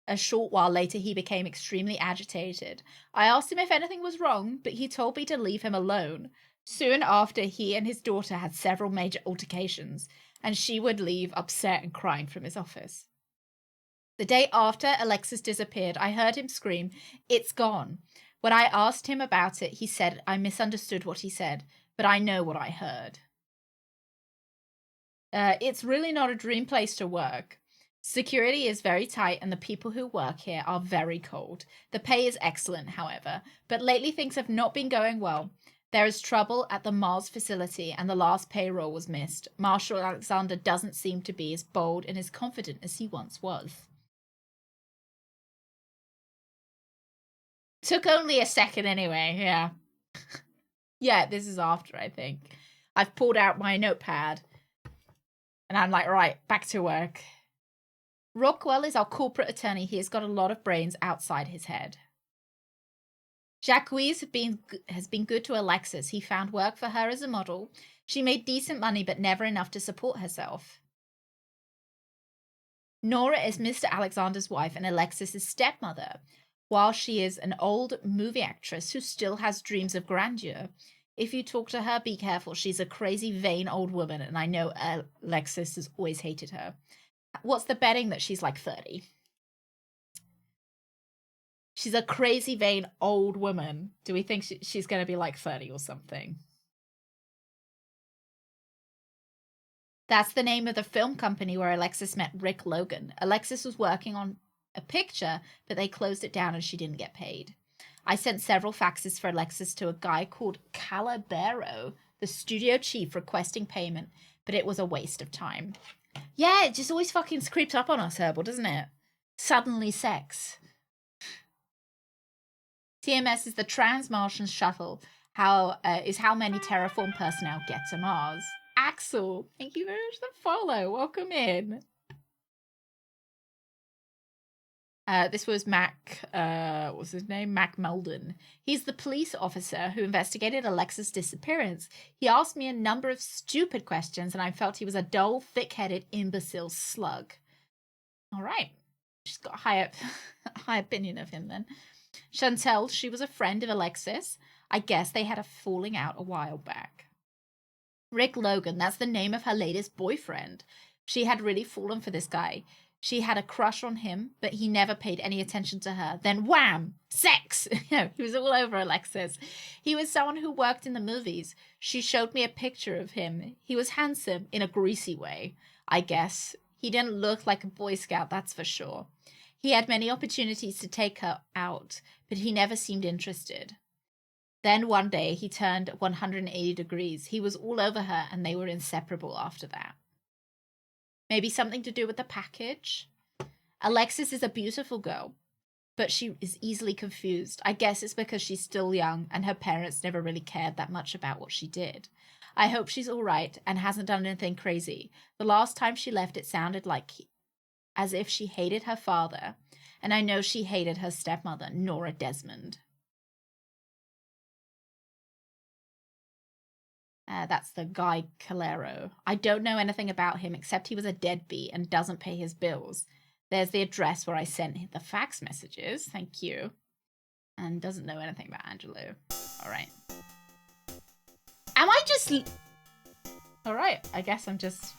A short while later, he became extremely agitated. I asked him if anything was wrong, but he told me to leave him alone. Soon after, he and his daughter had several major altercations, and she would leave upset and crying from his office. The day after Alexis disappeared, I heard him scream, "It's gone." When I asked him about it, he said I misunderstood what he said, but I know what I heard. It's really not a dream place to work. Security is very tight and the people who work here are very cold. The pay is excellent, however, but lately things have not been going well. There is trouble at the Mars facility and the last payroll was missed. Marshal Alexander doesn't seem to be as bold and as confident as he once was. Took only a second anyway, yeah. Yeah, this is after, I think. I've pulled out my notepad and I'm like, right, back to work. Rockwell is our corporate attorney. He has got a lot of brains outside his head. Jacques has been good to Alexis. He found work for her as a model. She made decent money, but never enough to support herself. Nora is Mr. Alexander's wife and Alexis's stepmother. While she is an old movie actress who still has dreams of grandeur, if you talk to her, be careful. She's a crazy, vain old woman, and I know Alexis has always hated her. What's the betting that she's like 30? She's a crazy, vain old woman. Do we think she's going to be like 30 or something? That's the name of the film company where Alexis met Rick Logan. Alexis was working on a picture, but they closed it down and she didn't get paid. I sent several faxes for Alexis to a guy called Calabero, the studio chief, requesting payment, but it was a waste of time. Yeah, it just always fucking creeps up on us, Herbal, doesn't it? Suddenly sex. TMS is the Trans-Martian shuttle. How many terraform personnel get to Mars. Axel, thank you very much for the follow. Welcome in. This was Mac, what's his name? Mac Meldon. He's the police officer who investigated Alexis' disappearance. He asked me a number of stupid questions, and I felt he was a dull, thick-headed, imbecile slug. All right. She's got a high opinion of him, then. Chantel, she was a friend of Alexis. I guess they had a falling out a while back. Rick Logan, that's the name of her latest boyfriend. She had really fallen for this guy. She had a crush on him, but he never paid any attention to her. Then wham! Sex! He was all over Alexis. He was someone who worked in the movies. She showed me a picture of him. He was handsome in a greasy way, I guess. He didn't look like a Boy Scout, that's for sure. He had many opportunities to take her out, but he never seemed interested. Then one day he turned 180 degrees. He was all over her and they were inseparable after that. Maybe something to do with the package? Alexis is a beautiful girl, but she is easily confused. I guess it's because she's still young and her parents never really cared that much about what she did. I hope she's all right and hasn't done anything crazy. The last time she left, it sounded like as if she hated her father, and I know she hated her stepmother, Nora Desmond. That's the guy Calero. I don't know anything about him except he was a deadbeat and doesn't pay his bills. There's the address where I sent the fax messages. Thank you. And doesn't know anything about Angelo. All right. Am I just... All right. I guess I'm just...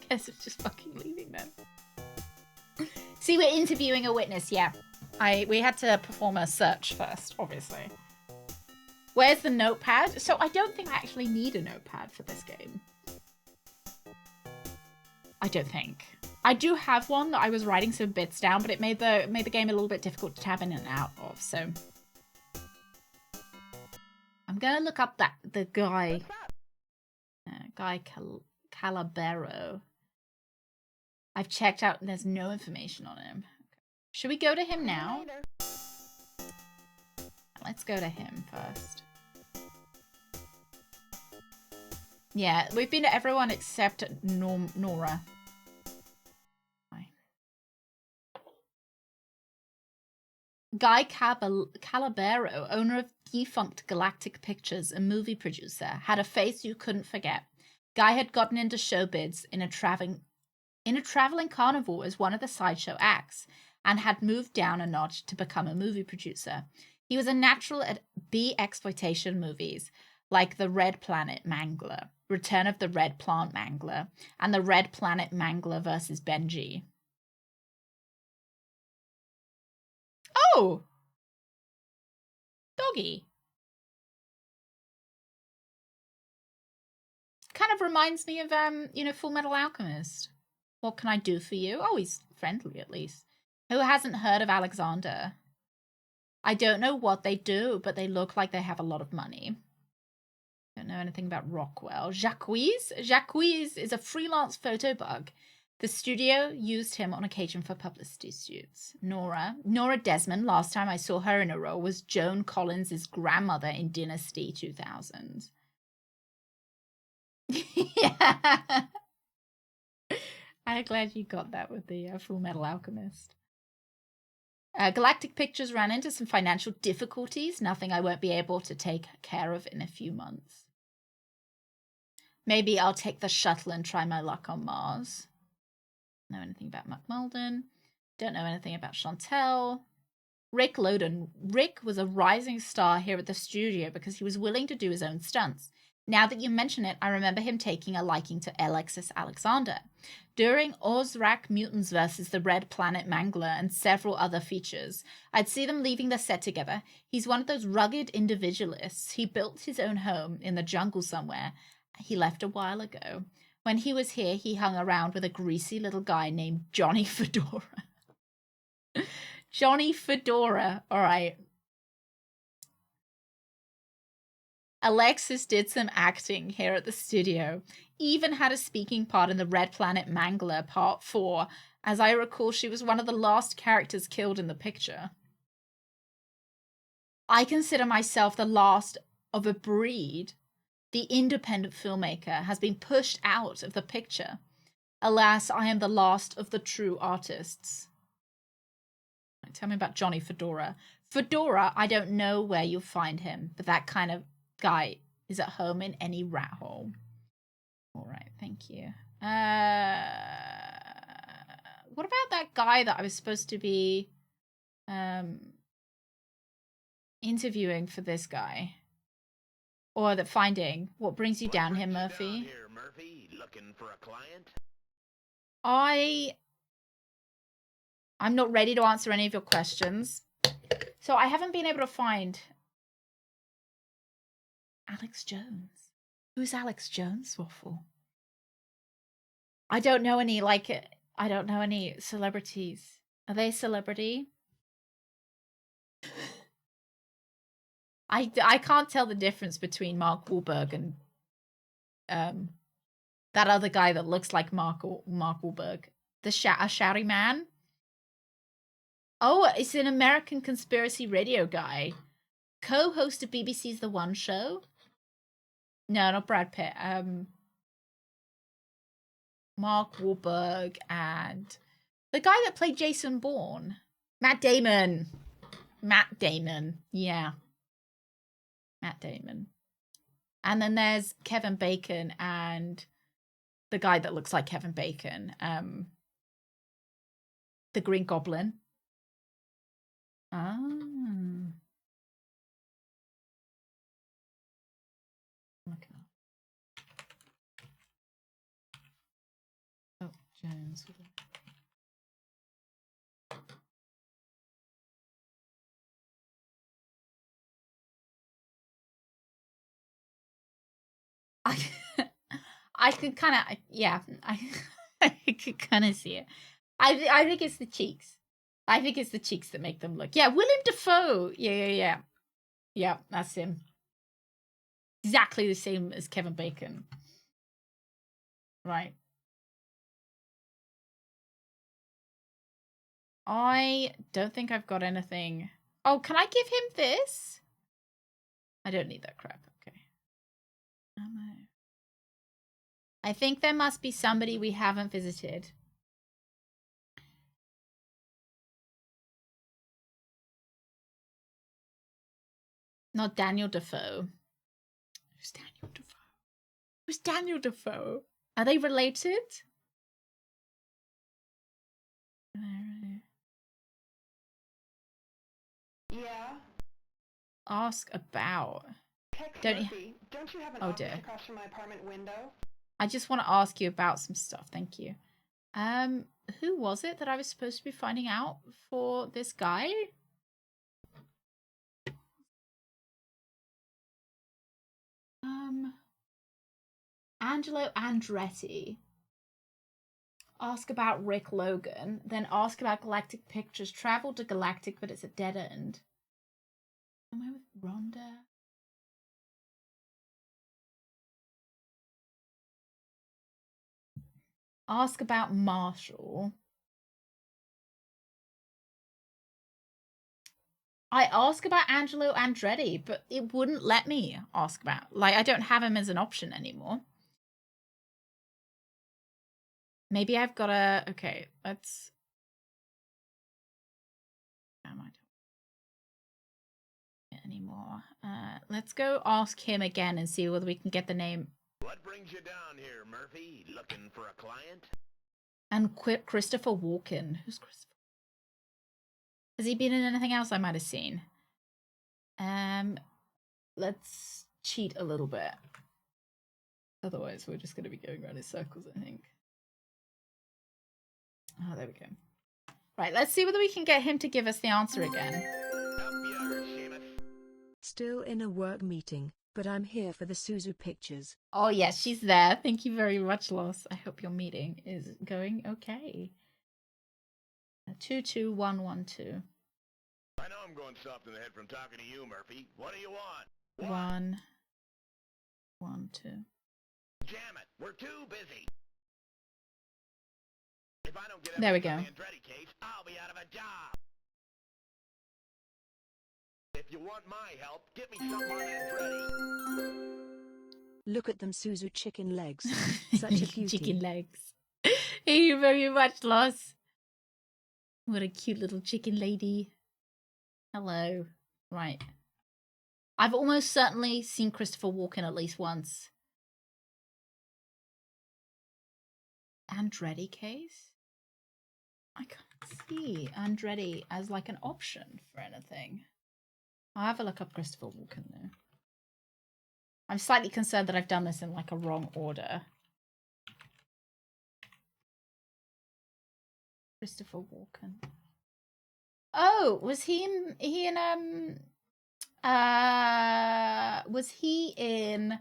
guess I'm just fucking leaving then. See, we're interviewing a witness, yeah. We had to perform a search first, obviously. Where's the notepad? So I don't think I actually need a notepad for this game. I don't think. I do have one that I was writing some bits down, but it made the game a little bit difficult to tab in and out of, so. I'm gonna look up the guy. Guy Calabero. I've checked out and there's no information on him. Should we go to him now? Let's go to him first. Yeah, we've been to everyone except Nora. Guy Calabero, owner of Defunct Galactic Pictures, a movie producer, had a face you couldn't forget. Guy had gotten into showbiz in a in a traveling carnival as one of the sideshow acts and had moved down a notch to become a movie producer. He was a natural at B-exploitation movies like The Red Planet Mangler, Return of the Red Plant Mangler, and The Red Planet Mangler vs. Benji. Oh! Doggy. Kind of reminds me of, Full Metal Alchemist. What can I do for you? Oh, he's friendly at least. Who hasn't heard of Alexander? I don't know what they do, but they look like they have a lot of money. Don't know anything about Rockwell. Jacques is a freelance photo bug. The studio used him on occasion for publicity shoots. Nora Desmond, last time I saw her in a role, was Joan Collins' grandmother in Dynasty 2000. Yeah. I'm glad you got that with the Full Metal Alchemist. Galactic Pictures ran into some financial difficulties, nothing I won't be able to take care of in a few months. Maybe I'll take the shuttle and try my luck on Mars. Don't know anything about McMulden. Don't know anything about Chantel. Rick Loden. Rick was a rising star here at the studio because he was willing to do his own stunts. Now that you mention it, I remember him taking a liking to Alexis Alexander. During Ozrak Mutants vs. the Red Planet Mangler and several other features, I'd see them leaving the set together. He's one of those rugged individualists. He built his own home in the jungle somewhere. He left a while ago. When he was here, he hung around with a greasy little guy named Johnny Fedora. Johnny Fedora. All right. Alexis did some acting here at the studio, even had a speaking part in the Red Planet Mangler Part 4. As I recall, she was one of the last characters killed in the picture. I consider myself the last of a breed. The independent filmmaker has been pushed out of the picture. Alas, I am the last of the true artists. Tell me about Johnny Fedora. Fedora, I don't know where you'll find him, but that kind of guy is at home in any rat hole. All right, thank you. What about that guy that I was supposed to be interviewing for this guy? Or that finding? What brings you down here, Murphy?
Murphy? Looking for a client?
I'm not ready to answer any of your questions. So I haven't been able to find Alex Jones. Who's Alex Jones, Waffle? I don't know any, I don't know any celebrities. Are they a celebrity? I can't tell the difference between Mark Wahlberg and that other guy that looks like Mark Wahlberg. A shouty man? Oh, it's an American conspiracy radio guy. Co-host of BBC's The One Show? No, not Brad Pitt. Mark Wahlberg and the guy that played Jason Bourne. Matt Damon. Yeah. Matt Damon. And then there's Kevin Bacon and the guy that looks like Kevin Bacon. The Green Goblin. Ah. Okay. Oh, Jones. I could kind of, yeah, I could kind of see it. I think it's the cheeks. I think it's the cheeks that make them look. Yeah, William Dafoe. Yeah. Yeah, that's him. Exactly the same as Kevin Bacon. Right. I don't think I've got anything. Oh, can I give him this? I don't need that crap. Okay. I think there must be somebody we haven't visited. Not Daniel Defoe. Who's Daniel Defoe? Who's Daniel Defoe? Are they related? ask about?
Tex
Don't you?
Murphy, don't you have an
Oh
office
dear.
across from my apartment window?
I just want to ask you about some stuff. Thank you. Who was it that I was supposed to be finding out for this guy? Angelo Andretti. Ask about Rick Logan. Then ask about Galactic Pictures. Travel to Galactic, but it's a dead end. Am I with Rhonda? Ask about Marshall. I ask about Angelo Andretti, but it wouldn't let me ask about. Like, I don't have him as an option anymore. Maybe I've got to... Okay, let's... I don't anymore. Let's go ask him again and see whether we can get the name.
What brings you down here, Murphy? Looking for a client?
And Christopher Walken. Who's Christopher? Has he been in anything else I might have seen? Let's cheat a little bit. Otherwise, we're just going to be going around in circles, I think. Oh, there we go. Right, let's see whether we can get him to give us the answer again.
Still in a work meeting, but I'm here for the Suzu pictures.
Oh, yes, she's there. Thank you very much, Loss. I hope your meeting is going okay. 22112.
I know I'm going soft in the head from talking to you, Murphy. What do you want?
112.
Jam it. We're too busy. If I don't get
there we go.
the Andretti case, I'll be out of a job. If you want my help, get me some on Andretti.
Look at them Suzu chicken legs. Such a cutie.
Chicken legs. Thank you very much, Loss. What a cute little chicken lady. Hello. Right. I've almost certainly seen Christopher Walken at least once. Andretti case? I can't see Andretti as like an option for anything. I'll have a look up Christopher Walken though. I'm slightly concerned that I've done this in like a wrong order. Christopher Walken. Oh, was he in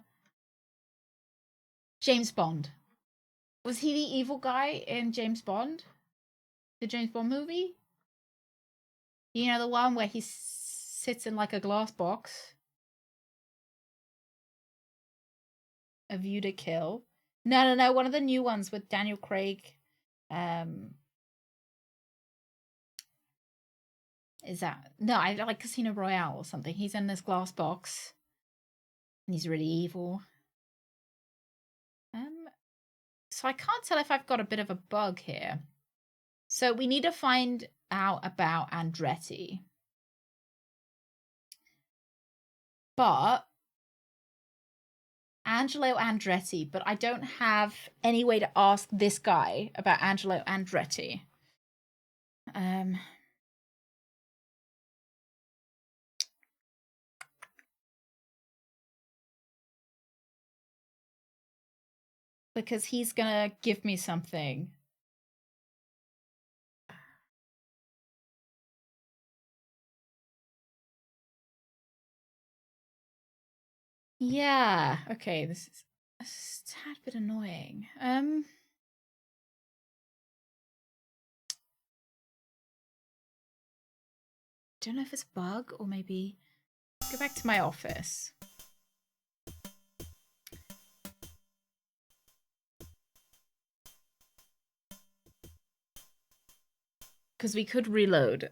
James Bond? Was he the evil guy in James Bond? The James Bond movie? You know, the one where he sits in like a glass box? A View to Kill? No, one of the new ones with Daniel Craig. Is that... No, I like Casino Royale or something. He's in this glass box. And he's really evil. So I can't tell if I've got a bit of a bug here. So we need to find out about Andretti. But Angelo Andretti, but I don't have any way to ask this guy about Angelo Andretti. Because he's gonna give me something. Yeah, okay, this is a tad bit annoying. Don't know if it's a bug or maybe go back to my office. Because we could reload.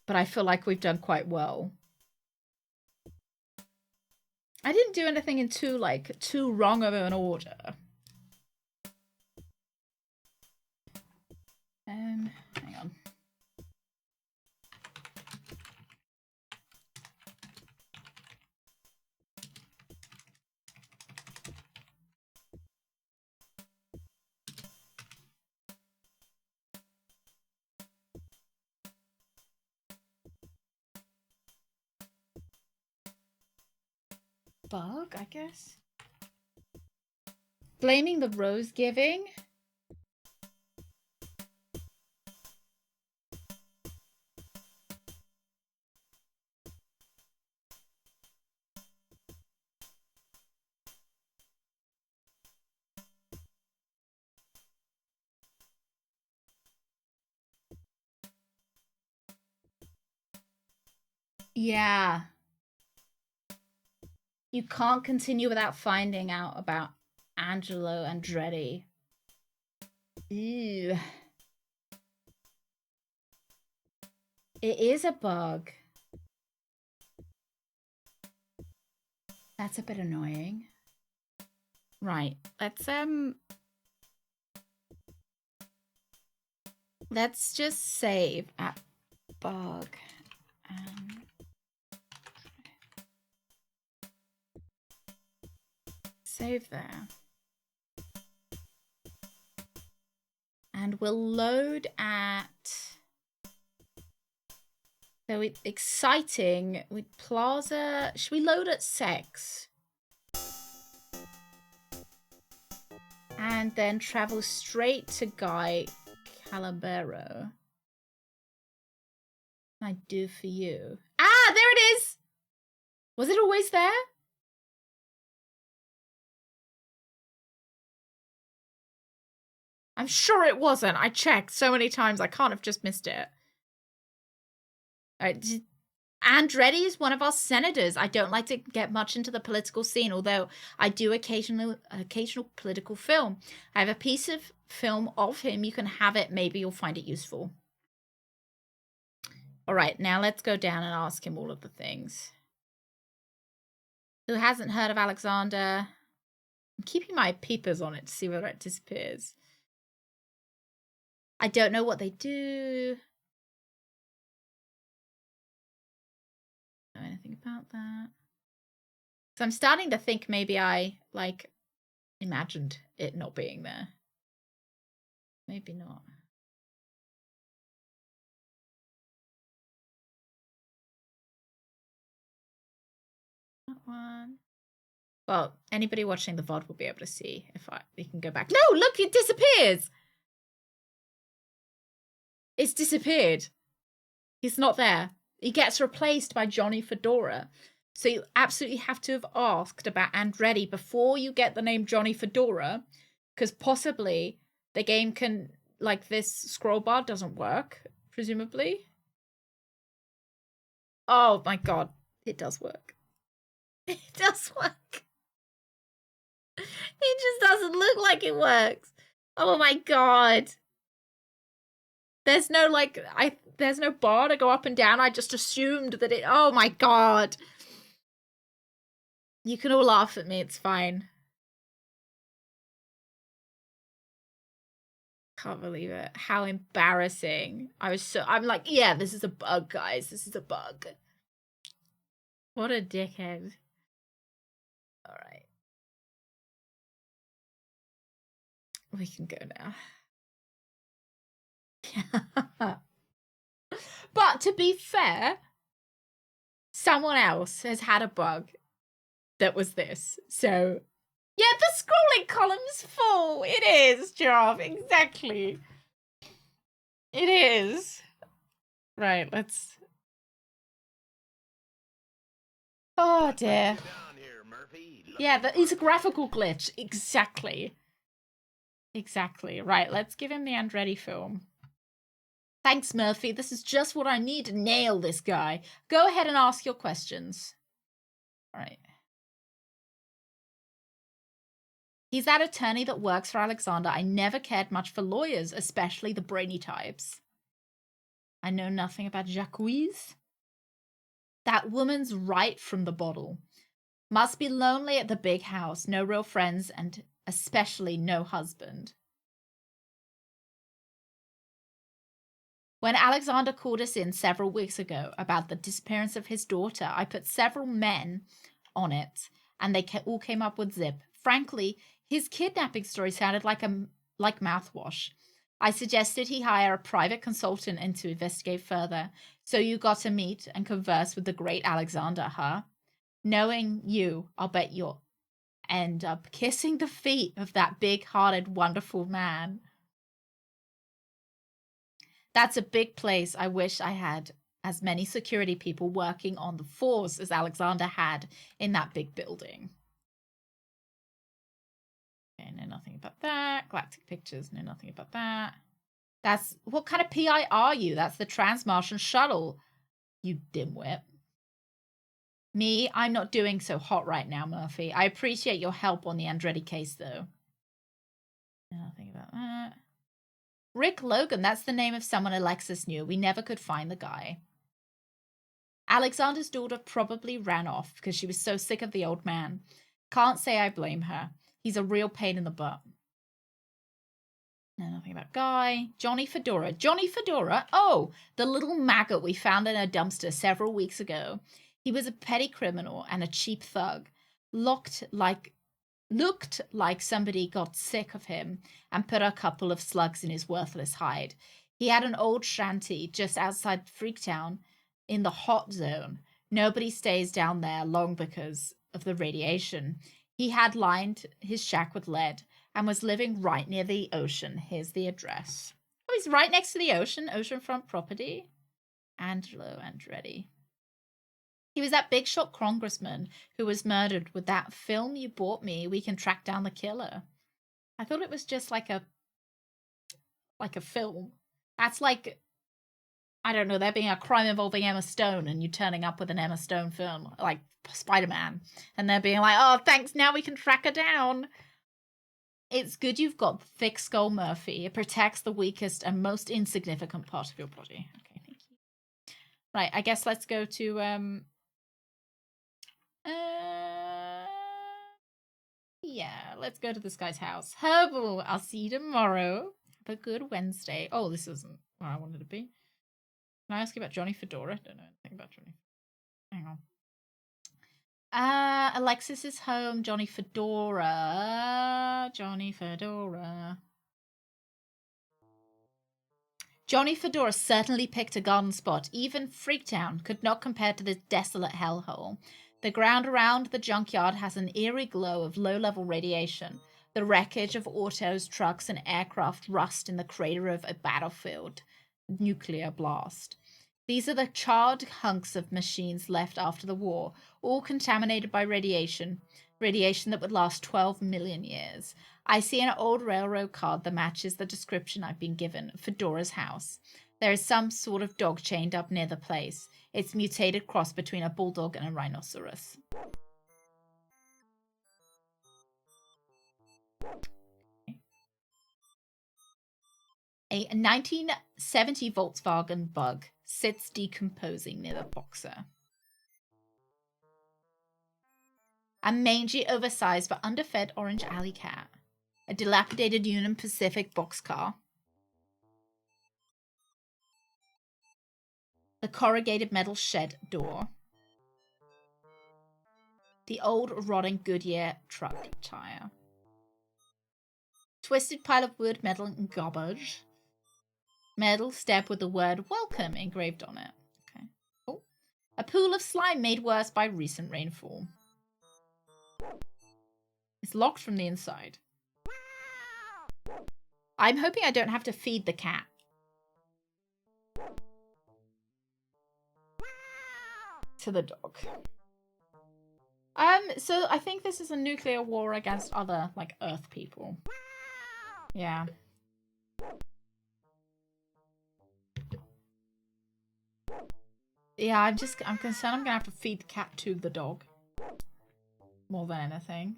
But I feel like we've done quite well. I didn't do anything in too wrong of an order. Hang on. bug, I guess. Blaming the rose giving. Yeah. You can't continue without finding out about Angelo Andretti. Ew. It is a bug. That's a bit annoying. Right. Let's just save at bug. Save there. And we'll load at... So it's exciting with Plaza. Should we load at sex? And then travel straight to Guy Calabero. I do for you. Ah, there it is! Was it always there? I'm sure it wasn't. I checked so many times. I can't have just missed it. All right. Andretti is one of our senators. I don't like to get much into the political scene, although I do occasional political film. I have a piece of film of him. You can have it. Maybe you'll find it useful. All right. Now let's go down and ask him all of the things. Who hasn't heard of Alexander? I'm keeping my peepers on it to see whether it disappears. I don't know what they do. Know anything about that? So I'm starting to think maybe I imagined it not being there. Maybe not. That one. Well, anybody watching the VOD will be able to see if we can go back. No, look, it disappears. It's disappeared. He's not there. He gets replaced by Johnny Fedora. So you absolutely have to have asked about Andretti before you get the name Johnny Fedora, because possibly the game can, this scroll bar doesn't work, presumably. Oh my god, it does work. It does work. It just doesn't look like it works. Oh my god. There's no there's no bar to go up and down. I just assumed that it... Oh my god. You can all laugh at me. It's fine. Can't believe it. How embarrassing. I'm like, yeah, this is a bug, guys. This is a bug. What a dickhead. All right. We can go now. But to be fair, someone else has had a bug that was this. So, yeah, the scrolling column's full. It is, Giraffe. Exactly. It is. Right, let's... Oh, dear. Yeah, it's a graphical glitch. Exactly. Exactly. Right, let's give him the Andretti film. Thanks, Murphy. This is just what I need to nail this guy. Go ahead and ask your questions. All right. He's that attorney that works for Alexander. I never cared much for lawyers, especially the brainy types. I know nothing about Jacques. That woman's right from the bottle. Must be lonely at the big house. No real friends and especially no husband. When Alexander called us in several weeks ago about the disappearance of his daughter, I put several men on it, and they all came up with Zip. Frankly, his kidnapping story sounded like mouthwash. I suggested he hire a private consultant in to investigate further. So you got to meet and converse with the great Alexander, huh? Knowing you, I'll bet you'll end up kissing the feet of that big-hearted, wonderful man. That's a big place. I wish I had as many security people working on the force as Alexander had in that big building. Okay, know nothing about that. Galactic Pictures, know nothing about that. That's... What kind of PI are you? That's the Trans-Martian Shuttle, you dimwit. Me, I'm not doing so hot right now, Murphy. I appreciate your help on the Andretti case, though. Know nothing about that. Rick Logan, that's the name of someone Alexis knew. We never could find the guy. Alexander's daughter probably ran off because she was so sick of the old man. Can't say I blame her. He's a real pain in the butt. No, nothing about Guy. Johnny Fedora. Johnny Fedora? Oh, the little maggot we found in a dumpster several weeks ago. He was a petty criminal and a cheap thug. Looked like somebody got sick of him and put a couple of slugs in his worthless hide. He had an old shanty just outside Freaktown in the hot zone. Nobody stays down there long because of the radiation. He had lined his shack with lead and was living right near the ocean. Here's the address. Oh, he's right next to the ocean. Oceanfront property. Angelo Andretti. He was that big shot congressman who was murdered with that film you bought me. We can track down the killer. I thought it was just like a film. That's like, I don't know, there being a crime involving Emma Stone and you turning up with an Emma Stone film, like Spider-Man, and they're being like, oh, thanks, now we can track her down. It's good you've got thick skull, Murphy. It protects the weakest and most insignificant part of your body. Okay, thank you. Right, I guess let's go to, yeah, let's go to this guy's house. Herbal, I'll see you tomorrow. Have a good Wednesday. Oh, this isn't where I wanted to be. Can I ask you about Johnny Fedora? Don't know anything about Johnny. Hang on. Alexis is home. Johnny Fedora. Johnny Fedora. Johnny Fedora certainly picked a garden spot. Even Freaktown could not compare to this desolate hellhole. The ground around the junkyard has an eerie glow of low-level radiation. The wreckage of autos, trucks, and aircraft rust in the crater of a battlefield nuclear blast. These are the charred hunks of machines left after the war, all contaminated by radiation that would last 12 million years. I see an old railroad card that matches the description I've been given, Fedora's house. There is some sort of dog chained up near the place. It's mutated cross between a bulldog and a rhinoceros. A 1970 Volkswagen Bug sits decomposing near the Boxer. A mangy, oversized but underfed orange alley cat. A dilapidated Union Pacific boxcar. The corrugated metal shed door. The old rotting Goodyear truck tire. Twisted pile of wood, metal, and garbage. Metal step with the word welcome engraved on it. Okay. Oh. A pool of slime made worse by recent rainfall. It's locked from the inside. I'm hoping I don't have to feed the cat. To the dog. So I think this is a nuclear war against other, like, Earth people. Yeah. Yeah, I'm concerned I'm gonna have to feed the cat to the dog. More than anything.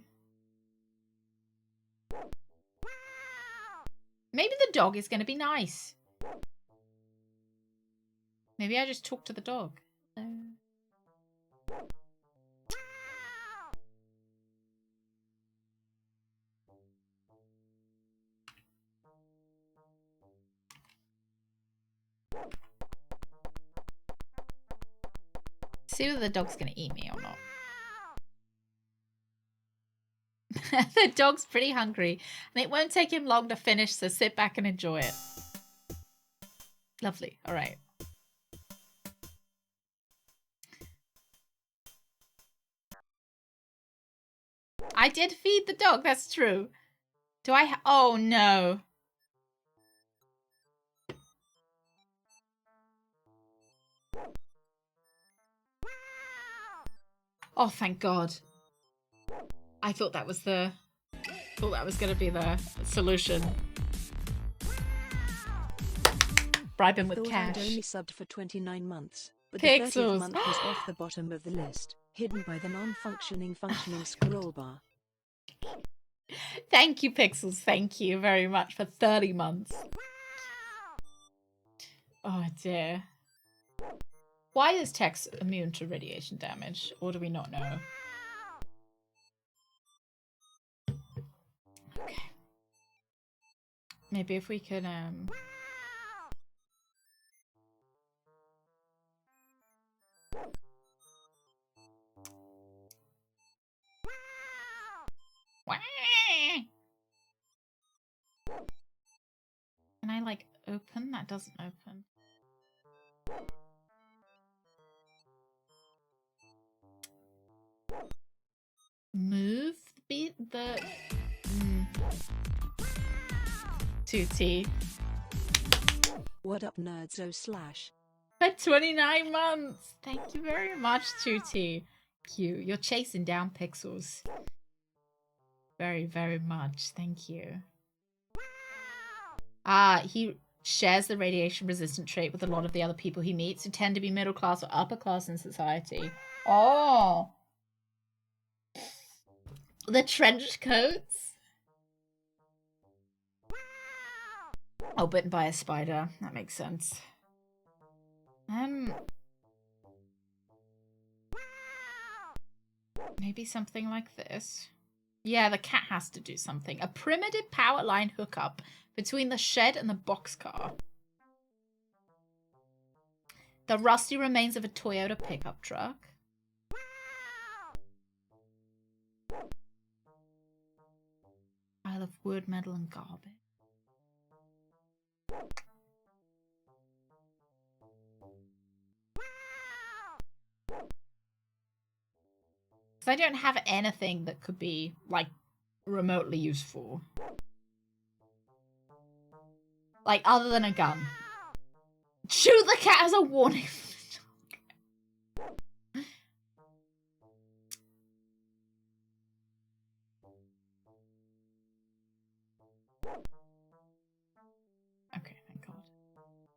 Maybe the dog is gonna be nice. Maybe I just talk to the dog. See whether the dog's gonna eat me or not. The dog's pretty hungry, and it won't take him long to finish, so sit back and enjoy it. Lovely. All right. I did feed the dog, that's true. Do I oh no. Oh, thank God. I thought that was gonna be the solution. Bribe him with
Thought
cash.
I'd only subbed for 29 months, but
Pixels.
the 30th month was off the bottom of the list, hidden by the non-functioning scroll bar.
Thank you, Pixels. Thank you very much for 30 months. Oh dear. Why is Tex immune to radiation damage? Or do we not know? Okay. Maybe if we could Can I like open? That doesn't open. Move the 2T.
What up, nerdzo slash?
For 29 months. Thank you very much, 2T. Cute. You're chasing down Pixels. Very, very much. Thank you. He shares the radiation resistant trait with a lot of the other people he meets who tend to be middle class or upper class in society. Oh. The trench coats. Oh, bitten by a spider. That makes sense. Maybe something like this. Yeah, the cat has to do something. A primitive power line hookup between the shed and the boxcar. The rusty remains of a Toyota pickup truck. Pile of wood, metal, and garbage. Because I don't have anything that could be, like, remotely useful. Like, other than a gun. Shoot the cat as a warning. Okay, thank God.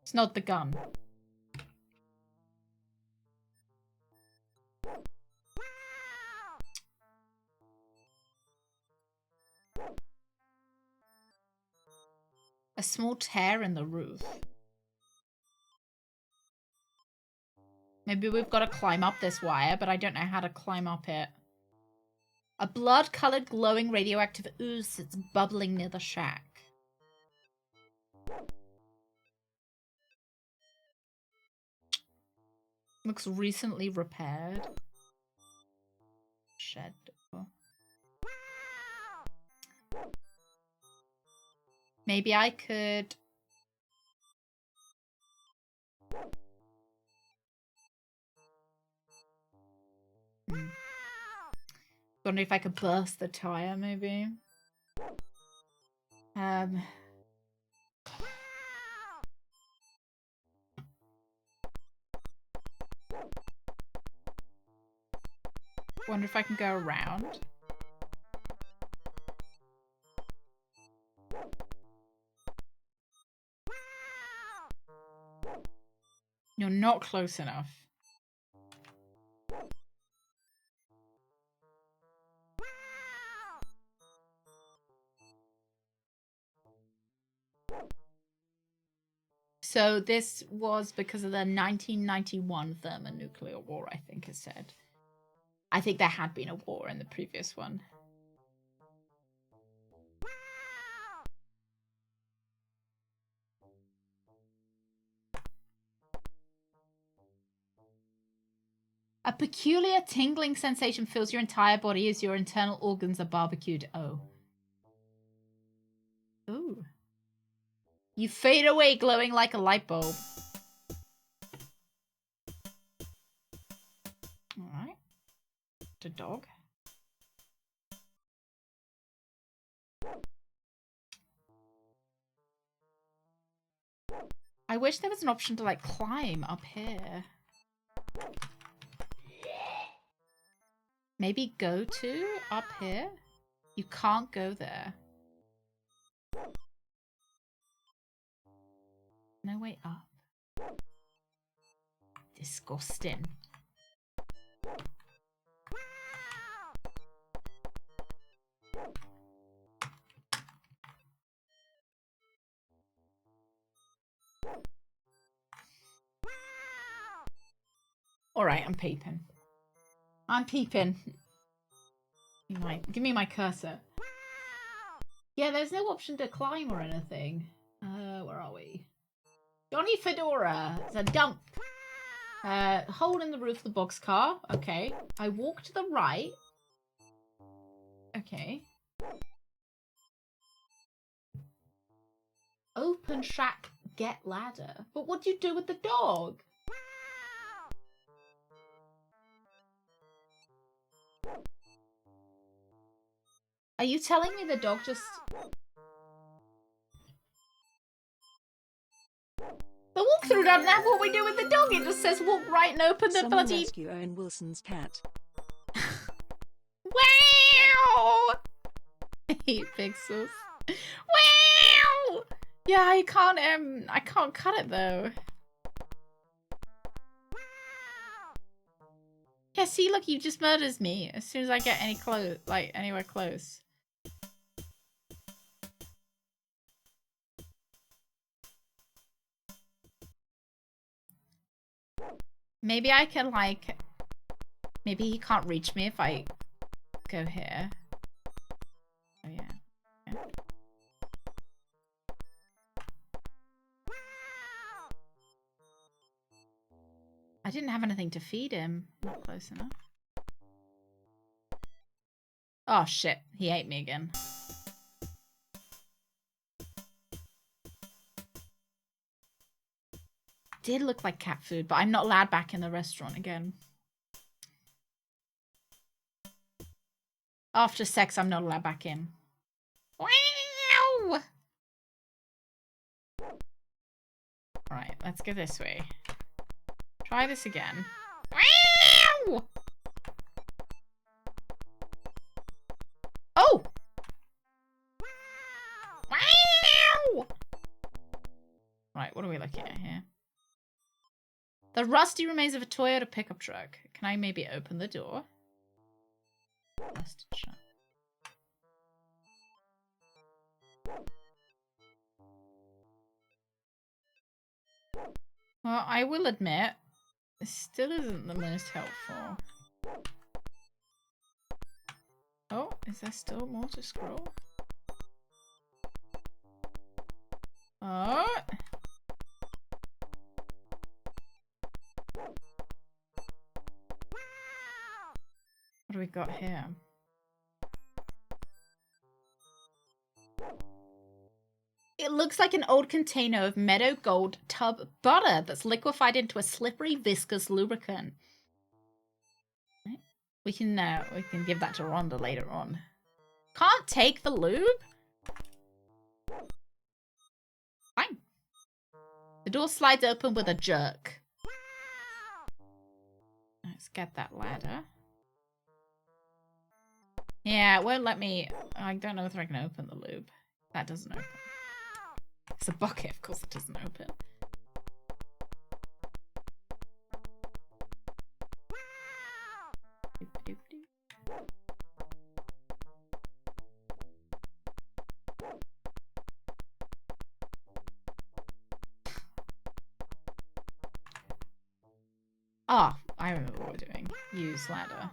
It's not the gun. A small tear in the roof. Maybe we've got to climb up this wire, but I don't know how to climb up it. A blood-colored glowing radioactive ooze sits bubbling near the shack. Looks recently repaired. Shed door. Maybe I could... Wonder if I could burst the tire, maybe. Wonder if I can go around. You're not close enough. So this was because of the 1991 thermonuclear war, I think it said. I think there had been a war in the previous one. A peculiar tingling sensation fills your entire body as your internal organs are barbecued. Oh. Ooh. You fade away glowing like a light bulb. Alright. The dog. I wish there was an option to, like, climb up here. Maybe go to up here? You can't go there. No way up. Disgusting. Alright, I'm peeping. I'm peeping. Give me my cursor. Yeah, there's no option to climb or anything. Where are we? Johnny Fedora. It's a dump. Hole in the roof of the boxcar. Okay. I walk to the right. Okay. Open shack, get ladder. But what do you do with the dog? Are you telling me the dog just... The walkthrough doesn't have what we do with the dog. It just says walk right and open the
Someone
bloody...
rescue Owen Wilson's cat.
Wow! 8 pixels. Wow! Yeah, I can't cut it though. Yeah, see, look, he just murders me as soon as I get anywhere close. Maybe I can, like... Maybe he can't reach me if I go here. Oh, yeah. Okay. I didn't have anything to feed him. Not close enough. Oh, shit. He ate me again. Did look like cat food, but I'm not allowed back in the restaurant again. After sex, I'm not allowed back in. Wow! Alright, let's go this way. Try this again. Wow! Oh! Wow! Right, what are we looking at here? The rusty remains of a Toyota pickup truck. Can I maybe open the door? Rusted shut. Well, I will admit, this still isn't the most helpful. Oh, is there still more to scroll? Oh! What do we got here? It looks like an old container of Meadow Gold tub butter that's liquefied into a slippery, viscous lubricant. Right. We can give that to Rhonda later on. Can't take the lube? Fine. The door slides open with a jerk. Let's get that ladder. Yeah, it won't let me... I don't know if I can open the lube. That doesn't open. It's a bucket, of course it doesn't open. Ah, oh, I remember what we're doing. Use ladder.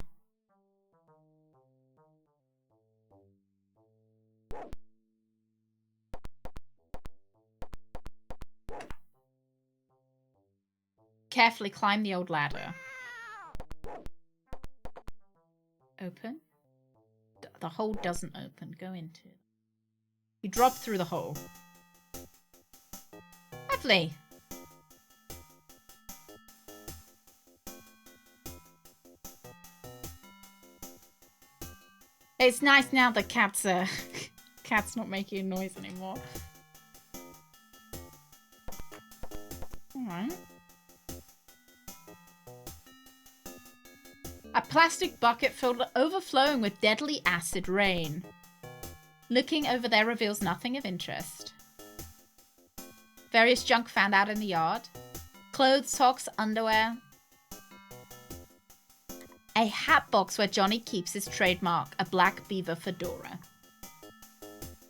Carefully climb the old ladder. Open. The hole doesn't open. Go into it. You drop through the hole. Lovely. It's nice now the cats are cat's not making a noise anymore. Alright. A plastic bucket filled overflowing with deadly acid rain. Looking over there reveals nothing of interest. Various junk found out in the yard. Clothes, socks, underwear. A hat box where Johnny keeps his trademark, a black beaver fedora.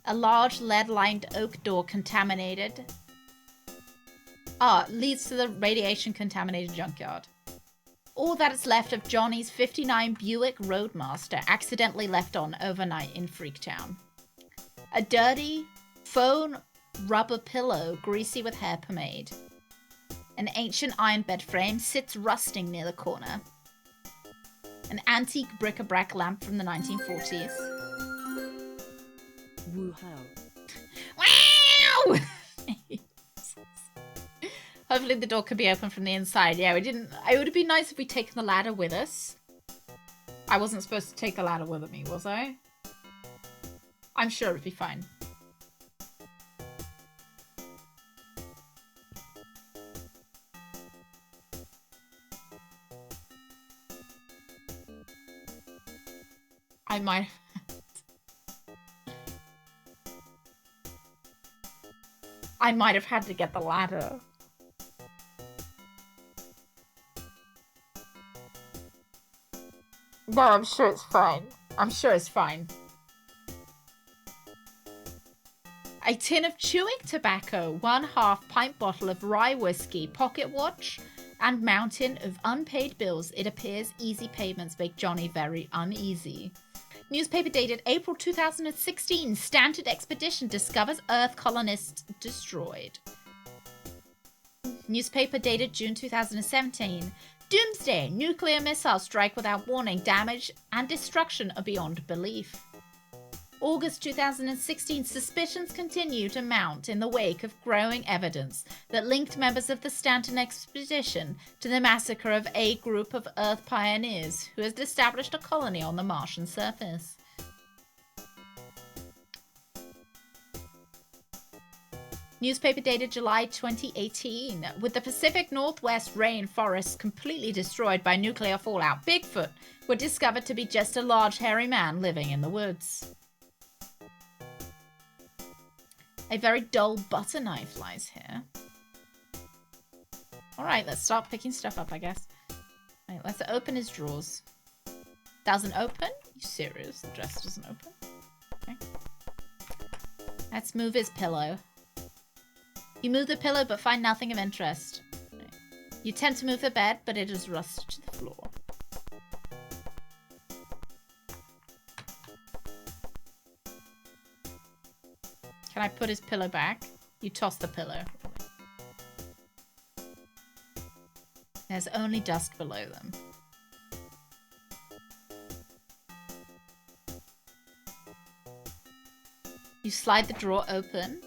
A large lead-lined oak door contaminated. Leads to the radiation-contaminated junkyard. All that is left of Johnny's 59 Buick Roadmaster accidentally left on overnight in Freaktown. A dirty foam rubber pillow greasy with hair pomade. An ancient iron bed frame sits rusting near the corner. An antique bric-a-brac lamp from the 1940s.
Woo-how.
Wow! Hopefully the door could be open from the inside. Yeah, we didn't... It would have been nice if we'd taken the ladder with us. I wasn't supposed to take the ladder with me, was I? I'm sure it'd be fine. I might... I might have had to get the ladder. No, I'm sure it's fine. I'm sure it's fine. A tin of chewing tobacco, 1/2 pint bottle of rye whiskey, pocket watch, and mountain of unpaid bills. It appears easy payments make Johnny very uneasy. Newspaper dated April 2016. Stanton expedition discovers Earth colonists destroyed. Newspaper dated June 2017. Doomsday. Nuclear missiles strike without warning. Damage and destruction are beyond belief. August 2016. Suspicions continue to mount in the wake of growing evidence that linked members of the Stanton expedition to the massacre of a group of Earth pioneers who had established a colony on the Martian surface. Newspaper dated July 2018. With the Pacific Northwest rainforests completely destroyed by nuclear fallout, Bigfoot were discovered to be just a large hairy man living in the woods. A very dull butter knife lies here. Alright, let's start picking stuff up, I guess. Right, let's open his drawers. Doesn't open? You serious? The dress doesn't open? Okay. Let's move his pillow. You move the pillow but find nothing of interest. You attempt to move the bed, but it is rusted to the floor. Can I put his pillow back? You toss the pillow. There's only dust below them. You slide the drawer open.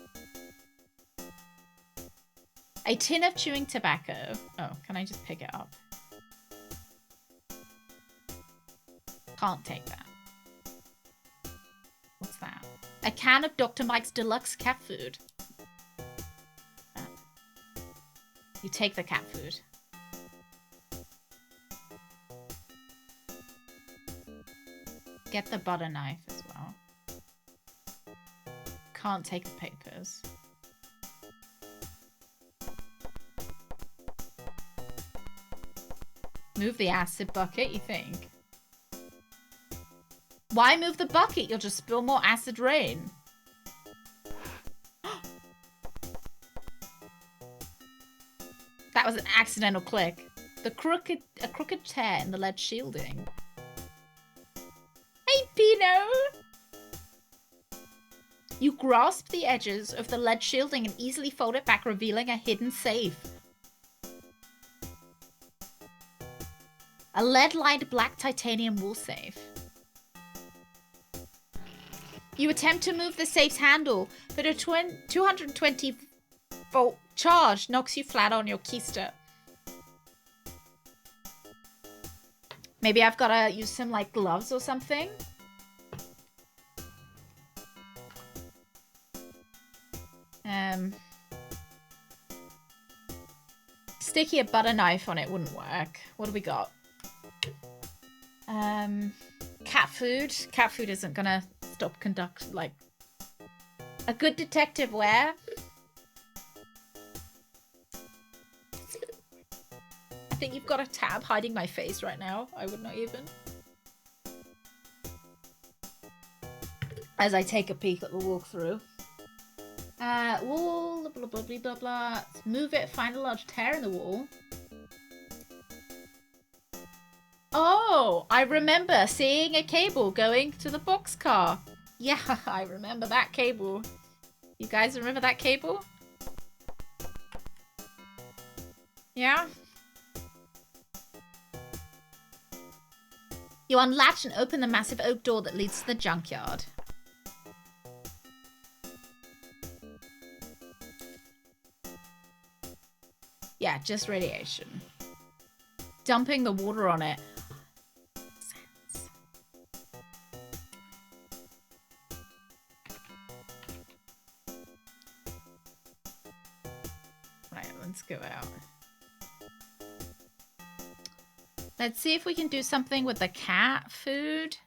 A tin of chewing tobacco. Oh, can I just pick it up? Can't take that. What's that? A can of Dr. Mike's deluxe cat food. You take the cat food. Get the butter knife as well. Can't take the papers. Move the acid bucket, you think? Why move the bucket? You'll just spill more acid rain. That was an accidental click. A crooked tear in the lead shielding. Hey, Pino! You grasp the edges of the lead shielding and easily fold it back, revealing a hidden safe. A lead-lined black titanium wool safe. You attempt to move the safe's handle, but a 220-volt charge knocks you flat on your keister. Maybe I've got to use some, like, gloves or something? Sticky a butter knife on it wouldn't work. What do we got? Cat food. Cat food isn't gonna stop like a good detective wear. I think you've got a tab hiding my face right now. I would not even. As I take a peek at the walkthrough. Wall, blah, blah, blah, blah, blah. Let's move it, find a large tear in the wall. Oh, I remember seeing a cable going to the boxcar. Yeah, I remember that cable. You guys remember that cable? Yeah? You unlatch and open the massive oak door that leads to the junkyard. Yeah, just radiation. Dumping the water on it. Sense. Right, let's go out. Let's see if we can do something with the cat food.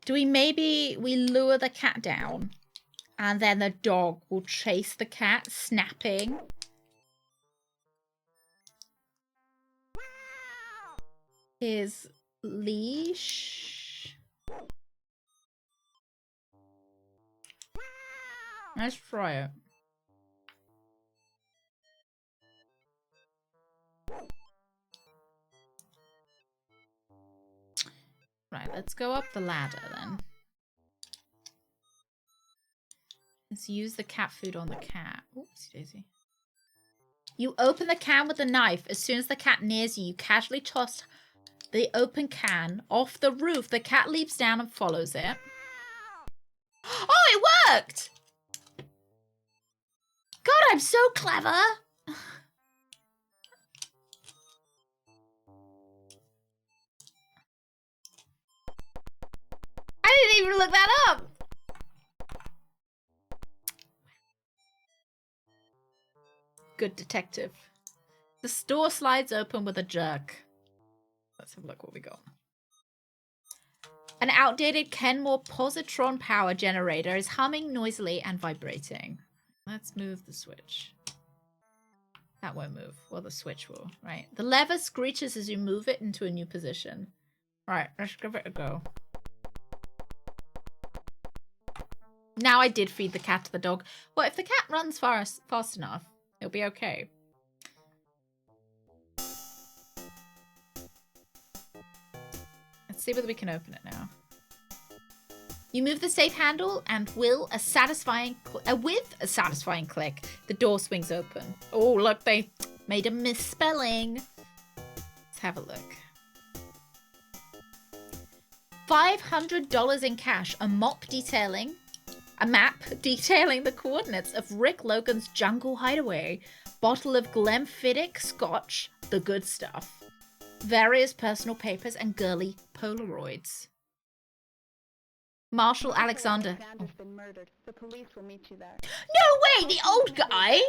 Do we lure the cat down? And then the dog will chase the cat, snapping. His leash. Let's try it. Right, let's go up the ladder then. Let's use the cat food on the cat. Oopsie daisy. You open the can with a knife. As soon as the cat nears you, you casually toss the open can off the roof. The cat leaps down and follows it. Oh, it worked! God, I'm so clever! I didn't even look that up! Good detective. The store slides open with a jerk. Let's have a look what we got. An outdated Kenmore positron power generator is humming noisily and vibrating. Let's move the switch. That won't move. Well, the switch will, right? The lever screeches as you move it into a new position. Right, let's give it a go. Now I did feed the cat to the dog. Well, if the cat runs fast enough, it'll be okay. Let's see whether we can open it now. You move the safe handle and with a satisfying click, the door swings open. Oh, look, they made a misspelling. Let's have a look. $500 in cash, a map detailing the coordinates of Rick Logan's jungle hideaway, bottle of Glenfiddich scotch, the good stuff, various personal papers, and girly Polaroids. Marshal Alexander.
Alexander's been murdered. The police will meet you there.
No way! The old guy?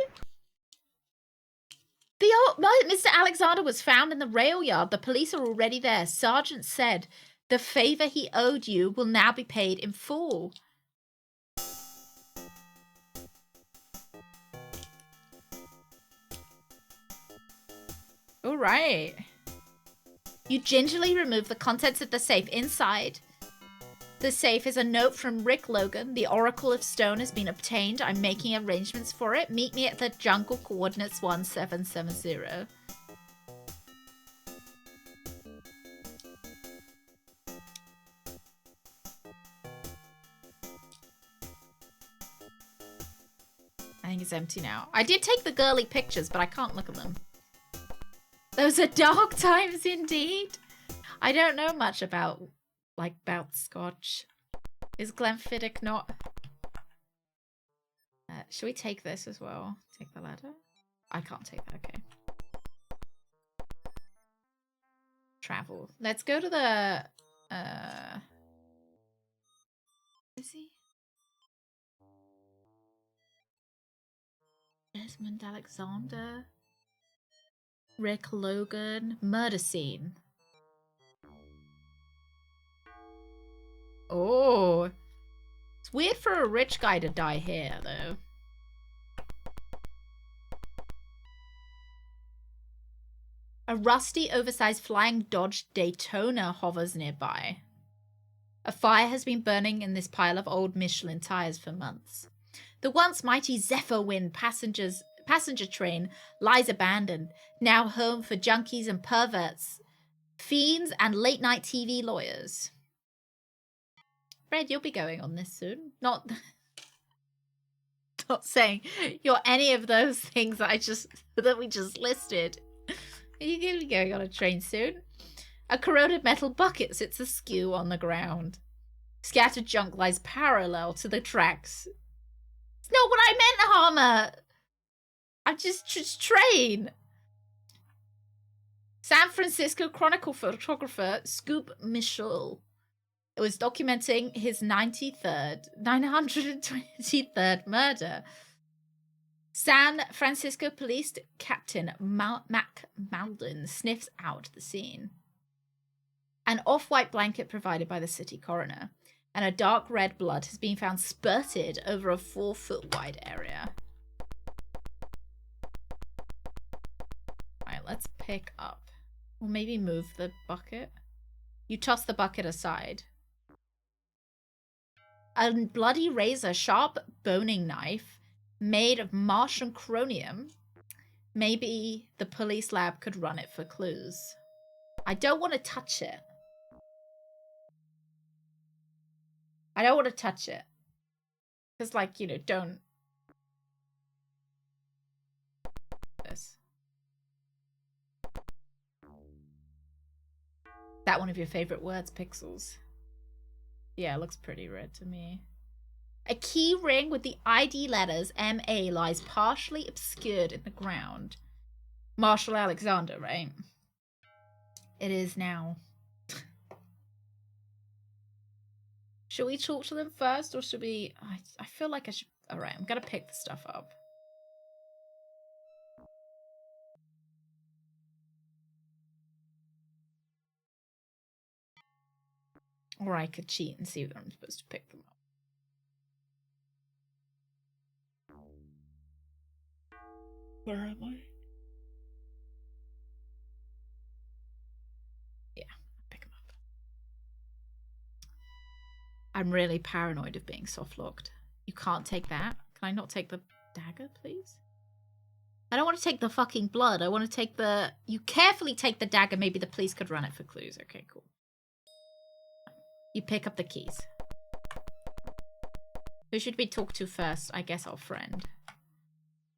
Mr. Alexander was found in the rail yard. The police are already there. Sergeant said the favor he owed you will now be paid in full. All right. You gingerly remove the contents of the safe. Inside the safe is a note from Rick Logan. The Oracle of Stone has been obtained. I'm making arrangements for it. Meet me at the jungle coordinates 1770. I think it's empty now. I did take the girly pictures, but I can't look at them. Those are dark times indeed. I don't know much about scotch. Is Glenfiddich not? Should we take this as well? Take the ladder? I can't take that, okay. Travel. Let's go to the... Is he? Desmond Alexander. Rick Logan. Murder scene. Oh. It's weird for a rich guy to die here, though. A rusty, oversized flying Dodge Daytona hovers nearby. A fire has been burning in this pile of old Michelin tires for months. The once mighty Zephyr Wind passenger train lies abandoned, now home for junkies and perverts, fiends and late-night TV lawyers. Fred, you'll be going on this soon. Not saying you're any of those things that we just listed. You're going to be going on a train soon. A corroded metal bucket sits askew on the ground. Scattered junk lies parallel to the tracks. It's not what I meant, Harmer! I'm just train. San Francisco Chronicle photographer Scoop Michel was documenting his 923rd murder. San Francisco Police Captain Mac Malden sniffs out the scene. An off-white blanket provided by the city coroner, and a dark red blood has been found spurted over a 4-foot wide area. Alright, let's pick up. Or maybe move the bucket. You toss the bucket aside. A bloody razor, sharp boning knife, made of Martian chromium. Maybe the police lab could run it for clues. I don't want to touch it. I don't want to touch it. Because, like, you know, don't. This. That one of your favorite words, Pixels. Yeah, it looks pretty red to me. A key ring with the ID letters MA lies partially obscured in the ground. Marshall Alexander, right? It is now. Should we talk to them first, or should we... I feel like I should... Alright, I'm gonna pick the stuff up. Or I could cheat and see that I'm supposed to pick them up. Where am I? Yeah, pick them up. I'm really paranoid of being soft-locked. You can't take that? Can I not take the dagger, please? I don't want to take the fucking blood. I want to take the... You carefully take the dagger. Maybe the police could run it for clues. Okay, cool. You pick up the keys. Who should we talk to first? I guess our friend.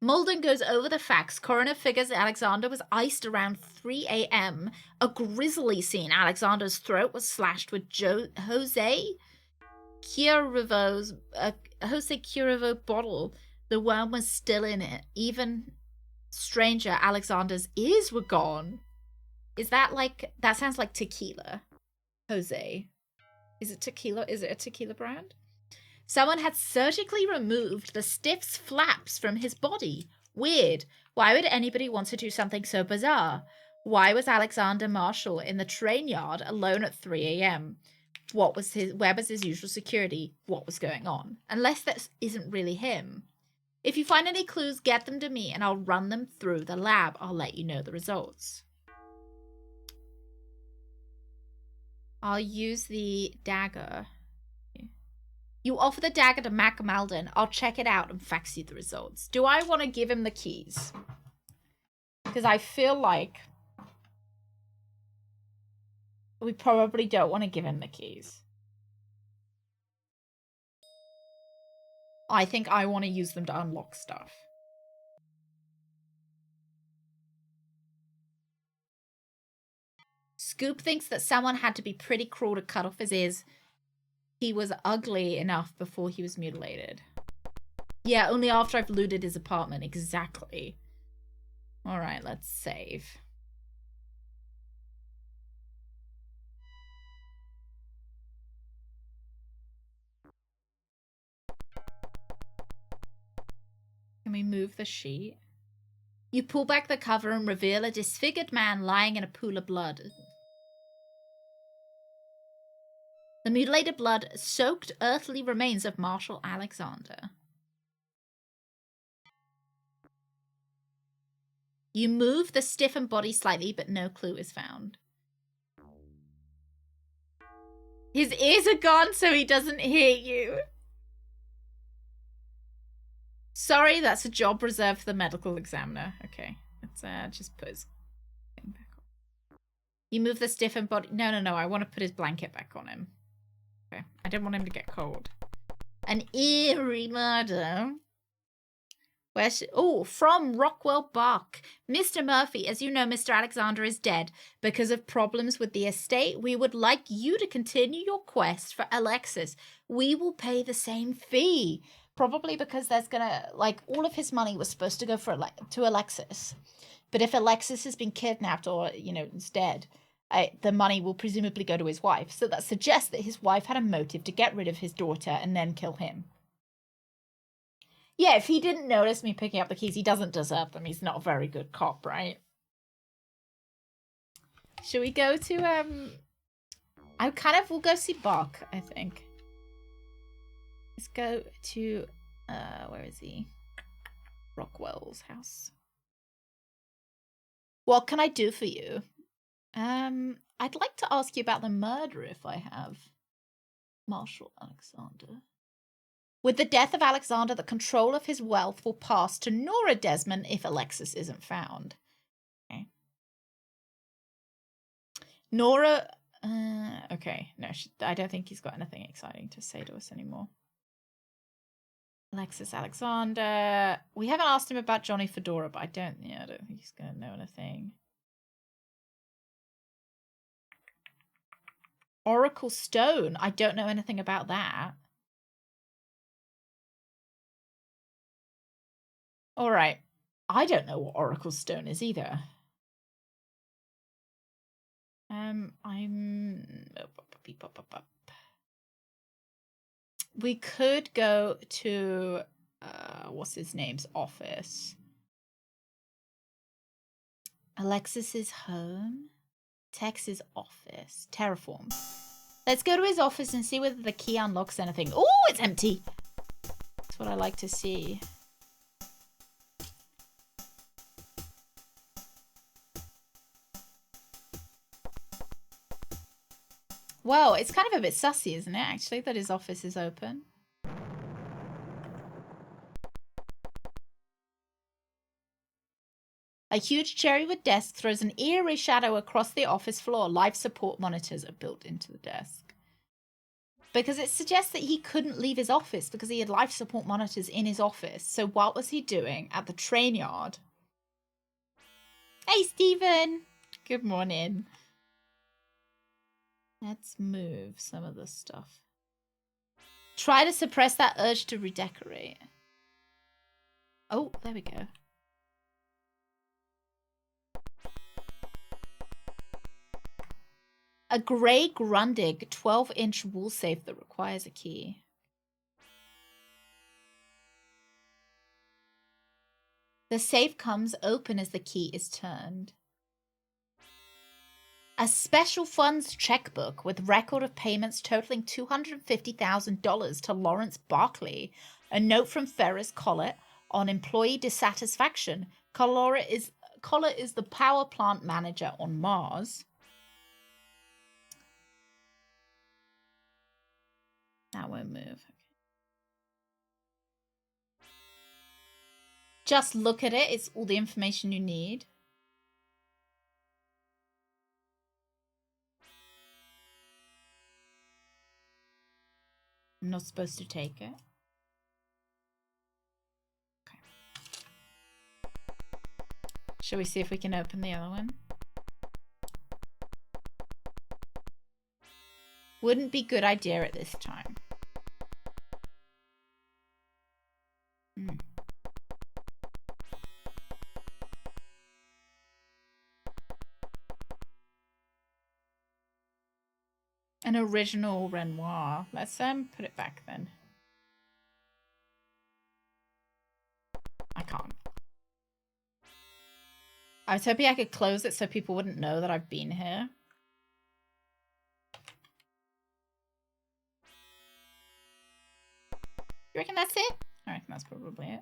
Malden goes over the facts. Coroner figures Alexander was iced around 3 a.m. A grisly scene. Alexander's throat was slashed with Jose Cuervo's bottle. The worm was still in it. Even stranger, Alexander's ears were gone. Is that like... That sounds like tequila. Jose. Is it tequila? Is it a tequila brand? Someone had surgically removed the stiff flaps from his body. Weird. Why would anybody want to do something so bizarre? Why was Alexander Marshall in the train yard alone at 3 a.m.? Where was his usual security? What was going on? Unless that isn't really him. If you find any clues, get them to me and I'll run them through the lab. I'll let you know the results. I'll use the dagger. You offer the dagger to Mac Malden. I'll check it out and fax you the results. Do I want to give him the keys? Because I feel like we probably don't want to give him the keys. I think I want to use them to unlock stuff. Scoop thinks that someone had to be pretty cruel to cut off his ears. He was ugly enough before he was mutilated. Yeah, only after I've looted his apartment. Exactly. Alright, let's save. Can we move the sheet? You pull back the cover and reveal a disfigured man lying in a pool of blood. The mutilated blood-soaked earthly remains of Marshal Alexander. You move the stiffened body slightly, but no clue is found. His ears are gone so he doesn't hear you. Sorry, that's a job reserved for the medical examiner. Okay, let's just put his thing back on. You move the stiffened body... No, I want to put his blanket back on him. Okay, I don't want him to get cold. An eerie murder. From Rockwell Bach. Mr. Murphy, as you know, Mr. Alexander is dead. Because of problems with the estate, we would like you to continue your quest for Alexis. We will pay the same fee. Probably because there's gonna, like, all of his money was supposed to go to Alexis. But if Alexis has been kidnapped or, you know, is dead, the money will presumably go to his wife. So that suggests that his wife had a motive to get rid of his daughter and then kill him. Yeah, if he didn't notice me picking up the keys, he doesn't deserve them. He's not a very good cop, right? Should we go to, we'll go see Bach, I think. Let's go to, where is he? Rockwell's house. What can I do for you? I'd like to ask you about the murder if I have. Marshal Alexander. With the death of Alexander, the control of his wealth will pass to Nora Desmond if Alexis isn't found. Okay. Nora... okay, no, I don't think he's got anything exciting to say to us anymore. Alexis Alexander... We haven't asked him about Johnny Fedora, but I don't think he's going to know anything. Oracle Stone. I don't know anything about that. All right. I don't know what Oracle Stone is either. We could go to what's his name's office. Alexis's home. Tex's office. Terraform. Let's go to his office and see whether the key unlocks anything. Oh, it's empty. That's what I like to see. Well, it's kind of a bit sussy, isn't it, actually, that his office is open? A huge cherrywood desk throws an eerie shadow across the office floor. Life support monitors are built into the desk. Because it suggests that he couldn't leave his office because he had life support monitors in his office. So what was he doing at the train yard? Hey, Stephen! Good morning. Let's move some of this stuff. Try to suppress that urge to redecorate. Oh, there we go. A grey Grundig 12-inch wall safe that requires a key. The safe comes open as the key is turned. A special funds checkbook with record of payments totaling $250,000 to Lawrence Barkley. A note from Ferris Collett on employee dissatisfaction. Collett is the power plant manager on Mars. That won't move. Just look at it. It's all the information you need. I'm not supposed to take it. Okay. Shall we see if we can open the other one? Wouldn't be good idea at this time. An original Renoir. Let's put it back then. I I was hoping I could close it so people wouldn't know that I've been here. You reckon that's it? I reckon that's probably it.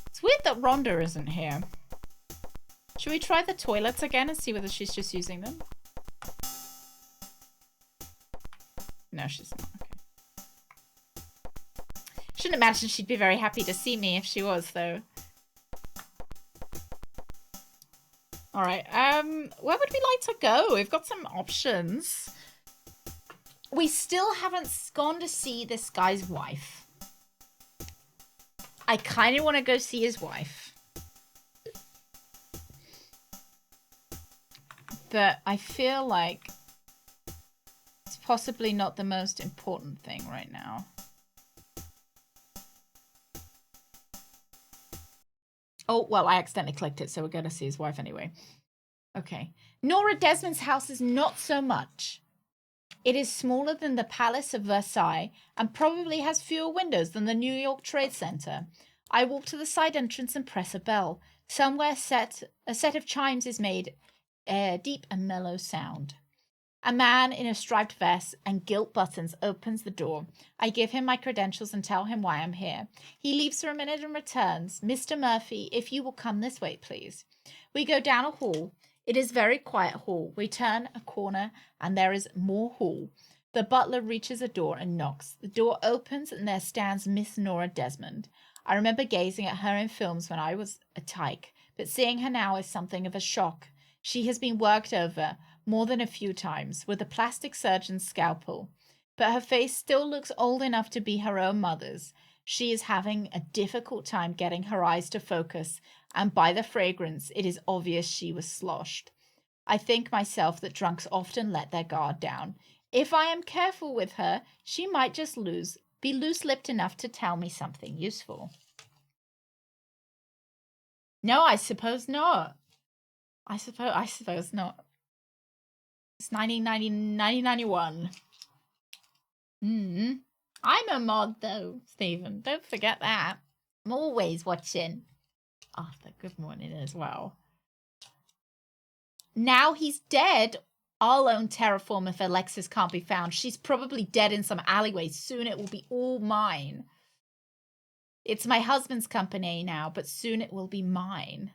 It's weird that Rhonda isn't here. Should we try the toilets again and see whether she's just using them? No, she's not. Okay. Shouldn't imagine she'd be very happy to see me if she was, though. Alright, where would we like to go? We've got some options. We still haven't gone to see this guy's wife. I kind of want to go see his wife. But I feel like it's possibly not the most important thing right now. Oh, well, I accidentally clicked it, so we're going to see his wife anyway. Okay. Nora Desmond's house is not so much. It is smaller than the Palace of Versailles and probably has fewer windows than the New York Trade Center. I walk to the side entrance and press a bell. Somewhere a set of chimes is made, deep and mellow sound. A man in a striped vest and gilt buttons opens the door. I give him my credentials and tell him why I'm here. He leaves for a minute and returns. Mr. Murphy, if you will come this way, please. We go down a hall. It is a very quiet hall. We turn a corner and there is more hall. The butler reaches a door and knocks. The door opens and there stands Miss Nora Desmond. I remember gazing at her in films when I was a tyke, but seeing her now is something of a shock. She has been worked over more than a few times with a plastic surgeon's scalpel, but her face still looks old enough to be her own mother's. She is having a difficult time getting her eyes to focus, and by the fragrance, it is obvious she was sloshed. I think myself that drunks often let their guard down. If I am careful with her, she might just be loose-lipped enough to tell me something useful. No, I suppose not. I suppose not. It's 1991. I'm a mod, though, Stephen. Don't forget that. I'm always watching. Arthur, good morning as well. Now he's dead. I'll own Terraform if Alexis can't be found. She's probably dead in some alleyway. Soon it will be all mine. It's my husband's company now, but soon it will be mine.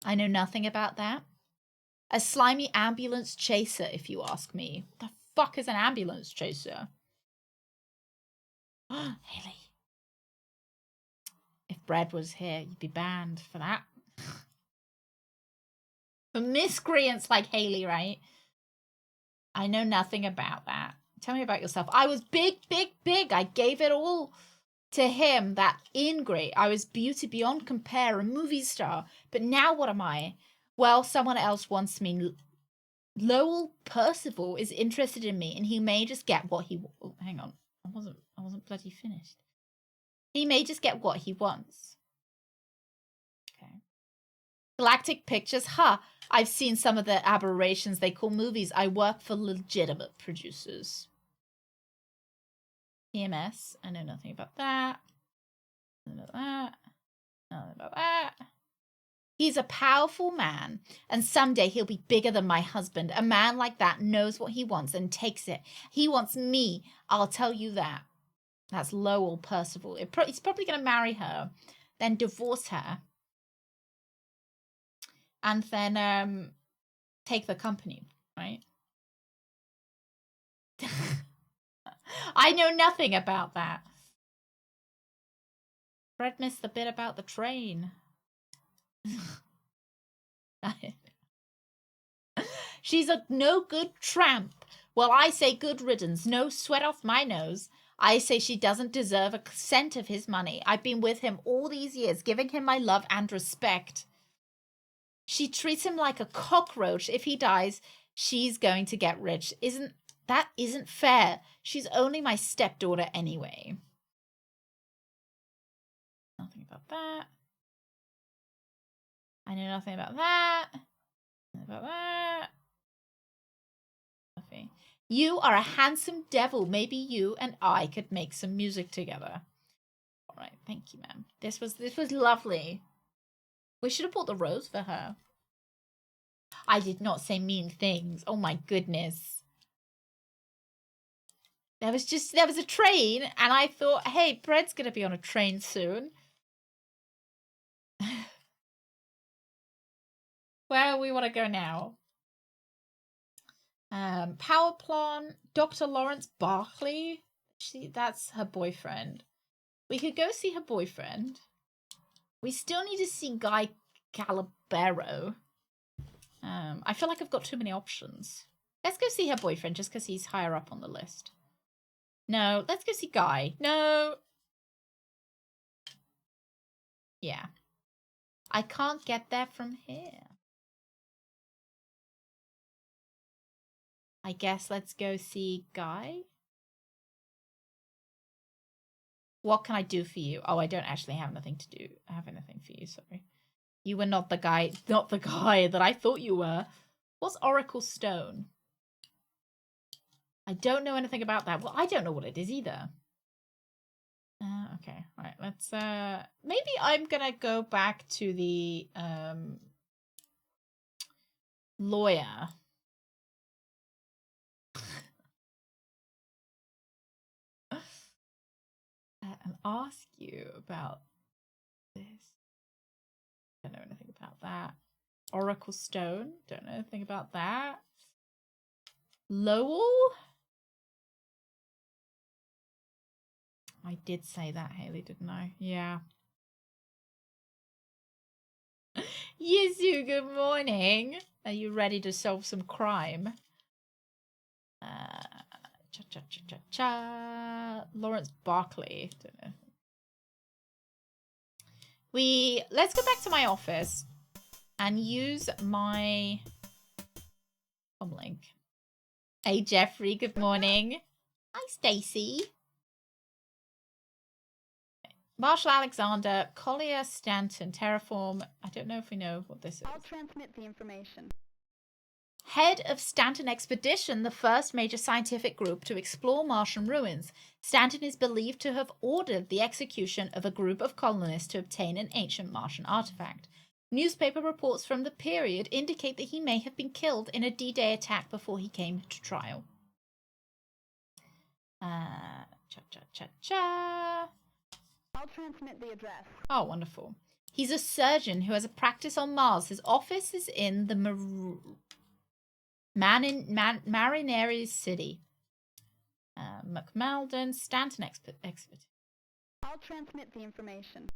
I know nothing about that. A slimy ambulance chaser, if you ask me. What the fuck is an ambulance chaser? Haley. If Brad was here, you'd be banned for that. For miscreants like Haley, right? I know nothing about that. Tell me about yourself. I was big, big, big. I gave it all to him, that ingrate. I was beauty beyond compare, a movie star. But now what am I? Well, someone else wants me. Lowell Percival is interested in me, and he may just get what he... Oh, hang on. I wasn't bloody finished. He may just get what he wants. Okay. Galactic Pictures. I've seen some of the aberrations they call movies. I work for legitimate producers. EMS. I know nothing about that. Nothing about that. Nothing about that. He's a powerful man, and someday he'll be bigger than my husband. A man like that knows what he wants and takes it. He wants me, I'll tell you that. That's Lowell Percival. He's probably going to marry her, then divorce her, and then take the company, right? I know nothing about that. Fred missed the bit about the train. She's a no good tramp. Well, I say good riddance. No sweat off my nose. I say she doesn't deserve a cent of his money. I've been with him all these years, giving him my love and respect. She treats him like a cockroach. If he dies, she's going to get rich. That isn't fair. She's only my stepdaughter anyway. Nothing about that. I I know nothing about that. Nothing about that. Nothing. You are a handsome devil. Maybe you and I could make some music together. All right, thank you, ma'am. This was lovely. We should have bought the rose for her. I did not say mean things. Oh my goodness. There was a train, and I thought, hey, Bread's gonna be on a train soon. Where do we want to go now? Power plant, Dr. Lawrence Barkley. That's her boyfriend. We could go see her boyfriend. We still need to see Guy Calabero. I feel like I've got too many options. Let's go see her boyfriend just because he's higher up on the list. No, let's go see Guy. No. Yeah. I can't get there from here. I guess let's go see Guy. What can I do for you? Oh, I don't actually have anything to do. I have anything for you, sorry. You were not the guy that I thought you were. What's Oracle Stone? I don't know anything about that. Well, I don't know what it is either. Okay, all right. Let's maybe I'm gonna go back to the lawyer. And ask you about this. Don't know anything about that. Oracle Stone. Don't know anything about that. Lowell? I did say that, Haley, didn't I? Yeah. Yizu, good morning. Are you ready to solve some crime? Lawrence Barkley. Don't know. Let's go back to my office and use my comlink. Hey Jeffrey, good morning. Hi Stacy. Marshall Alexander, Collier Stanton, Terraform. I don't know if we know what this is.
I'll transmit the information.
Head of Stanton Expedition, the first major scientific group to explore Martian ruins. Stanton is believed to have ordered the execution of a group of colonists to obtain an ancient Martian artifact. Newspaper reports from the period indicate that he may have been killed in a D-Day attack before he came to trial.
I'll transmit the address.
Oh, wonderful. He's a surgeon who has a practice on Mars. His office is in the Marineri City. McMalden, Stanton expert.
I'll transmit the information.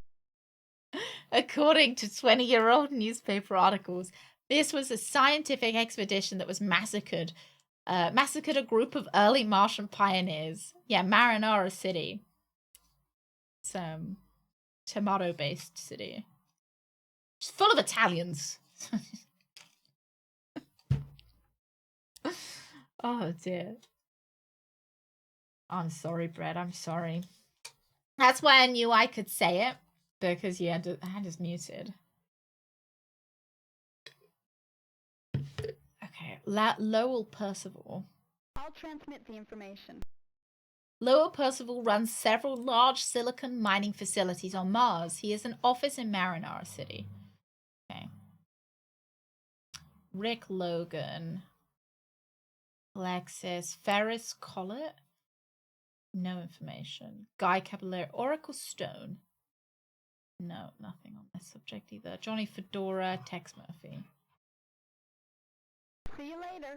According to 20-year-old newspaper articles, this was a scientific expedition that was massacred a group of early Martian pioneers. Yeah, Marinara City. It's tomato-based city. It's full of Italians. Oh dear. I'm sorry, Brett. I'm sorry. That's why I knew I could say it, because I had us muted. Okay, Lowell Percival.
I'll transmit the information.
Lowell Percival runs several large silicon mining facilities on Mars. He has an office in Marinara City. Okay. Rick Logan. Alexis. Ferris Collett. No information. Guy Caballero. Oracle Stone. No, nothing on this subject either. Johnny Fedora. Tex Murphy.
See you later.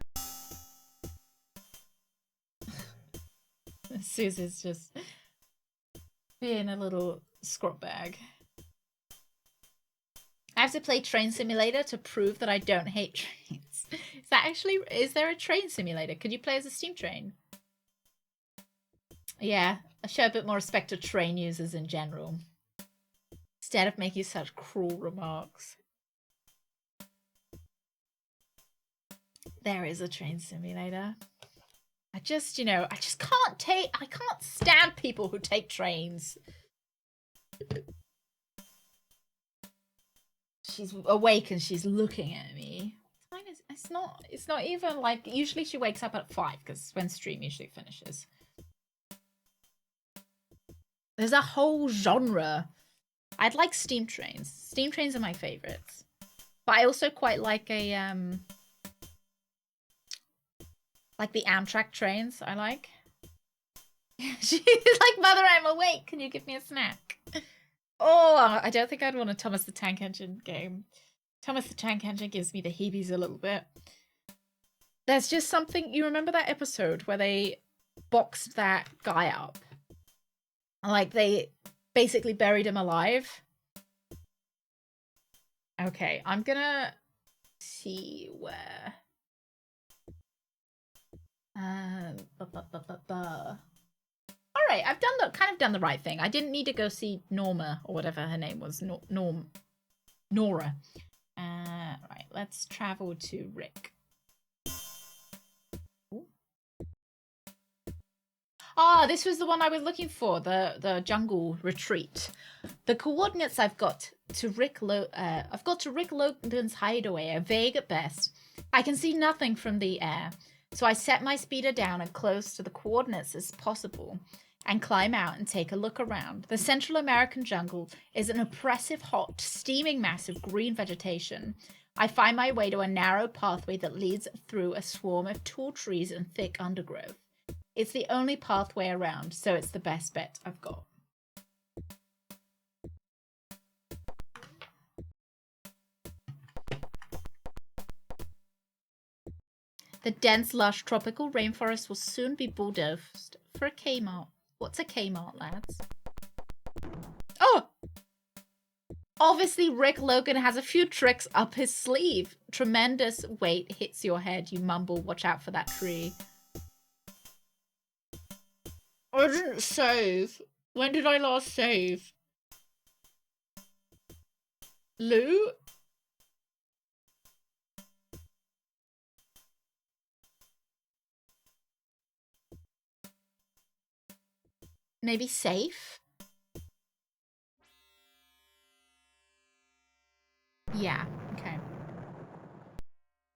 Susie's just being a little scrub bag. I have to play Train Simulator to prove that I don't hate trains. Is there a train simulator? Could you play as a steam train? Yeah, I show a bit more respect to train users in general. Instead of making such cruel remarks. There is a train simulator. I just I can't stand people who take trains. She's awake and she's looking at me. It's not even like, usually she wakes up at 5 because when stream usually finishes. There's a whole genre. I'd like steam trains. Steam trains are my favorites. But I also quite like like the Amtrak trains, I like. She's like, Mother, I'm awake. Can you give me a snack? Oh, I don't think I'd want a Thomas the Tank Engine game. Thomas the Tank Engine gives me the heebies a little bit. There's just something... You remember that episode where they boxed that guy up? Like, they basically buried him alive? Okay, I'm gonna see where... Alright, I've kind of done the right thing. I didn't need to go see Norma, or whatever her name was. Nora. Right, let's travel to Rick. Ooh. Ah, this was the one I was looking for, the jungle retreat. The coordinates I've got to Rick Logan's hideaway are vague at best. I can see nothing from the air, so I set my speeder down as close to the coordinates as possible and climb out and take a look around. The Central American jungle is an oppressive, hot, steaming mass of green vegetation. I find my way to a narrow pathway that leads through a swarm of tall trees and thick undergrowth. It's the only pathway around, so it's the best bet I've got. The dense, lush tropical rainforest will soon be bulldozed for a Kmart. What's a Kmart, lads? Oh! Obviously, Rick Logan has a few tricks up his sleeve. Tremendous weight hits your head. You mumble, watch out for that tree. I didn't save. When did I last save? Lou? Maybe safe? Yeah, okay.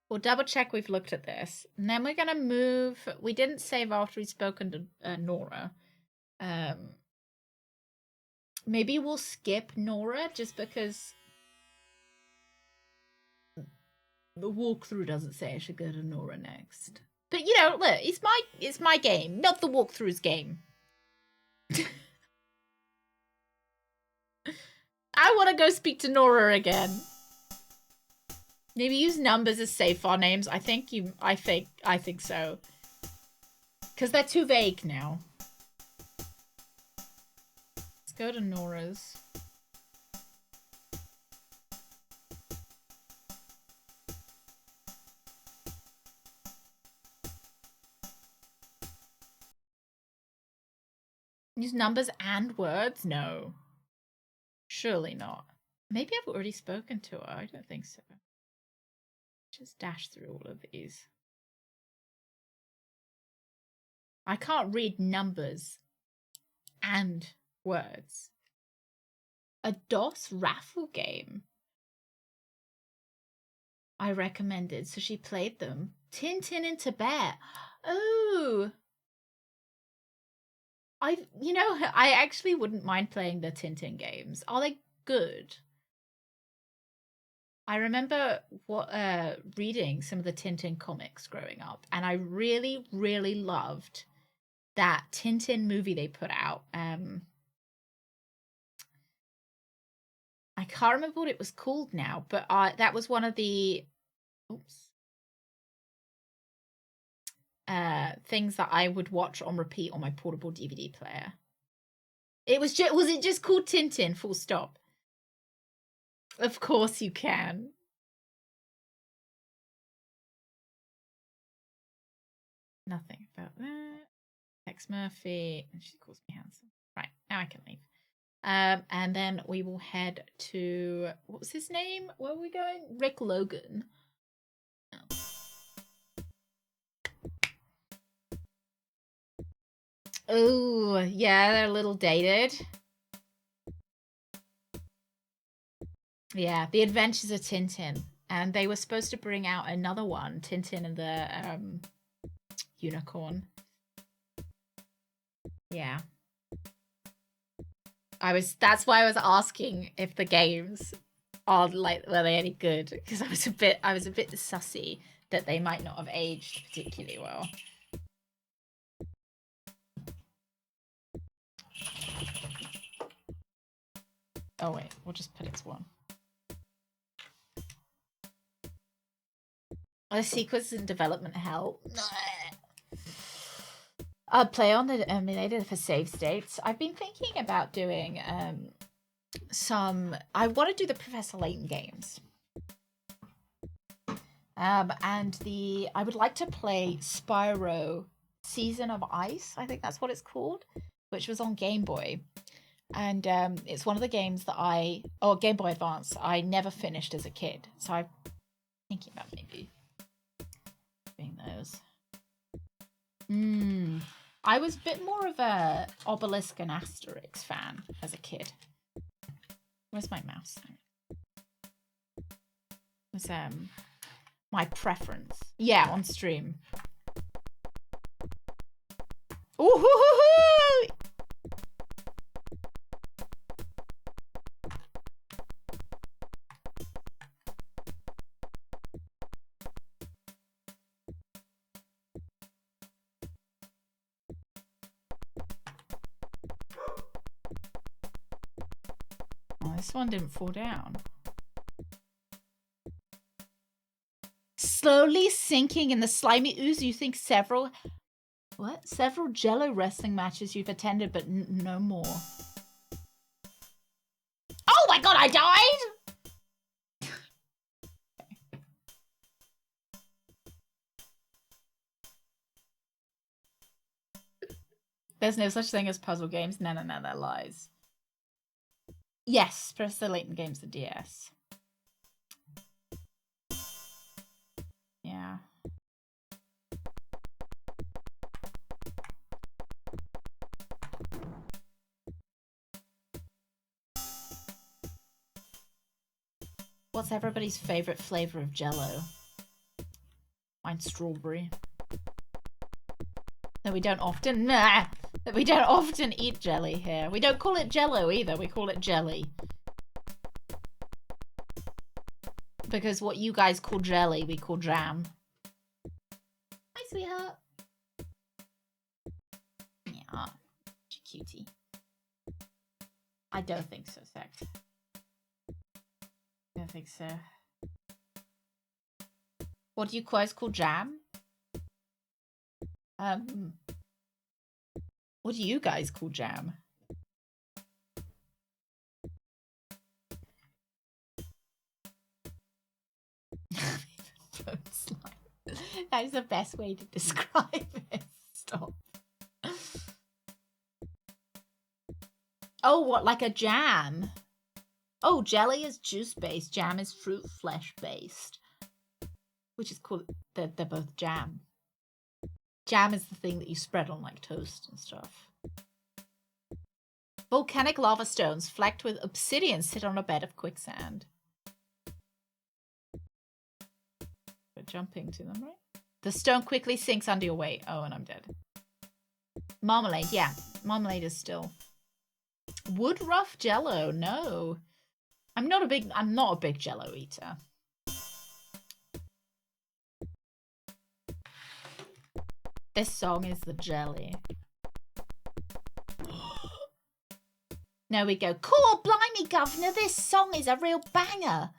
We'll double check we've looked at this. And then we're going to move... We didn't save after we'd spoken to Nora. Maybe we'll skip Nora just because the walkthrough doesn't say I should go to Nora next. But, you know, look, it's my game, not the walkthrough's game. I want to go speak to Nora again. Maybe use numbers as safe file names. I think so. Because they're too vague now. Let's go to Nora's. Use numbers and words? No. Surely not. Maybe I've already spoken to her. I don't think so. Just dash through all of these. I can't read numbers and words. A DOS raffle game. I recommended, so she played them. Tintin in Tibet. Oh. I actually wouldn't mind playing the Tintin games. Are they good? I remember reading some of the Tintin comics growing up, and I really, really loved that Tintin movie they put out. I can't remember what it was called now, but that was one of the things that I would watch on repeat on my portable DVD player. Was it just called Tintin, full stop? Of course you can. Nothing about that. Tex Murphy. And she calls me handsome. Right, now I can leave. And then we will head to... What was his name? Where are we going? Rick Logan. Oh, yeah, they're a little dated. Yeah, The Adventures of Tintin. And they were supposed to bring out another one, Tintin and the Unicorn. Yeah. That's why I was asking if the games are like, were they any good? Because I was a bit sussy that they might not have aged particularly well. Oh wait, we'll just put it to 1. Are the sequels in development hell? I'd play on the emulator for save states. I've been thinking about doing I want to do the Professor Layton games. And I would like to play Spyro Season of Ice. I think that's what it's called, which was on Game Boy. And it's one of the games that Game Boy Advance, I never finished as a kid. So I'm thinking about maybe doing those. I was a bit more of a Obelisk and Asterix fan as a kid. Where's my mouse? It was my preference. Yeah, on stream. Ooh-hoo-hoo-hoo! This one didn't fall down. Slowly sinking in the slimy ooze, you think several Jello wrestling matches you've attended, but no more. Oh my god, I died! There's no such thing as puzzle games. No, they're lies. Yes, press the Layton games, the DS. Yeah. What's everybody's favorite flavor of Jello? Mine's strawberry. No, we don't often. We don't often eat jelly here. We don't call it Jello either. We call it jelly. Because what you guys call jelly, we call jam. Hi, sweetheart. Yeah, cutie. I don't think so, Sex. I don't think so. What do you guys call jam? What do you guys call jam? That is the best way to describe it. Stop. Oh, what, like a jam? Oh, jelly is juice-based. Jam is fruit flesh-based. Which is called... They're both jam. Jam is the thing that you spread on like toast and stuff. Volcanic lava stones flecked with obsidian sit on a bed of quicksand. We're jumping to them, right? The stone quickly sinks under your weight. Oh, and I'm dead. Marmalade, yeah. Marmalade is still... Wood rough Jello, no. I'm not a big Jello eater. This song is the jelly. There we go. Cool, blimey, governor. This song is a real banger.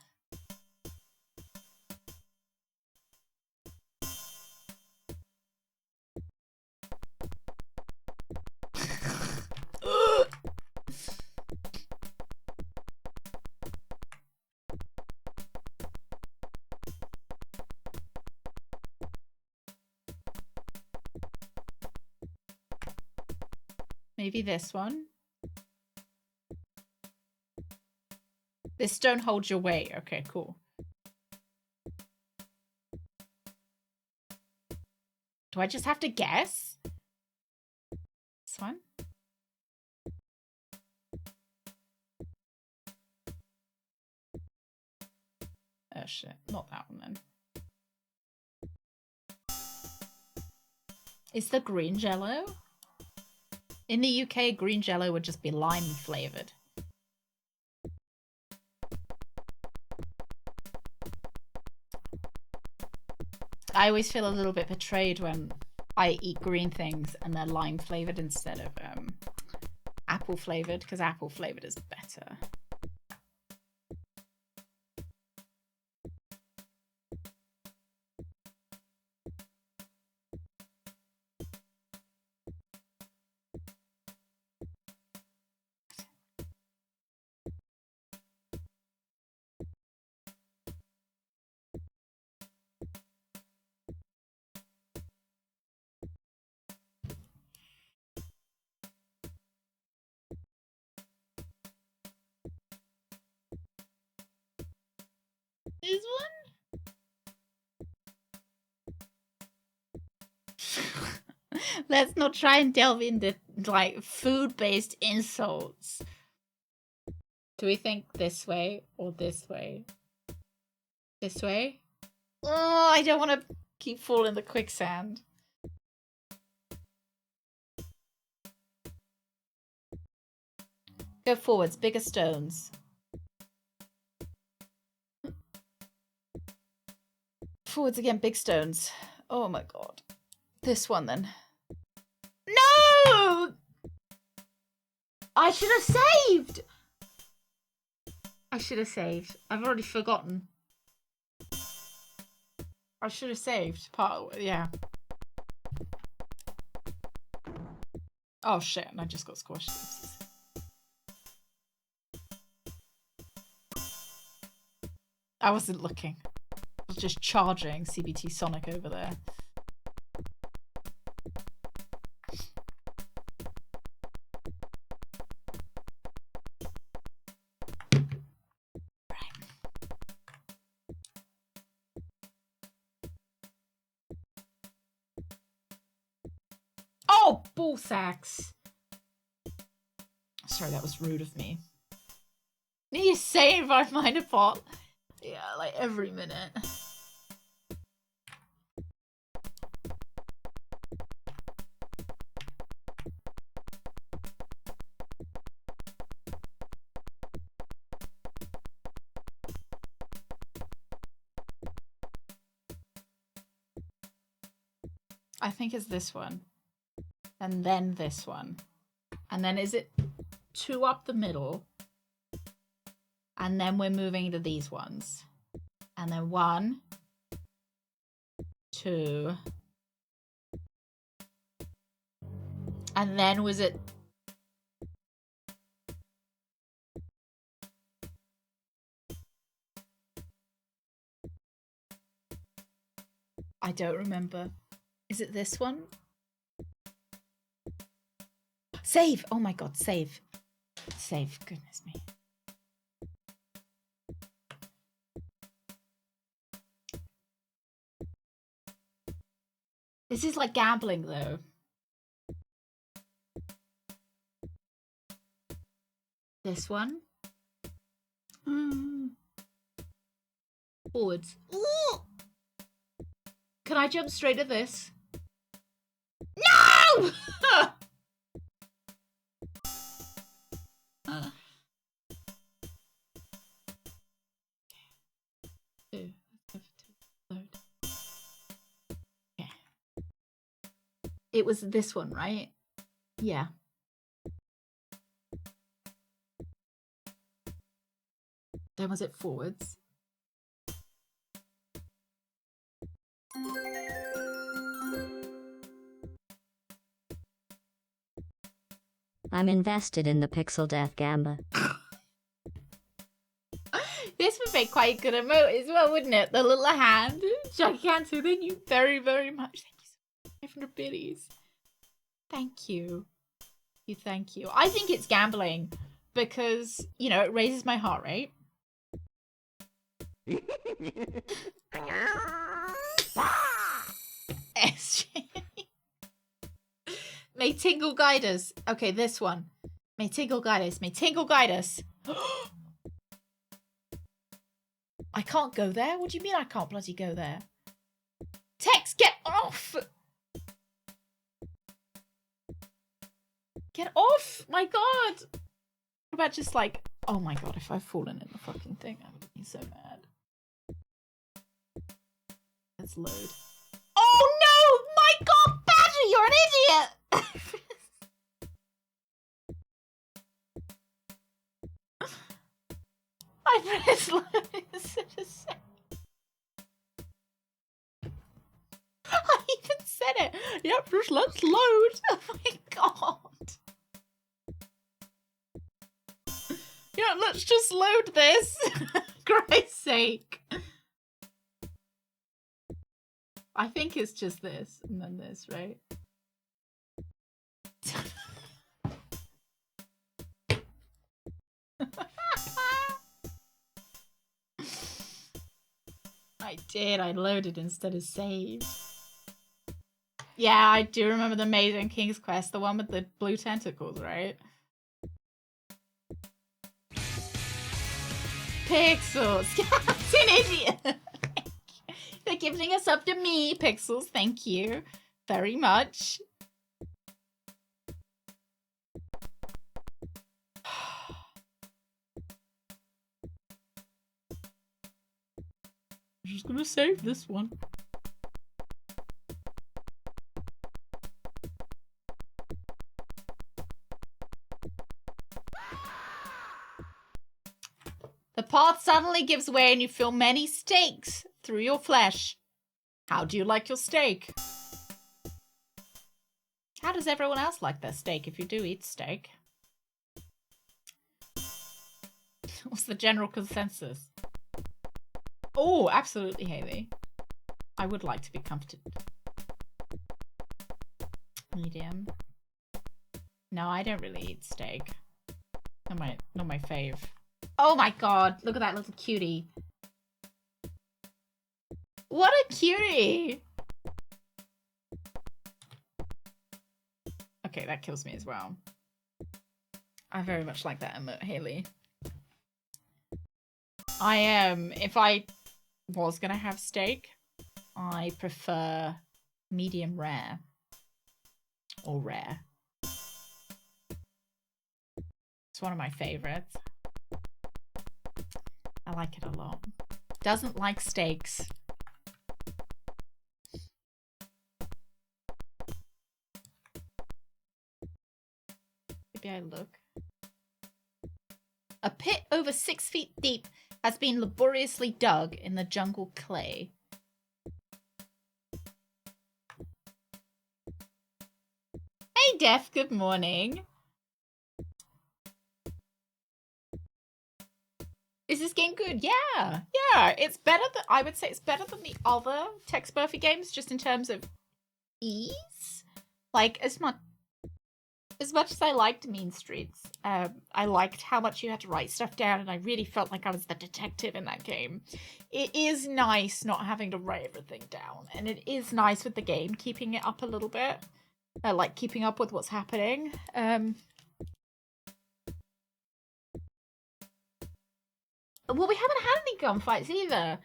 Maybe this one. This stone holds your weight. Okay, cool. Do I just have to guess? This one? shit. Not that one then. Is the green jello? In the UK, green jello would just be lime flavored. I always feel a little bit betrayed when I eat green things and they're lime flavored instead of apple flavored, because apple flavored is better. This one? Let's not try and delve into like food-based insults. Do we think this way or this way? This way? Oh, I don't want to keep falling in the quicksand. Go forwards, bigger stones. Forwards again, big stones. Oh my god. This one then. No! I should have saved! I should have saved. I've already forgotten. I should have saved. Yeah. Oh shit, and I just got squashed. I wasn't looking. I was just charging CBT Sonic over there. Oh, ball sacks. Sorry, that was rude of me. Need to save our minor pot. Yeah, like every minute. I think it's this one. And then this one. And then is it 2 up the middle? And then we're moving to these ones. And then 1, 2. And then was it... I don't remember. Is it this one? Save! Oh my god, save. Save, goodness me. This is like gambling though. This one. Forwards. Ooh! Can I jump straight at this? No! It was this one, right? Yeah. Then was it forwards?
I'm invested in the Pixel Death Gamba.
This would make quite a good emote as well, wouldn't it? The little hand. Gigantic. Thank you very, very much. Thank you so much. 500 biddies. Thank you. Thank you. I think it's gambling because, you know, it raises my heart rate. May Tingle guide us. Okay, this one. May Tingle guide us. May Tingle guide us. I can't go there? What do you mean I can't bloody go there? Tex, get off! Get off! My god! What about just like... Oh my god, if I've fallen in the fucking thing, I would be so mad. Let's load. Oh no! My god, Badger, you're an idiot! I pressed load instead of save. I even said it. Yep, just let's load. Oh my god. Yeah, let's just load this. For Christ's sake. I think it's just this and then this, right? I did. I loaded instead of saved. Yeah, I do remember the Amazing King's Quest, the one with the blue tentacles, right? Pixels! It's an idiot! They're giving us up to me, Pixels. Thank you very much. I'm just gonna save this one. The path suddenly gives way and you feel many stakes through your flesh. How do you like your steak? How does everyone else like their steak if you do eat steak? What's the general consensus? Oh, absolutely, Haley. I would like to be comforted. Medium. No, I don't really eat steak. Not my fave. Oh my god, look at that little cutie. What a cutie! Okay, that kills me as well. I very much like that emote, Haley. If I was gonna have steak, I prefer medium rare. Or rare. It's one of my favorites. I like it a lot. Doesn't like steaks. Maybe I look. A pit over 6 feet deep has been laboriously dug in the jungle clay. Hey Def, good morning. Is this game good? Yeah, it's better than, I would say it's better than the other Tex Murphy games, just in terms of ease. Like, as much as I liked Mean Streets, I liked how much you had to write stuff down, and I really felt like I was the detective in that game. It is nice not having to write everything down, and it is nice with the game keeping it up a little bit, like keeping up with what's happening. Well, we haven't had any gunfights either,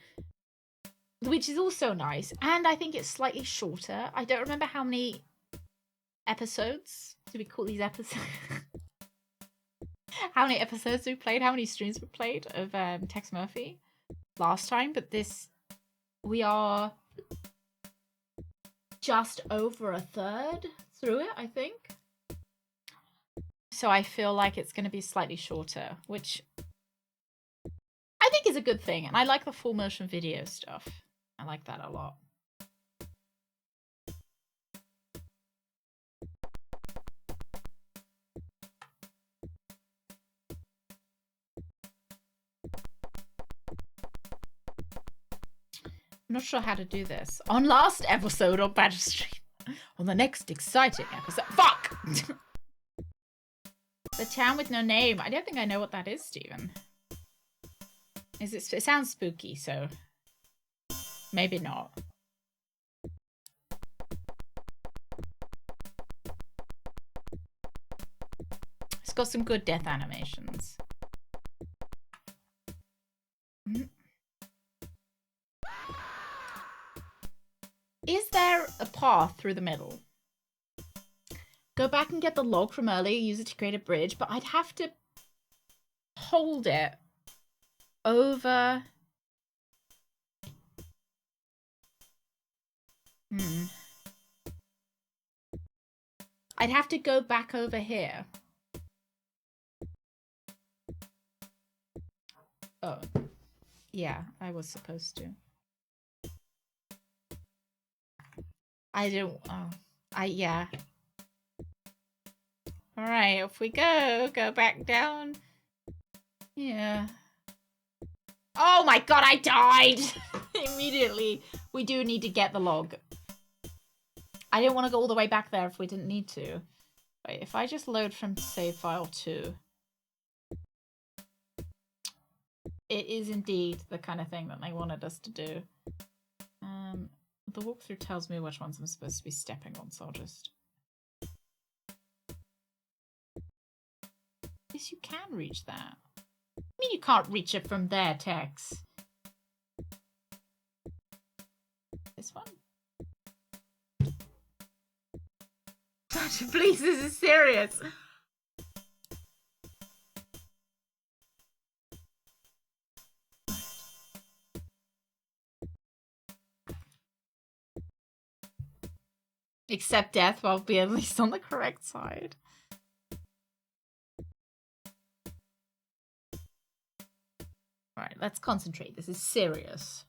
which is also nice. And I think it's slightly shorter. I don't remember how many episodes. Do we call these episodes? How many episodes we played? How many streams we played of Tex Murphy last time? But this, we are just over a third through it, I think. So I feel like it's going to be slightly shorter, which I think is a good thing. And I like the full motion video stuff. I like that a lot. I'm not sure how to do this. On last episode of Badger Stream. On the next exciting episode. Fuck! The town with no name. I don't think I know what that is, Stephen. It sounds spooky, so maybe not. It's got some good death animations. Is there a path through the middle? Go back and get the log from earlier, use it to create a bridge, but I'd have to hold it over... I'd have to go back over here. Oh. Yeah, I was supposed to. I don't... Oh. Yeah. Alright, off we go. Go back down. Yeah. Oh my god, I died! Immediately. We do need to get the log. I didn't want to go all the way back there if we didn't need to. Wait, if I just load from save file 2. It is indeed the kind of thing that they wanted us to do. The walkthrough tells me which ones I'm supposed to be stepping on, so I'll just... Yes, you can reach that. I mean, you can't reach it from there, Tex. This one? Please, this is serious. Accept death while be at least on the correct side. Alright, let's concentrate. This is serious.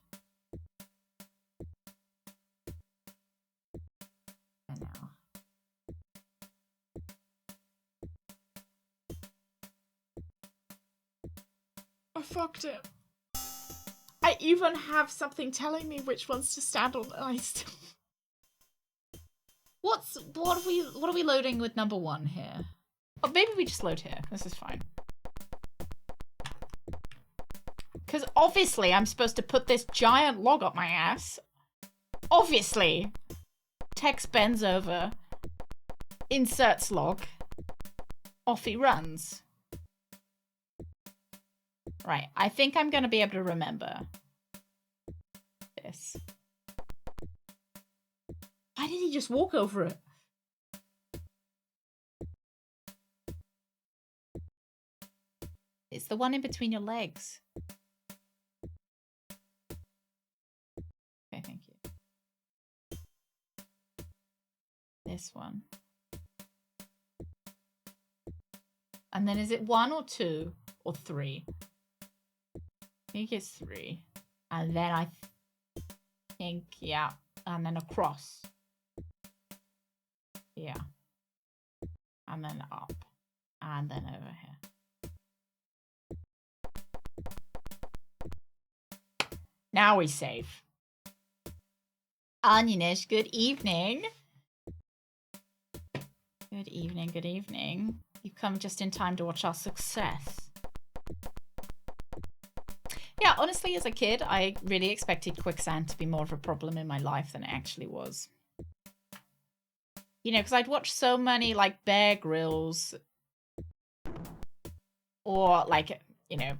And now. I fucked it. I even have something telling me which ones to stand on, and I still... What are we loading with number 1 here? Oh, maybe we just load here. This is fine. Because obviously I'm supposed to put this giant log up my ass. Obviously. Tex bends over. Inserts log. Off he runs. Right, I think I'm going to be able to remember this. Why did he just walk over it? It's the one in between your legs. Okay, thank you. This one. And then is it 1 or 2 or 3? I think it's 3. And then I think, yeah, and then across. Yeah. And then up. And then over here. Now we save. Onionish, good evening. Good evening, good evening. You've come just in time to watch our success. Yeah, honestly, as a kid, I really expected quicksand to be more of a problem in my life than it actually was. You know, because I'd watched so many, like, Bear Grylls. Or, like, you know,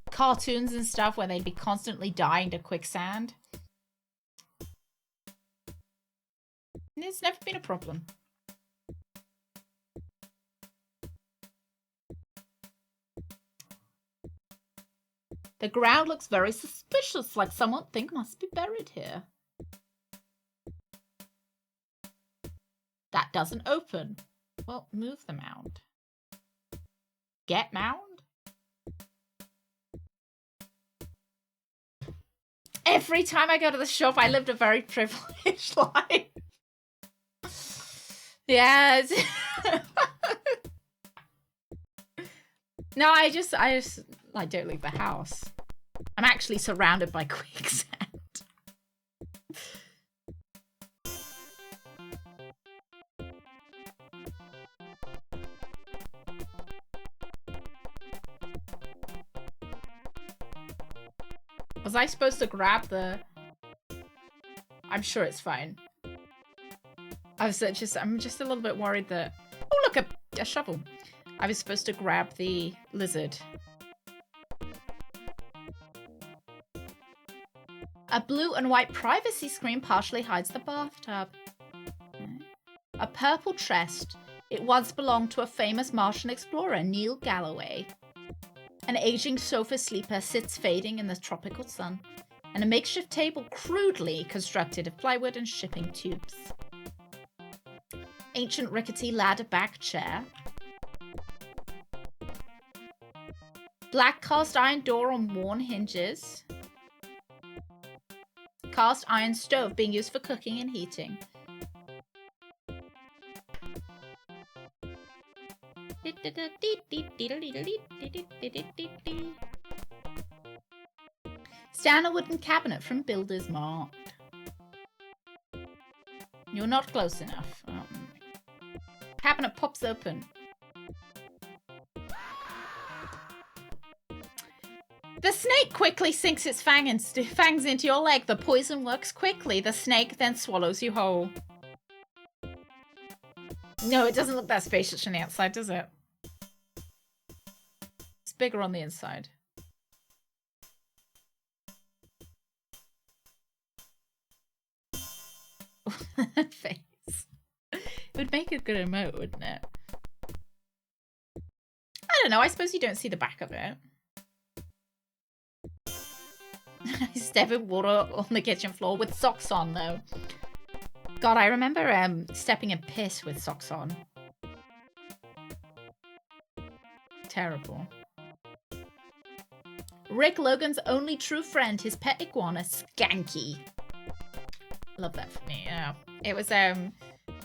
cartoons and stuff where they'd be constantly dying to quicksand. And it's never been a problem. The ground looks very suspicious, like someone must be buried here. That doesn't open. Well, move the mound. Get mound? Every time I go to the shop, I lived a very privileged life. Yes. No, I don't leave the house. I'm actually surrounded by quicksand. Was I supposed to grab the... I'm sure it's fine. I'm just a little bit worried that... Oh, look, a shovel. I was supposed to grab the lizard. A blue and white privacy screen partially hides the bathtub. A purple chest. It once belonged to a famous Martian explorer, Neil Galloway. An aging sofa sleeper sits fading in the tropical sun. And a makeshift table crudely constructed of plywood and shipping tubes. Ancient rickety ladder back chair. Black cast iron door on worn hinges. Cast iron stove being used for cooking and heating. Standard wooden cabinet from Builder's Mart. You're not close enough. Cabinet pops open. The snake quickly sinks its fangs into your leg. The poison works quickly. The snake then swallows you whole. No, it doesn't look that spacious on the outside, does it? It's bigger on the inside. Face. It would make a good emote, wouldn't it? I don't know. I suppose you don't see the back of it. Step in water on the kitchen floor with socks on, though. God, I remember stepping in piss with socks on. Terrible. Rick Logan's only true friend, his pet iguana, Skanky. Love that for me, yeah. It was,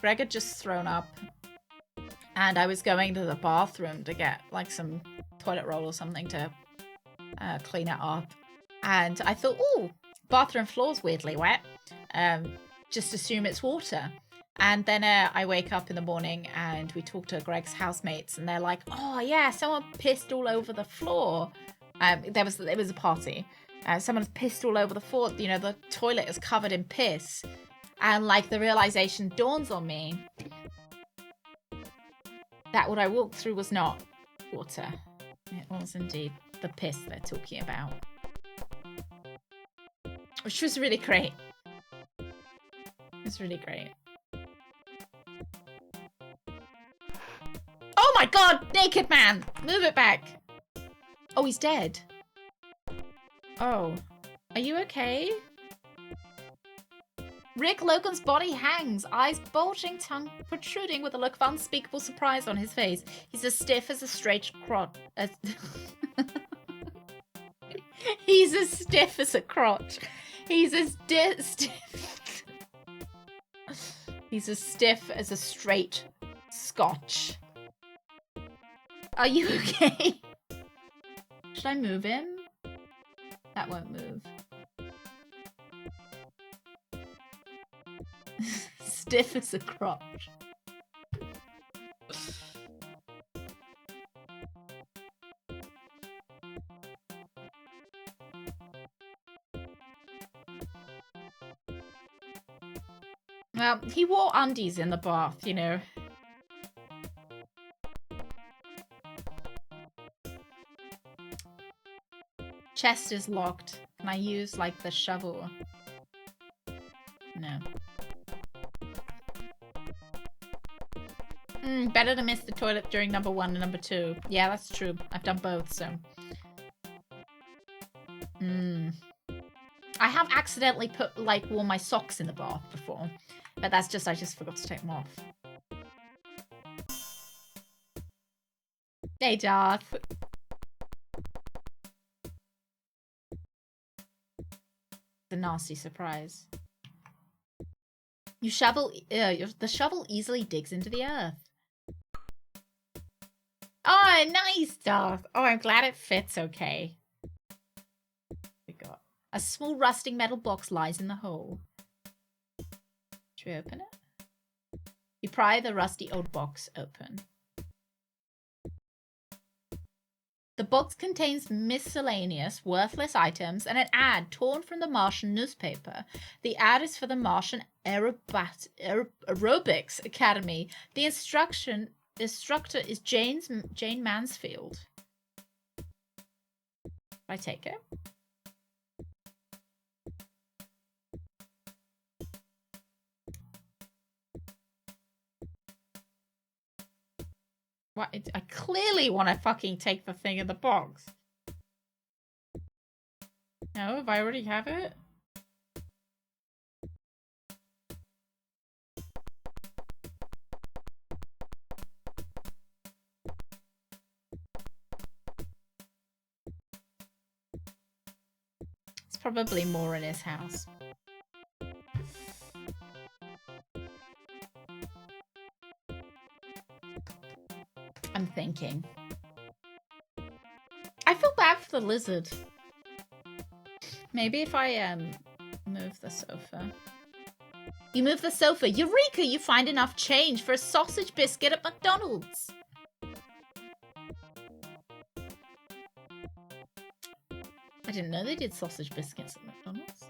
Greg had just thrown up, and I was going to the bathroom to get, like, some toilet roll or something to clean it up. And I thought, ooh, bathroom floor's weirdly wet. Just assume it's water. And then I wake up in the morning and we talk to Greg's housemates and they're like, oh yeah, someone pissed all over the floor. It was a party. Someone's pissed all over the floor. You know, the toilet is covered in piss. And like the realization dawns on me that what I walked through was not water. It was indeed the piss they're talking about. Which was really great. It's really great. Oh my god! Naked man! Move it back! Oh, he's dead. Oh. Are you okay? Rick Logan's body hangs, eyes bulging, tongue protruding with a look of unspeakable surprise on his face. He's as stiff as a straight crotch. He's as stiff as a crotch. He's as stiff. He's as stiff as a straight scotch. Are you okay? Should I move him? That won't move. Stiff as a crotch. Well, he wore undies in the bath, you know. Chest is locked. Can I use, like, the shovel? No. Better to miss the toilet during number 1 and number 2. Yeah, that's true. I've done both, so. I have accidentally put, like, worn my socks in the bath before. But that's just, I just forgot to take them off. Hey, Darth. The nasty surprise. You shovel, the shovel easily digs into the earth. Oh, nice, Darth. Oh, I'm glad it fits okay. We got a small rusting metal box lies in the hole. Should we open it? You pry the rusty old box open. The box contains miscellaneous, worthless items and an ad torn from the Martian newspaper. The ad is for the Martian Aerobics Academy. The instructor is Jane Mansfield. I take it. What? I clearly want to fucking take the thing in the box. No, if I already have it? It's probably more in his house. I'm thinking. I feel bad for the lizard. Maybe if I move the sofa. You move the sofa. Eureka! You find enough change for a sausage biscuit at McDonald's. I didn't know they did sausage biscuits at McDonald's.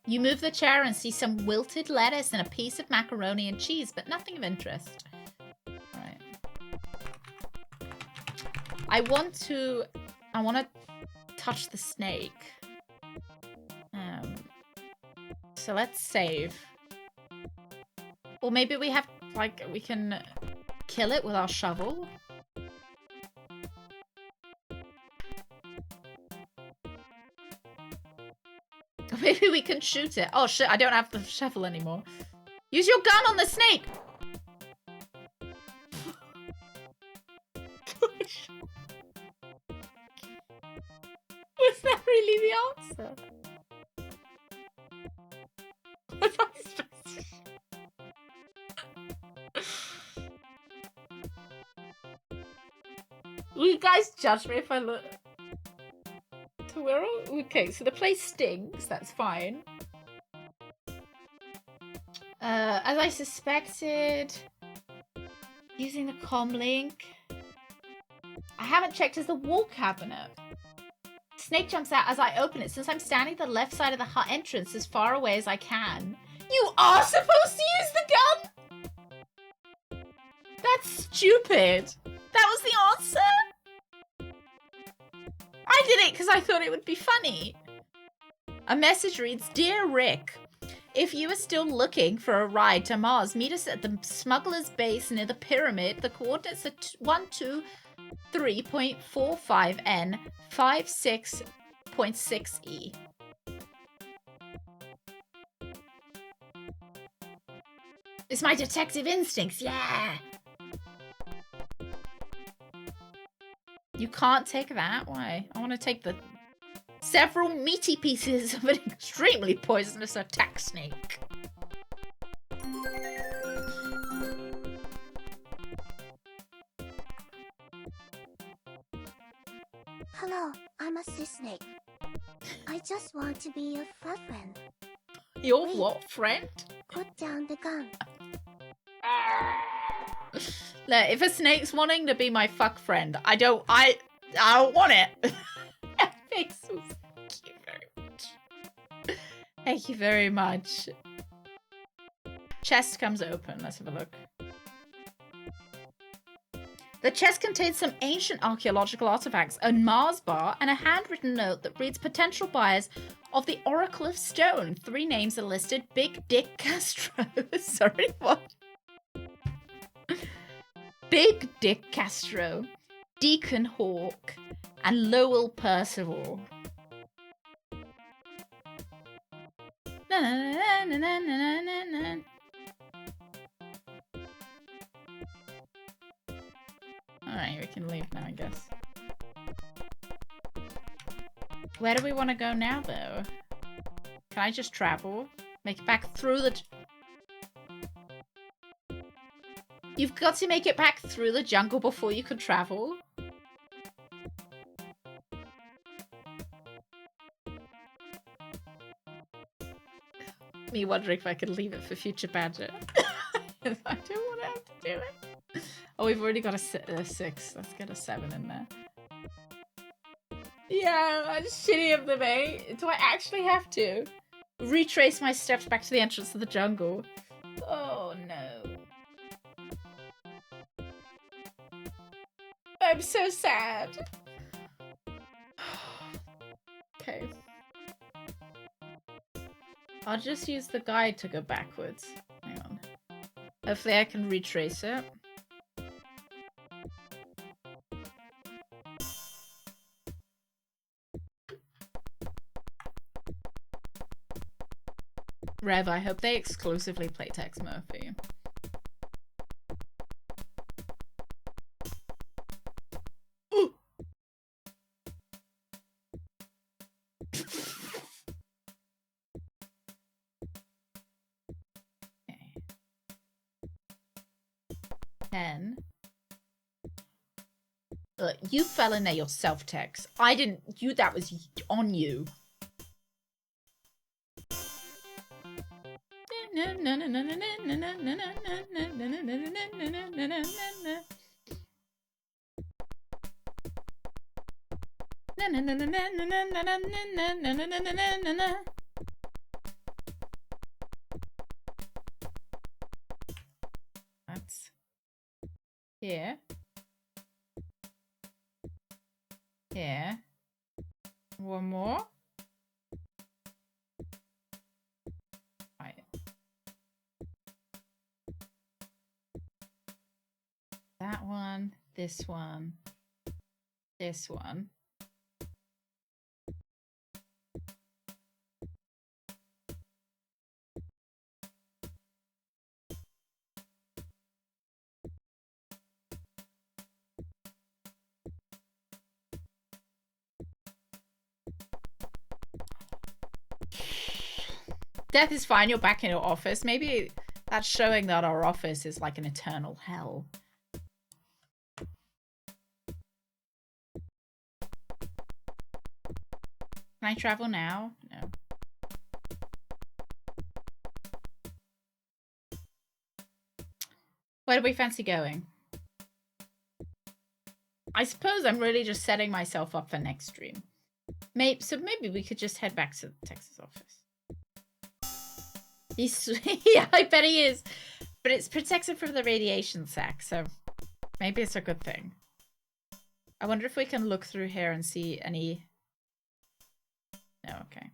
You move the chair and see some wilted lettuce and a piece of macaroni and cheese, but nothing of interest. Right. I want to touch the snake. So let's save. Or maybe we have, like, we can kill it with our shovel. Maybe we can shoot it. Oh shit, I don't have the shovel anymore. Use your gun on the snake! Was that really the answer? Will you guys judge me if I look... So we're all... Okay, so the place stinks. That's fine. As I suspected... Using the comm link... I haven't checked as the wall cabinet. Snake jumps out as I open it. Since I'm standing at the left side of the hut entrance as far away as I can. You are supposed to use the gun? That's stupid. That was the answer? I did it because I thought it would be funny. A message reads, Dear Rick, if you are still looking for a ride to Mars, meet us at the smuggler's base near the pyramid. The coordinates are 123.45N 56.6E. It's my detective instincts, yeah! You can't take that? Why? I want to take the several meaty pieces of an extremely poisonous attack snake.
Hello, I'm a sea snake. I just want to be a friend.
Your
Wait.
what, friend?
Put down the gun.
Look, if a snake's wanting to be my fuck friend, I don't want it. Thanks. Thank you very much. Thank you very much. Chest comes open. Let's have a look. The chest contains some ancient archaeological artifacts, a Mars bar, and a handwritten note that reads potential buyers of the Oracle of Stone. 3 names are listed. Big Dick Castro. Sorry, what? Big Dick Castro, Deacon Hawk, and Lowell Percival. Na, na, na, na, na, na, na, na. Alright, we can leave now, I guess. Where do we want to go now, though? Can I just travel? Make it back through the... You've got to make it back through the jungle before you can travel. Me wondering if I could leave it for future Badger. I don't want to have to do it. Oh, we've already got a 6. Let's get a 7 in there. Yeah, that's shitty of them, eh? Do I actually have to retrace my steps back to the entrance of the jungle? Oh, no. I'm so sad. Okay. I'll just use the guide to go backwards. Hang on. Hopefully I can retrace it. Rev, I hope they exclusively play Tex Murphy. Ooh. Okay. 10. Look, you fell in there yourself, Tex. I didn't. You. That was on you. That's here. Here. One more. Right. That one, this one, this one. Death is fine, you're back in your office. Maybe that's showing that our office is like an eternal hell. Can I travel now? No. Where do we fancy going? I suppose I'm really just setting myself up for next stream. So maybe we could just head back to the Texas office. Yeah, I bet he is. But it's protected from the radiation sac, so maybe it's a good thing. I wonder if we can look through here and see any... No, okay.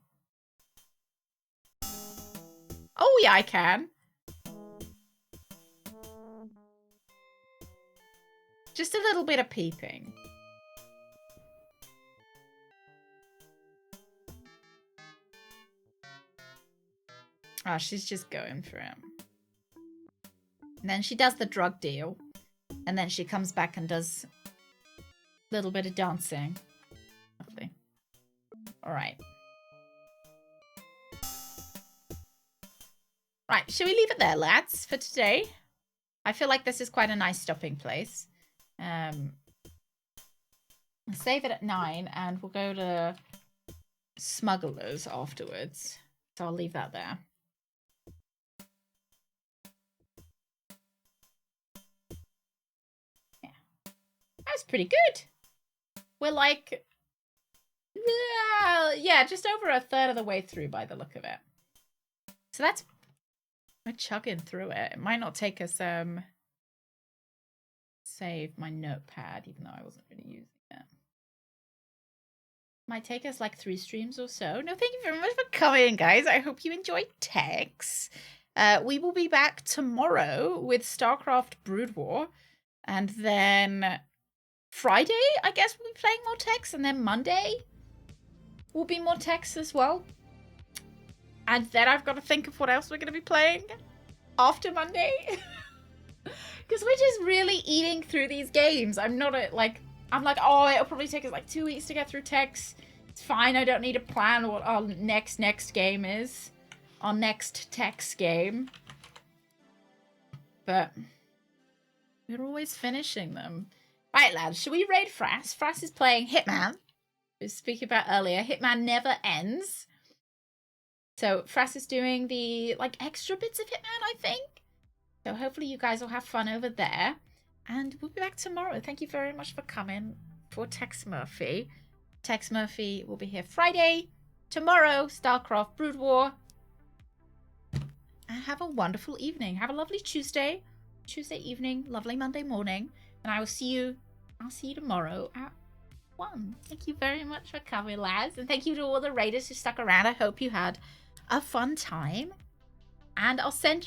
Oh, yeah, I can. Just a little bit of peeping. Oh, she's just going for him. And then she does the drug deal. And then she comes back and does a little bit of dancing. Lovely. Alright. Right, shall we leave it there, lads, for today? I feel like this is quite a nice stopping place. Save it at 9 and we'll go to Smugglers afterwards. So I'll leave that there. Yeah. That was pretty good. We're like... yeah, just over a third of the way through by the look of it. So that's... We're chugging through it. It might not take us... Save my notepad, even though I wasn't really using it. Might take us like 3 streams or so. No, thank you very much for coming, guys. I hope you enjoyed Tex. We will be back tomorrow with StarCraft Brood War. And then Friday, I guess we'll be playing more Tex. And then Monday will be more Tex as well. And then I've got to think of what else we're going to be playing after Monday. Because we're just really eating through these games. I'm like, oh, it'll probably take us like 2 weeks to get through Tex. It's fine. I don't need to plan what our next game is. Our next Tex game. But we're always finishing them. Right, lads, should we raid Frass? Frass is playing Hitman. We were speaking about earlier. Hitman never ends. So Frass is doing the like extra bits of Hitman, I think. So hopefully you guys will have fun over there. And we'll be back tomorrow. Thank you very much for coming for Tex Murphy. Tex Murphy will be here Friday. Tomorrow, StarCraft Brood War. And have a wonderful evening. Have a lovely Tuesday evening, lovely Monday morning. And I'll see you tomorrow at 1. Thank you very much for coming, lads. And thank you to all the raiders who stuck around. I hope you had a fun time. And I'll send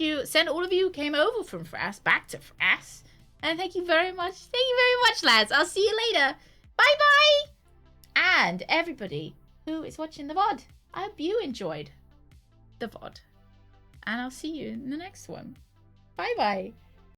all of you who came over from France back to France. And thank you very much. Thank you very much, lads. I'll see you later. Bye-bye. And everybody who is watching the VOD, I hope you enjoyed the VOD. And I'll see you in the next one. Bye-bye.